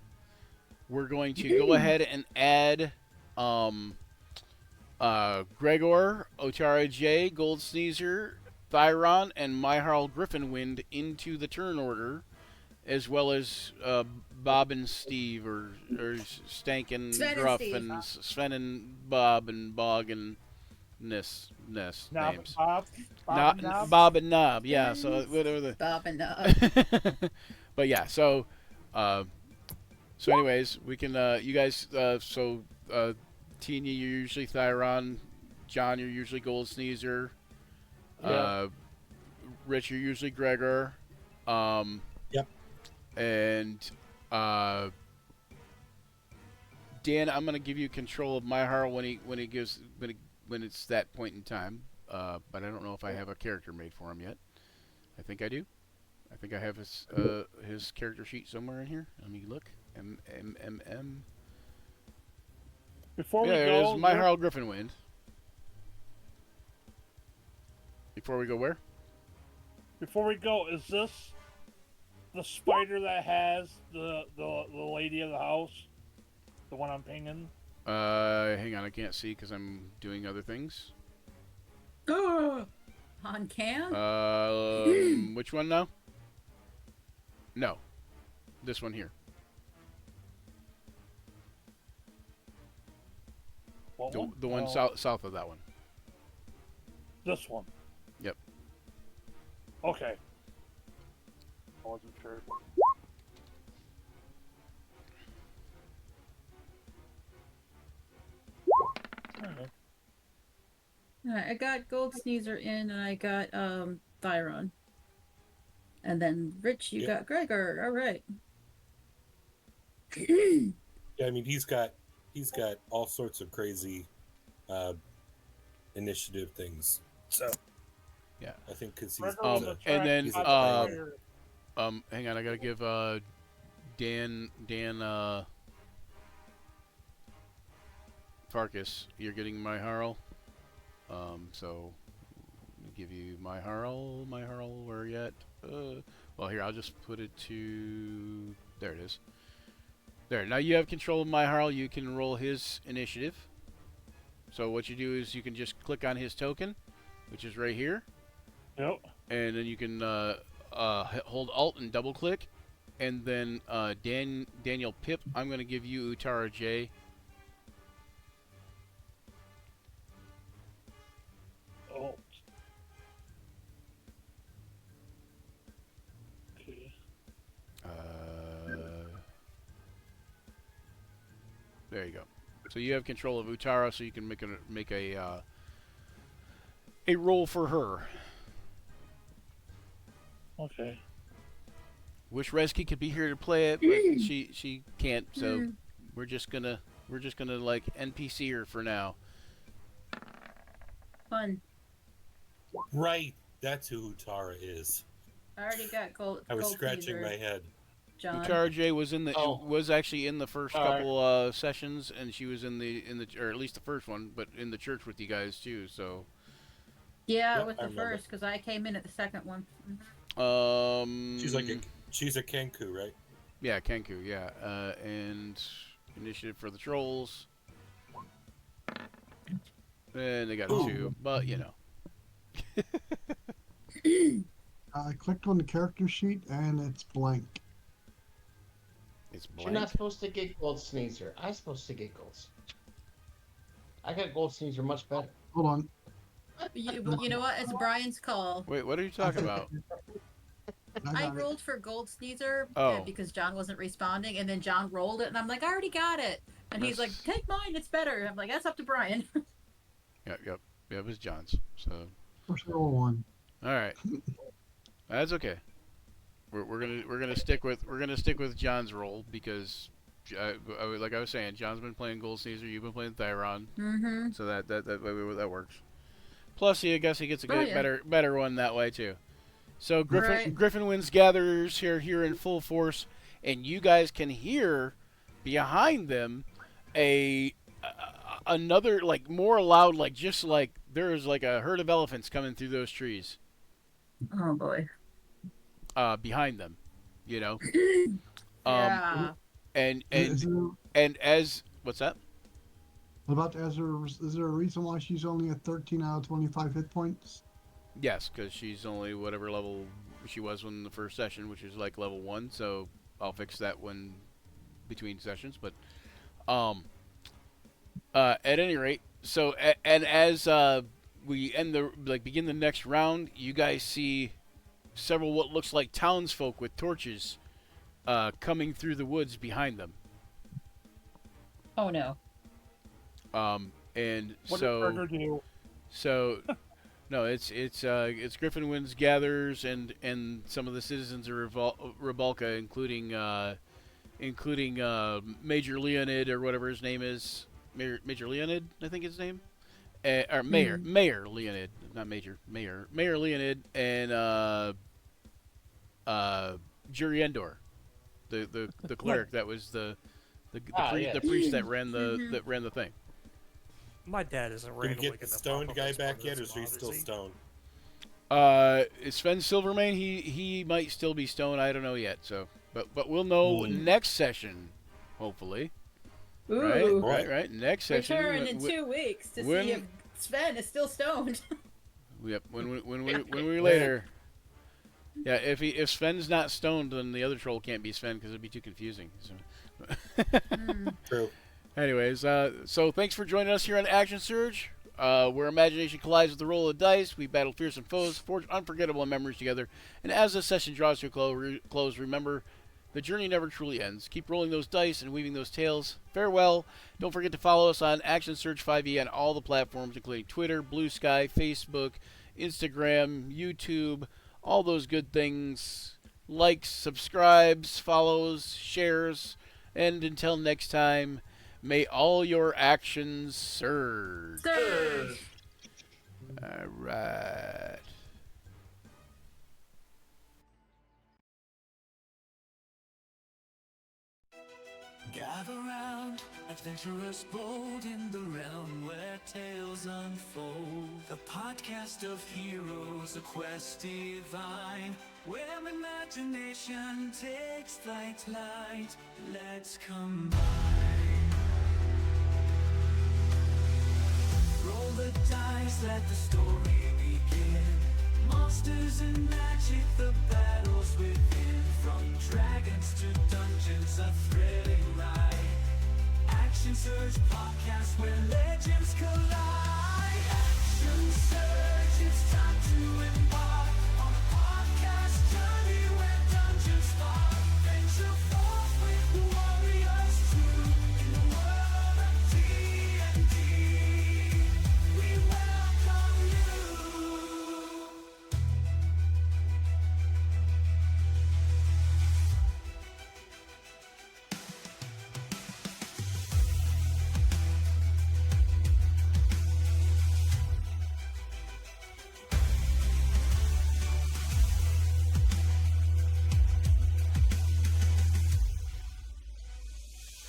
we're going to go ahead and add Gregor, Otara J, Gold Sneezer, Thyron, and Myharl Griffinwind into the turn order, as well as Bob and Steve, or Stank and Sven and Gruff, Steve. and Sven and Bob and Bog and Ness Knob, names. Bob, Not and Knob. Bob and Knob, yeah. So whatever the. Bob and Knob. But yeah, so anyways, we can you guys Tina, you're usually Thyron, John, you're usually Gold Sneezer, Yeah. Rich, you're usually Gregor, Yep. and Dan, I'm gonna give you control of Myharl when it's that point in time, but I don't know if I have a character made for him yet. I think I do. I think I have his character sheet somewhere in here. Let me look. M. Before Yeah, we it go, is Myharl Griffinwind. Before we go where? is this the spider that has the lady of the house? The one I'm pinging? Hang on, I can't see because I'm doing other things. On cam? Which one now? No. This one here. What one? The one Oh, south of that one. This one. Yep. Okay. I wasn't sure. Alright. Alright, I got Gold Sneezer in, and I got Thyron. And then Rich, you Yeah. got Gregor. All right. Yeah, I mean he's got all sorts of crazy initiative things. So Yeah. I think because he's Gregor was and attracted then, by the uh, spider. Hang on, I gotta give Dan Farkas. You're getting Myharl. So let me give you Myharl. Where are you at? Well, here, I'll just put it to. There it is. There. Now you have control of Myharl. You can roll his initiative. So what you do is you can just click on his token, which is right here, Yep. and then you can hold Alt and double click, and then Daniel Pip. I'm going to give you Utara J. Oh. Okay. There you go. So you have control of Utara, so you can make a roll for her. Okay. Wish Reski could be here to play it, but she can't. So we're just gonna like NPC her for now. Fun. right. That's who Tara is. I already got Gold. I was Gold scratching Sneezer, my head. John. Utara J was in the Oh. was actually in the first Alright. couple sessions, and she was in the or at least the first one, but in the church with you guys too. So Yeah, Yep, it was I the remember. first because I came in at the second one. She's a Kenku, right? Yeah, Kenku, yeah. And initiative for the trolls. And they got a 2, but you know. I clicked on the character sheet and it's blank. It's You're blank. not supposed to get Gold Sneezer. I'm supposed to get Gold Sneezer. I got Gold Sneezer much better. Hold on. You know what? It's Brian's call. Wait, what are you talking about? I got it. rolled for Gold Sneezer Oh. because John wasn't responding, and then John rolled it, and I'm like, I already got it. And he's like, take mine, it's better. I'm like, that's up to Brian. Yep. Yeah, it was John's. So. First roll one. All right. That's okay. We're gonna stick with John's roll because, like I was saying, John's been playing Gold Caesar, you've been playing Thyron, Mm-hmm. so that works. Plus, I guess he gets a good, yeah. better one that way too. So Right. Griffin Winds Gatherers here in full force, and you guys can hear behind them another like more loud, like just like there's like a herd of elephants coming through those trees. Oh boy. Behind them, you know. Yeah. And as what's that? What about is there a reason why she's only at 13 out of 25 hit points? Yes, because she's only whatever level she was when the first session, which is like level 1. So I'll fix that when between sessions. But at any rate, so and as we begin the next round, you guys see several what looks like townsfolk with torches coming through the woods behind them. Oh no. And What so did Burger do? so no, it's Griffin Winds Gathers and some of the citizens of Rebalka, including Major Leonid or whatever his name is, Major Leonid, I think his name, or Mayor Leonid, not Major, Mayor Leonid, and Jury Endor, the cleric that was the priest that ran the thing. My dad isn't Did we random. get the stoned guy back yet, or is he still stoned? Sven Silvermane, he might still be stoned. I don't know yet. So, but we'll know next session, hopefully. Ooh. Right. Next session. Return in 2 weeks to see if Sven is still stoned. Yep. When we later. Yeah. If Sven's not stoned, then the other troll can't be Sven because it'd be too confusing. So. True. Anyways, so thanks for joining us here on Action Surge, where imagination collides with the roll of dice. We battle fearsome foes, forge unforgettable memories together, and as the session draws to a close, remember, the journey never truly ends. Keep rolling those dice and weaving those tales. Farewell. Don't forget to follow us on Action Surge 5e on all the platforms, including Twitter, Blue Sky, Facebook, Instagram, YouTube, all those good things. Likes, subscribes, follows, shares, and until next time, may all your actions surge. All right. Gather round, adventurers bold in the realm where tales unfold. The podcast of heroes, a quest divine, where imagination takes flight. Let's combine. Roll the dice, let the story begin. Monsters and magic, the battles within. From dragons to dungeons, a thrilling ride. Action Surge podcast where legends collide. Action Surge, it's time to embark on a podcast journey where dungeons spark. Venture forth with the warriors true in the world of D&D. We welcome you.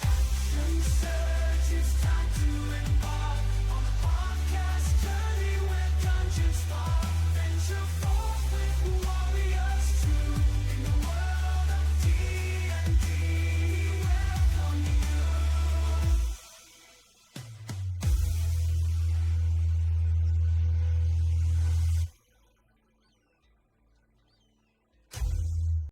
Action Surge, it's